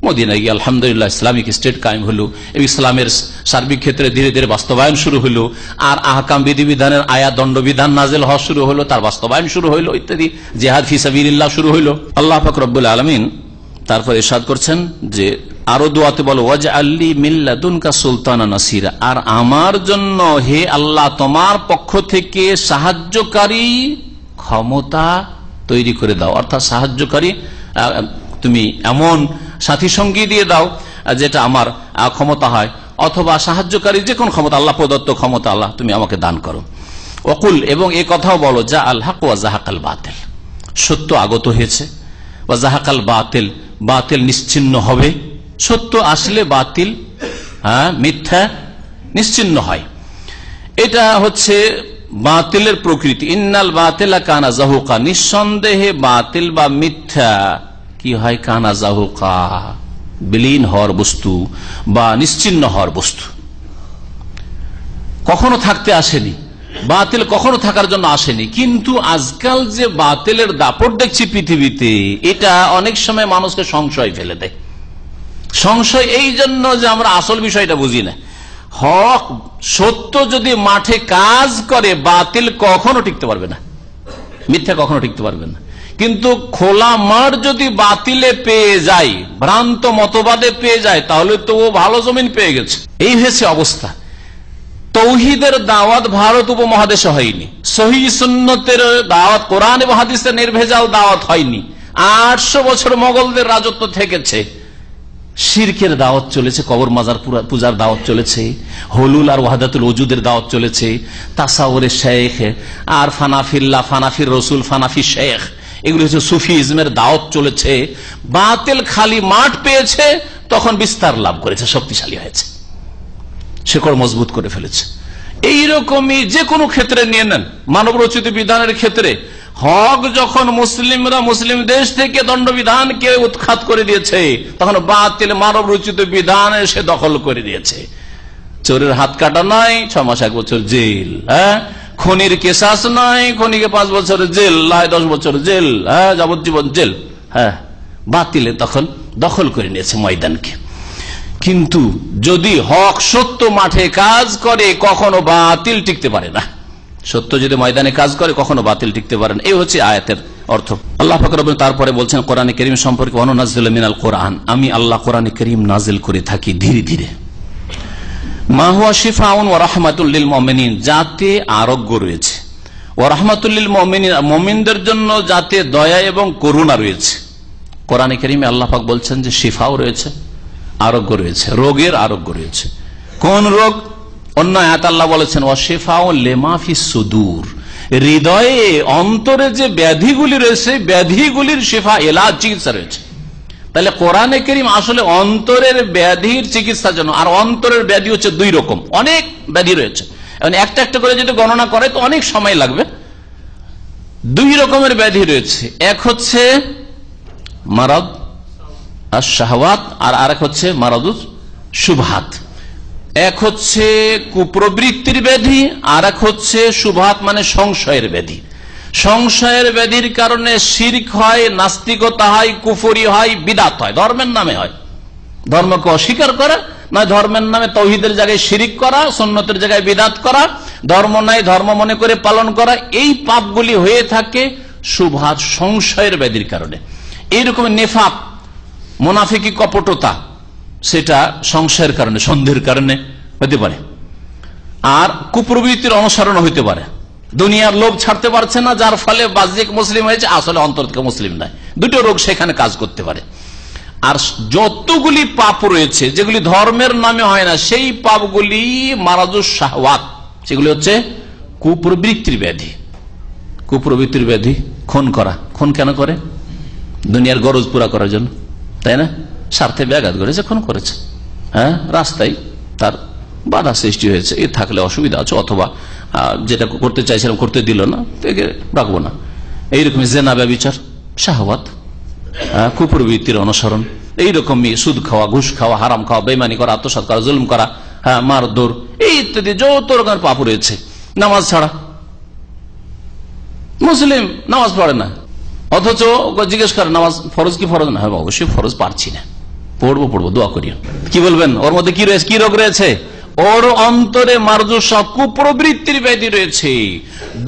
মদিনা গিয়ে আলহামদুলিল্লাহ ইসলামিক স্টেট কায়েম হলো, ইসলামের সার্বিক ক্ষেত্রে ধীরে ধীরে বাস্তবায়ন শুরু হলো, আর আহকাম বিধিবিধানের আয়া দণ্ডবিধান নাজেল হওয়া শুরু হলো, তার বাস্তবায়ন শুরু হইলো ইত্যাদি, জিহাদ ফি সাবিলিল্লাহ শুরু হইলো। আল্লাহ পাক রব্বুল আলামিন তারপর ইরশাদ করছেন যে আরো দোয়াতে বলো, ওয়াজআললি মিন লাদুনকা সুলতানান নাসিরা, আর আমার জন্য হে আল্লাহ তোমার পক্ষ থেকে সাহায্যকারী ক্ষমতা তৈরি করে দাও। অর্থাৎ সাহায্যকারী তুমি এমন সাথী সঙ্গী দিয়ে দাও যেটা আমার ক্ষমতা হয়, অথবা সাহায্যকারী যে কোন ক্ষমতা, আল্লাহ প্রদত্ত ক্ষমতা আল্লাহ তুমি আমাকে দান করো। ওয়াকুল, এবং এই কথাও বলো, যা আল হক ওয়া জাহাকাল বাতিল, সত্য আগত হয়েছে, ওয়া জাহাকাল বাতিল, বাতিল নিশ্চিহ্ন হবে। সত্য আসলে বাতিল, মিথ্যা নিশ্চিহ্ন হয়। এটা হচ্ছে বাতিলের প্রকৃতি। ইন্নাল বাতিলা কানা জাহুকা, নিঃসন্দেহে বাতিল বা মিথ্যা কি হয়, কানা জাহুকা, বিলীন হওয়ার বস্তু বা নিশ্চিহ্ন হওয়ার বস্তু, কখনো থাকতে আসেনি। বাতিল কখনো থাকার জন্য আসেনি। কিন্তু আজকাল যে বাতিলের দাপট দেখছি পৃথিবীতে, এটা অনেক সময় মানুষকে সংশয় ফেলে দেয়। সংশয় এই জন্য যে আমরা আসল বিষয়টা বুঝি না। হক সত্য যদি মাঠে কাজ করে, বাতিল কখনো টিকতে পারবে না। মিথ্যা কখনো টিকতে পারবে না। কিন্তু খোলা মাঠ যদি বাতিলে পেয়ে যায়, ভ্রান্ত মতবাদে পেয়ে যায়, তাহলে তো ও ভালো জমিন পেয়ে গেছে। এই হয়েছে অবস্থা। তৌহিদের দাওয়াত ভারত উপমহাদেশে হয়নি, সহিহ সুন্নতের দাওয়াত, কোরআন এবং হাদিসের নির্ভেজাল দাওয়াত হয়নি। 800 বছর মোগলদের রাজত্ব থেকেছে, শিরকের দাওয়াত চলেছে, কবর মাজার পূজার দাওয়াত চলেছে, হলুল আর ওয়াহদাতুল ওজুদের দাওয়াত চলেছে, তাসাউরের শেখ আর ফানাফিল্লাহ, ফানাফির রসুল, ফানাফি শেখ, এগুলো হচ্ছে সুফিজমের দাওয়াত চলেছে। বাতিল খালি মাঠ পেয়েছে, তখন বিস্তার লাভ করেছে, শক্তিশালী হয়েছে, শেকড় মজবুত করে ফেলেছে। এইরকমই যে কোনো ক্ষেত্রে নিয়ে নেন, মানব রচিত বিধানের ক্ষেত্রে হক যখন মুসলিমরা মুসলিম দেশ থেকে দণ্ডবিধানকে উৎখাত করে দিয়েছে, তখন বাতিল মানব রচিত বিধান এসে দখল করে দিয়েছে। চোরের হাত কাটা নয়, 6 মাস 1 বছর জেল, খনির কেসাস নয়, খনিকে 5 বছর জেল, 10 বছর জেল, যাবজ্জীবন জেল। বাতিলে তখন দখল করে নিয়েছে ময়দানকে। কিন্তু যদি হক সত্য মাঠে কাজ করে, কখনো বাতিল টিকতে পারে না। সত্য যদি ময়দানে কাজ করে, কখনো বাতিল টিকতে পারে না। এই হচ্ছে আয়াতের অর্থ। আল্লাহ পাক রব্বুল তারপরে বলছেন কোরআনে কারীম সম্পর্কে, ওয়ানুনাজ্জিলু মিনাল কোরআন, আমি আল্লাহ কোরআনে কারীম নাজিল করে থাকি ধীরে ধীরে, মা হুয়া শিফাউন ওয়া রাহমাতুল লিল মুমিনিন, যাতে আরোগ্য রয়েছে, ওয়া রাহমাতুল লিল মুমিনিন, মুমিনদের জন্য যাতে দয়া এবং করুণা রয়েছে। কোরআনে কারীমে আল্লাহ পাক বলছেন যে শিফাও রয়েছে, আরোগ্য রয়েছে, রোগের আরোগ্য রয়েছে। কোন রোগ? অন্য আয়াত আল্লাহ বলেছেন ওয়াশিফাউ লিমা ফিস সুদূর, হৃদয়ে অন্তরে যে ব্যাধিগুলি রয়েছে, ব্যাধিগুলির শিফা, এলাজ, চিকিৎসা রয়েছে। তাহলে কোরআনে কারীম আসলে অন্তরের ব্যাধির চিকিৎসার জন্য। আর অন্তরের ব্যাধি হচ্ছে 2 রকম, অনেক ব্যাধি রয়েছে, একটা একটা করে যদি গণনা করে তো অনেক সময় লাগবে। 2 রকমের ব্যাধি রয়েছে, এক হচ্ছে মারাদ আর শাহওয়াত, আর আরেক হচ্ছে মারাদুস শুবহাত। এক হচ্ছে কুপ্রবৃত্তির ব্যাধি, আর এক হচ্ছে শুবহাত মানে সংশয়ের ব্যাধি। সংশয়ের ব্যাধির কারণে শিরক হয়, নাস্তিকতা হয়, কুফরি হয়, বিদআত হয়, ধর্মের নামে হয়। ধর্মকে অস্বীকার করা, নয় ধর্মের নামে তৌহিদের জায়গায় শিরিক করা, সুন্নতের জায়গায় বিদআত করা, ধর্ম নাই ধর্ম মনে করে পালন করা, এই পাপগুলি হয়ে থাকে শুবহাত, সংশয়ের ব্যাধির কারণে। এইরকম নেফাক, মুনাফিকি, কপটতা, সেটা সংশয়ের কারণে, সন্দেহের কারণে হতে পারে। আর কুপ্রবৃত্তির অনুসরণ হইতে পারে, দুনিয়ার লোভ ছাড়তে পারছে না, যার ফলে বাহ্যিক মুসলিম হয়েছে, আসলে অন্তর থেকে মুসলিম নয়। 2টো রোগ সেখানে কাজ করতে পারে। আর যতগুলি পাপ রয়েছে যেগুলি ধর্মের নামে হয় না, সেই পাপগুলি মারাদুস শাহওয়াত, সেগুলি হচ্ছে কুপ্রবৃত্তির ব্যাধি। কুপ্রবৃত্তির ব্যাধি, খুন করা। খুন কেন করে? দুনিয়ার গরজ পুরা করার জন্য, তাই না? স্বার্থে ব্যাঘাত করেছে, খুন করেছে। রাস্তায় তার বাধা সৃষ্টি হয়েছে, এ থাকলে অসুবিধা আছে, অথবা যেটা করতে চাইছিলাম করতে দিল না, রাখবো না। এইরকম জেনা, ব্যভিচার, শাহওয়াত, কুপ্রবৃত্তির অনুসরণ, এইরকমই সুদ খাওয়া, ঘুষ খাওয়া, হারাম খাওয়া, বেইমানি করা, আত্মসাৎ করা, জুলুম করা, মারধর, এই ইত্যাদি যত রকমের পাপ রয়েছে। নামাজ ছাড়া, মুসলিম নামাজ পড়ে না, অথচ জিজ্ঞেস করে নামাজ ফরজ কি ফরজ না? হ্যাঁ অবশ্যই ফরজ, পারছি না, পড়বো, দোয়া করিও। কি বলবেন? ওর মধ্যে কি রয়েছে, কি রোগ রয়েছে? ওর অন্তরে মারজুসা, কুপ্রবৃত্তির ব্যাধি রয়েছে।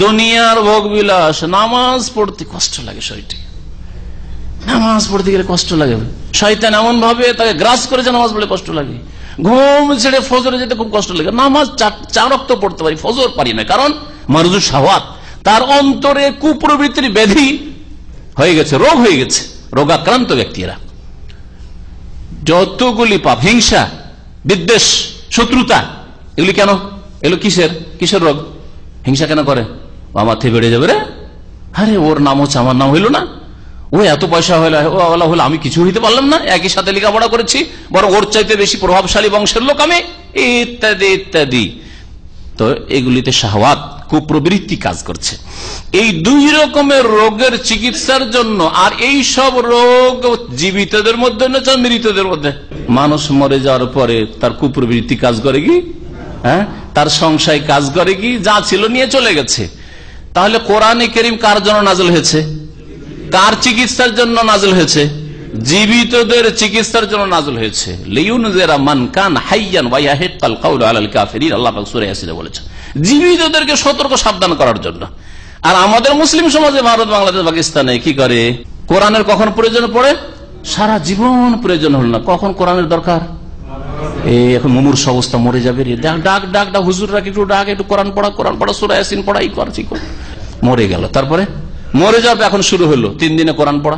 দুনিয়ার ভোগ বিলাস, নামাজ পড়তে কষ্ট লাগে, শরীরটি নামাজ পড়তে গেলে কষ্ট লাগে। শয়তান এমন ভাবে তাকে গ্রাস করেছে, নামাজ পড়লে কষ্ট লাগে। ঘুম ছেড়ে ফজরে যেতে খুব কষ্ট লাগে। নামাজ 4 ওয়াক্ত পড়তে পারি, ফজর পারি না, কারণ মারজুস শাহওয়াত, তার অন্তরে কুপ্রবৃত্তির ব্যাধি হয়ে গেছে, রোগ হয়ে গেছে, রোগাক্রান্ত ব্যক্তিরা। যতগুলি পাপ, হিংসা, বিদ্বেষ, শত্রুতা, এগুলি কেন? এগুলো কিসের রোগ? হিংসা কেন করে? আমার থেকে বেড়ে যাবে রে, আরে ওর নাম হচ্ছে আমার নাম হইল না, ও এত পয়সা হইলো, হলো আমি কিছু হইতে পারলাম না, একই সাথে লেখাপড়া করেছি, বরং ওর চাইতে বেশি প্রভাবশালী বংশের লোক আমি, ইত্যাদি ইত্যাদি। তো এগুলিতে শাহওয়াত, কুপ্রবৃত্তি কাজ করছে। এই 2 রকমের রোগের চিকিৎসার জন্য। আর এই সব রোগ জীবিতদের মধ্যে না মৃতদের মধ্যে? মানুষ মরে যাওয়ার পরে তার কুপ্রবৃত্তি কাজ করে কি? তার সংশয় কাজ করে কি? যা ছিল নিয়ে চলে গেছে। তাহলে কোরআনে কারীম কার জন্য নাযিল হয়েছে? কার চিকিৎসার জন্য নাযিল হয়েছে? জীবিতদের চিকিৎসার জন্য নাযিল হয়েছে। লিইউনজিরা মান কান হাইয়ান ওয়া ইয়াহিক্কাল কাউলু আলাল কাফিরিন, আল্লাহ পাক সূরা ইয়াসিনে বলেছেন, জীবিতদেরকে সতর্ক সাবধান করার জন্য। আর আমাদের মুসলিম সমাজে ভারত, বাংলাদেশ, পাকিস্তানে কি করে, কোরআনের কখন প্রয়োজন পড়ে? সারা জীবন প্রয়োজন হল না, কখন কোরআনের দরকার? এখন মুমূর্ষ অবস্থা, মরে যাবে রে, ডাক ডাক ডাক, হুজুররা একটু ডাক, একটু কোরআন পড়া সূরা ইয়াসিন পড়া, এই কর ঠিক, মরে গেল। তারপরে মরে যাবে, এখন শুরু হলো 3 দিনে কোরআন পড়া,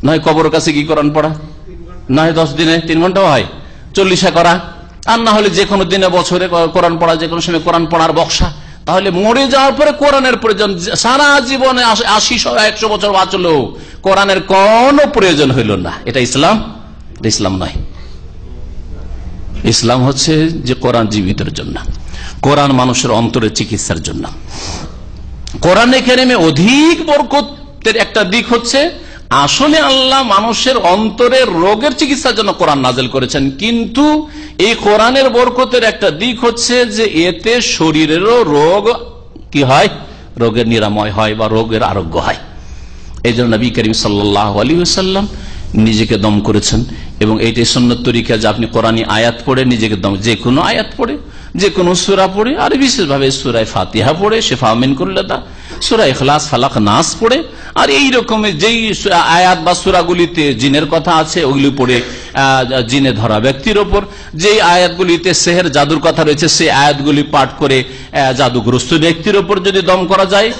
নয় কবরের কাছে কি কোরআন পড়া, নয় 10 দিনে 3 ঘন্টাও হয়, 40 করা, আর না হলে যে কোনো দিনে বছরে কোরআন পড়া, যে কোনো সময় কোরআন পড়ার বক্সা। তাহলে মরে যাওয়ার পরে কোরআনের প্রয়োজন, সারা জীবনে 80-100 বছর বাঁচলেও কোরআনের কোনো প্রয়োজন হইল না। এটা ইসলাম? ইসলাম নয়। ইসলাম হচ্ছে যে কোরআন জীবিতের জন্য, কোরআন মানুষের অন্তরের চিকিৎসার জন্য। কোরআনে কারিমে অধিক বরকতের একটা দিক হচ্ছে, আসলে আল্লাহ মানুষের অন্তরের রোগের চিকিৎসার জন্য কোরআন নাযিল করেছেন, কিন্তু এই কোরআনের বরকতের একটা দিক হচ্ছে যে এতে শরীরেরও রোগ কি হয়, রোগের নিরাময় হয় বা রোগের আরোগ্য হয়। এই জন্য নবী করিম সাল্লাল্লাহু আলাইহি ওয়াসাল্লাম নিজেকে দম করেছেন, এবং এইটাই সুন্নত তরিকা যে আপনি কোরআনী আয়াত পড়ে নিজেকে দম, যে কোনো আয়াত পড়ে, যে কোনো সূরা পড়ে, আর বিশেষভাবে সূরা ফাতিহা পড়ে, শিফা মিন কুল্লি দা, সূরা ইখলাস, ফালাক, নাস পড়ে, আর এই রকমের যেই আয়াত বা সূরাগুলিতে জিনের কথা আছে ওগুলি পড়ে জিনে ধরা ব্যক্তির ওপর, যেই আয়াতগুলিতে সেহের জাদুর কথা রয়েছে সেই আয়াতগুলি পাঠ করে জাদুগ্রস্ত ব্যক্তির ওপর যদি দম করা যায়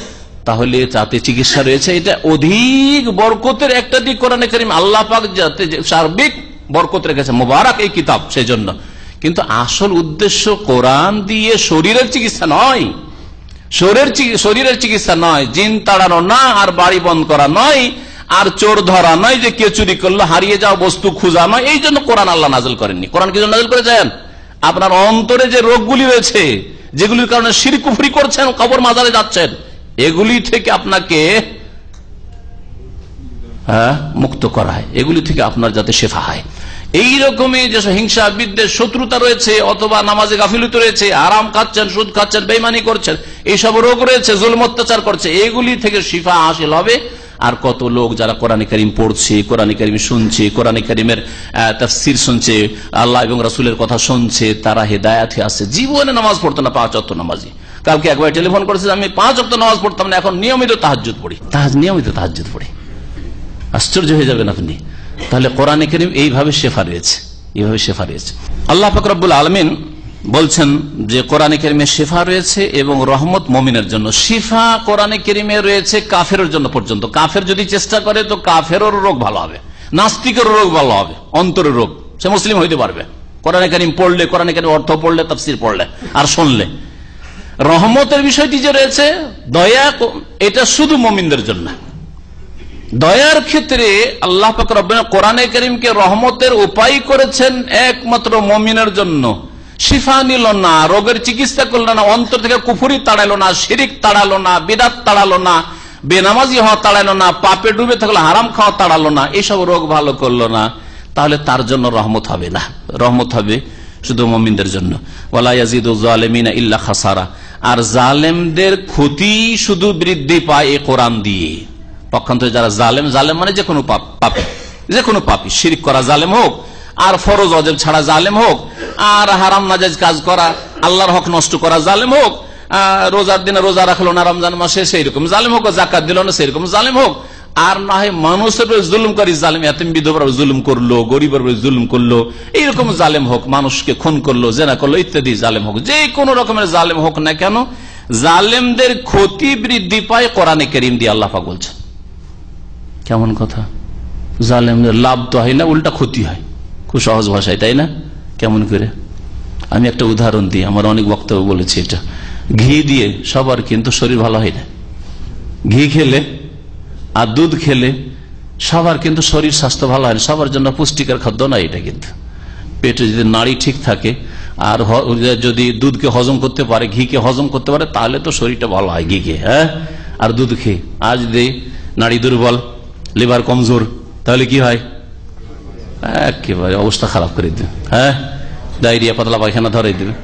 তাহলে তাতে চিকিৎসা রয়েছে। এটা অধিক বরকতের একটা দিক কোরআনে কারীম, আল্লাহ পাক যাতে সার্বিক বরকত রেখেছে, মোবারক এই কিতাব, সেই জন্য। কিন্তু আসল উদ্দেশ্য কোরআন দিয়ে শরীরের চিকিৎসা নয়, শরীরের চিকিৎসা নয়, জিন তাড়ানো না, আর বাড়ি বন্ধ করা নয়, আর চোর ধরা নয়, যে কে চুরি করলো, হারিয়ে যাওয়া বস্তু খোঁজা নয়। এই জন্য কোরআন আল্লাহ নাযিল করেননি। কোরআন কি জন্য নাযিল করেছেন? আপনার অন্তরে যে রোগগুলি রয়েছে, যেগুলির কারণে শিরক কুফরি করছেন, কবর মাজারে যাচ্ছেন, এগুলি থেকে আপনাকে মুক্ত করা হয়, এগুলি থেকে আপনার যাতে শেফা হয়। এইরকমই যে হিংসা, বিদ্বেষ, শত্রুতা রয়েছে, অথবা নামাজে গাফিলতি রয়েছে, আরাম খাচ্ছেন, সুদ খাচ্ছেন, বেঈমানি করছেন, এইসব রোগ রয়েছে, জুলম অত্যাচার করছে, এগুলি থেকে শিফা হাসিল হবে। আর কত লোক যারা কোরআন কারীম পড়ছে, কোরআন কারীম শুনছে, কোরআন কারীমের তাফসীর শুনছে, আল্লাহ এবং রাসূলের কথা শুনছে, তারা হেদায়েতে আছে। জীবনে নামাজ পড়তো না, 5 ওয়াক্ত নামাজি। কালকে একবার টেলিফোন করেছে, আমি 5 ওয়াক্ত নামাজ পড়তাম না, এখন নিয়মিত তাহাজ্জুদ পড়ি, নিয়মিত তাহাজ্জুদ পড়ি। আশ্চর্য হয়ে যাবেন আপনি। তাহলে কোরআন কারীম এইভাবে শেফা রয়েছে, এইভাবে শেফা রয়েছে। আল্লাহ পাক রব্বুল আলামিন বলছেন যে কোরআন কারীমে শেফা রয়েছে এবং রহমত মুমিনের জন্য। শিফা কোরআন কারীমে রয়েছে কাফেরের জন্য পর্যন্ত। কাফের যদি চেষ্টা করে তো কাফেরের রোগ ভালো হবে, নাস্তিকের রোগ ভালো হবে, অন্তরের রোগ, সে মুসলিম হইতে পারবে কোরআন কারীম পড়লে, কোরআন কারীম অর্থ পড়লে, তাফসীর পড়লে আর শুনলে। রহমতের বিষয়টি যে রয়েছে, দয়া, এটা শুধু মুমিনদের জন্য। দয়ার ক্ষেত্রে আল্লাহ পাক রব্বুল কোরআনে কারীমকে রহমতের উপায় করেছেন একমাত্র মুমিনের জন্য। শিফা নিল না, রোগের চিকিৎসা করলো না, অন্তর থেকে কুফরি তাড়ালো না, শিরিক তাড়ালো না, বিদআত তাড়ালো না, বেনামাজি হওয়া তাড়ালো না, পাপে ডুবে থাকলো, হারাম খাওয়া তাড়ালো না, এইসব রোগ ভালো করলো না, তাহলে তার জন্য রহমত হবে না। রহমত হবে শুধু মুমিনদের জন্য। ওয়ালা ইয়াজিদু যালিমিনা ইল্লা খাসারা। আর জালেমদের ক্ষতি শুধু বৃদ্ধি পায় এই কোরআন দিয়ে। পক্ষান্তরে যারা জালেম, জালেম মানে যে কোনো পাপী, যে কোনো পাপী, শিরক করা জালেম হোক, আর ফরজ ওয়াজিব ছাড়া জালেম হোক, আর হারাম নাজায়েজ কাজ করা, আল্লাহর হক নষ্ট করা জালেম হোক, রোজার দিনে রোজা রাখলো না রমজান মাসে সেই রকম জালেম হোক, যাকাত দিল না সেই রকম জালেম হোক, আর না হয় মানুষের জুলুমকারী জালেম, এতিম বিধবার জুলুম করলো, গরিবের জুলুম করলো, এইরকম জালেম হোক, মানুষকে খুন করলো, জেনা করলো ইত্যাদি জালেম হোক, যে কোনো রকমের জালেম হোক না কেন, জালেমদের ক্ষতি বৃদ্ধি পায় কোরআনে কারীম দিয়ে। আল্লাহ পাক বলছেন, কেমন কথা, জালেমদের লাভ তো হয় না, উল্টা ক্ষতি হয়। খুব সহজ ভাষায়, তাই না? কেমন করে? আমি একটা উদাহরণ দিই, আমার অনেক বক্তব্য বলেছি এটা। ঘি দিয়ে সবার কিন্তু শরীর ভালো হয় না। ঘি খেলে আর দুধ খেলে সবার কিন্তু শরীর স্বাস্থ্য ভালো হয় না, সবার জন্য পুষ্টিকর খাদ্য নয় এটা। কিন্তু পেটে যদি নাড়ি ঠিক থাকে আর যদি দুধকে হজম করতে পারে, ঘিকে হজম করতে পারে, তাহলে তো শরীরটা ভালো হয় ঘি খেয়ে। হ্যাঁ, আর দুধ খেয়ে আজ যদি নাড়ি দুর্বল, লিভার কমজোর, তাহলে কি হয়? একেবারে অবস্থা খারাপ করে দেবে। হ্যাঁ, ডায়রিয়া, পাতলা পায়খানা ধরে দেবে,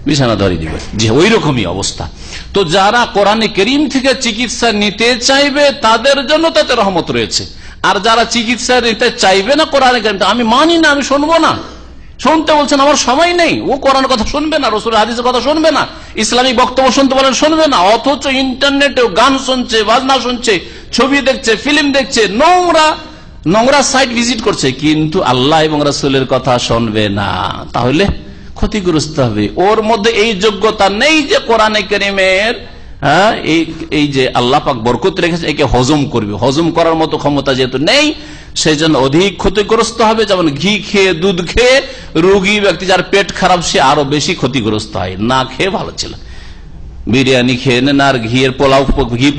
বিছানা ধরে দিবে। যে ওই রকমই অবস্থা। তো যারা কোরআনে কারীম থেকে চিকিৎসা নিতে চাইবে তাদের জন্য তাতে রহমত রয়েছে। আর যারা চিকিৎসা নিতে চাইবে না কোরআনে কারীম, আমি মানি না, আমি শুনবো না, শুনতে বলছেন, আমার সময় নেই। ও কোরআন কথা শুনবে না, রাসূলের হাদিসের কথা শুনবে না, ইসলামিক বক্তব্য শুনতে বলেন শুনবে না, অথচ ইন্টারনেটে গান শুনছে, বাজনা শুনছে, ছবি দেখছে, ফিল্ম দেখছে, নোংরা সাইট ভিজিট করছে, কিন্তু আল্লাহ এবং রাসূলের কথা শুনবে না। তাহলে ক্ষতিগ্রস্ত হবে। ওর মধ্যে এই যোগ্যতা নেই যে কোরআনে কারীমের এই যে আল্লাহ পাক বরকত রেখেছে একে হজম করবে, হজম করার মতো ক্ষমতা যেহেতু নেই, সেই জন্য অধিক ক্ষতিগ্রস্ত হবে। যেমন ঘি খেয়ে, দুধ খেয়ে রোগী ব্যক্তি যার পেট খারাপ সে আরো বেশি ক্ষতিগ্রস্ত হয়। না খেয়ে ভালো ছিল, বিরিয়ানি খেয়ে নেন আর ঘি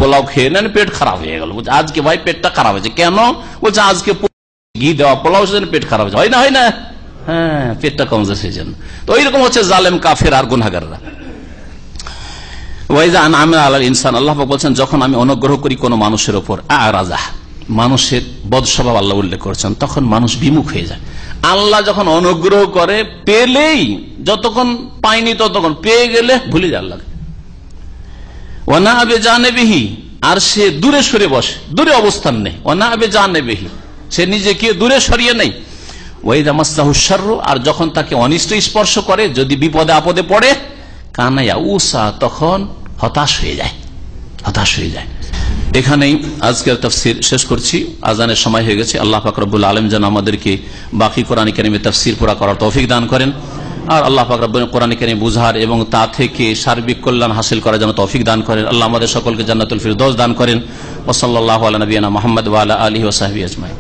পোলাও খেয়ে নেন, পেট খারাপ হয়ে গেল। আজকে ভাই পেটটা খারাপ হয়েছে কেন? বলছে আজকে ঘি দেওয়া পোলাও সেজন্য পেট খারাপ হয়েছে। হয় না, হয় না? হ্যাঁ, পেটটা কমজোর সেই জন্য। তো এইরকম হচ্ছে জালেম, কাফের আর গুনাহগাররা। আল্লাহ বলছেন, যখন আমি অনুগ্রহ করি কোন মানুষের ওপর, আরাজা, মানুষের বদস্বভাব আল্লাহ উল্লেখ করেছেন, তখন মানুষ বিমুখ হয়ে যায়। আল্লাহ যখন অনুগ্রহ করে, পেলেই, যতক্ষণ পাইনি ততক্ষণ, পেয়ে গেলে ভুলে যায় আল্লাহ। ওয়ানা আবে জানেবিহি, আর সে দূরে সরে বসে, দূরে অবস্থান নেই। ওয়ানা আবে জানেবিহি, সে নিজেকে দূরে সরিয়ে নেই। ওয়াইদা মাসসাহু শাররু, আর যখন তাকে অনিষ্ট স্পর্শ করে, যদি বিপদে আপদে পড়ে, কানায়া উসা, তখন হতাশ হয়ে যায়, হতাশ হয়ে যায়। এখানেই আজকের তাফসীর শেষ করছি। আজানের সময় হয়ে গেছে। আল্লাহ পাক রব্বুল আলামিন যেন আমাদেরকে বাকি কোরআন কারীমের তাফসীর পুরা করার তৌফিক দান করেন, আর আল্লাহ পাক রব্বুল কোরআন কারীম বুঝার এবং তা থেকে সার্বিক কল্যাণ হাসিল করার জন্য তৌফিক দান করেন। আল্লাহ আমাদের সকলকে জান্নাতুল ফিরদৌস দান করেন। ওয়া সাল্লাল্লাহু আলা নবিয়িনা মুহাম্মদ ওয়া আলা আলিহি ওয়া সাহবিহি আজমাইন।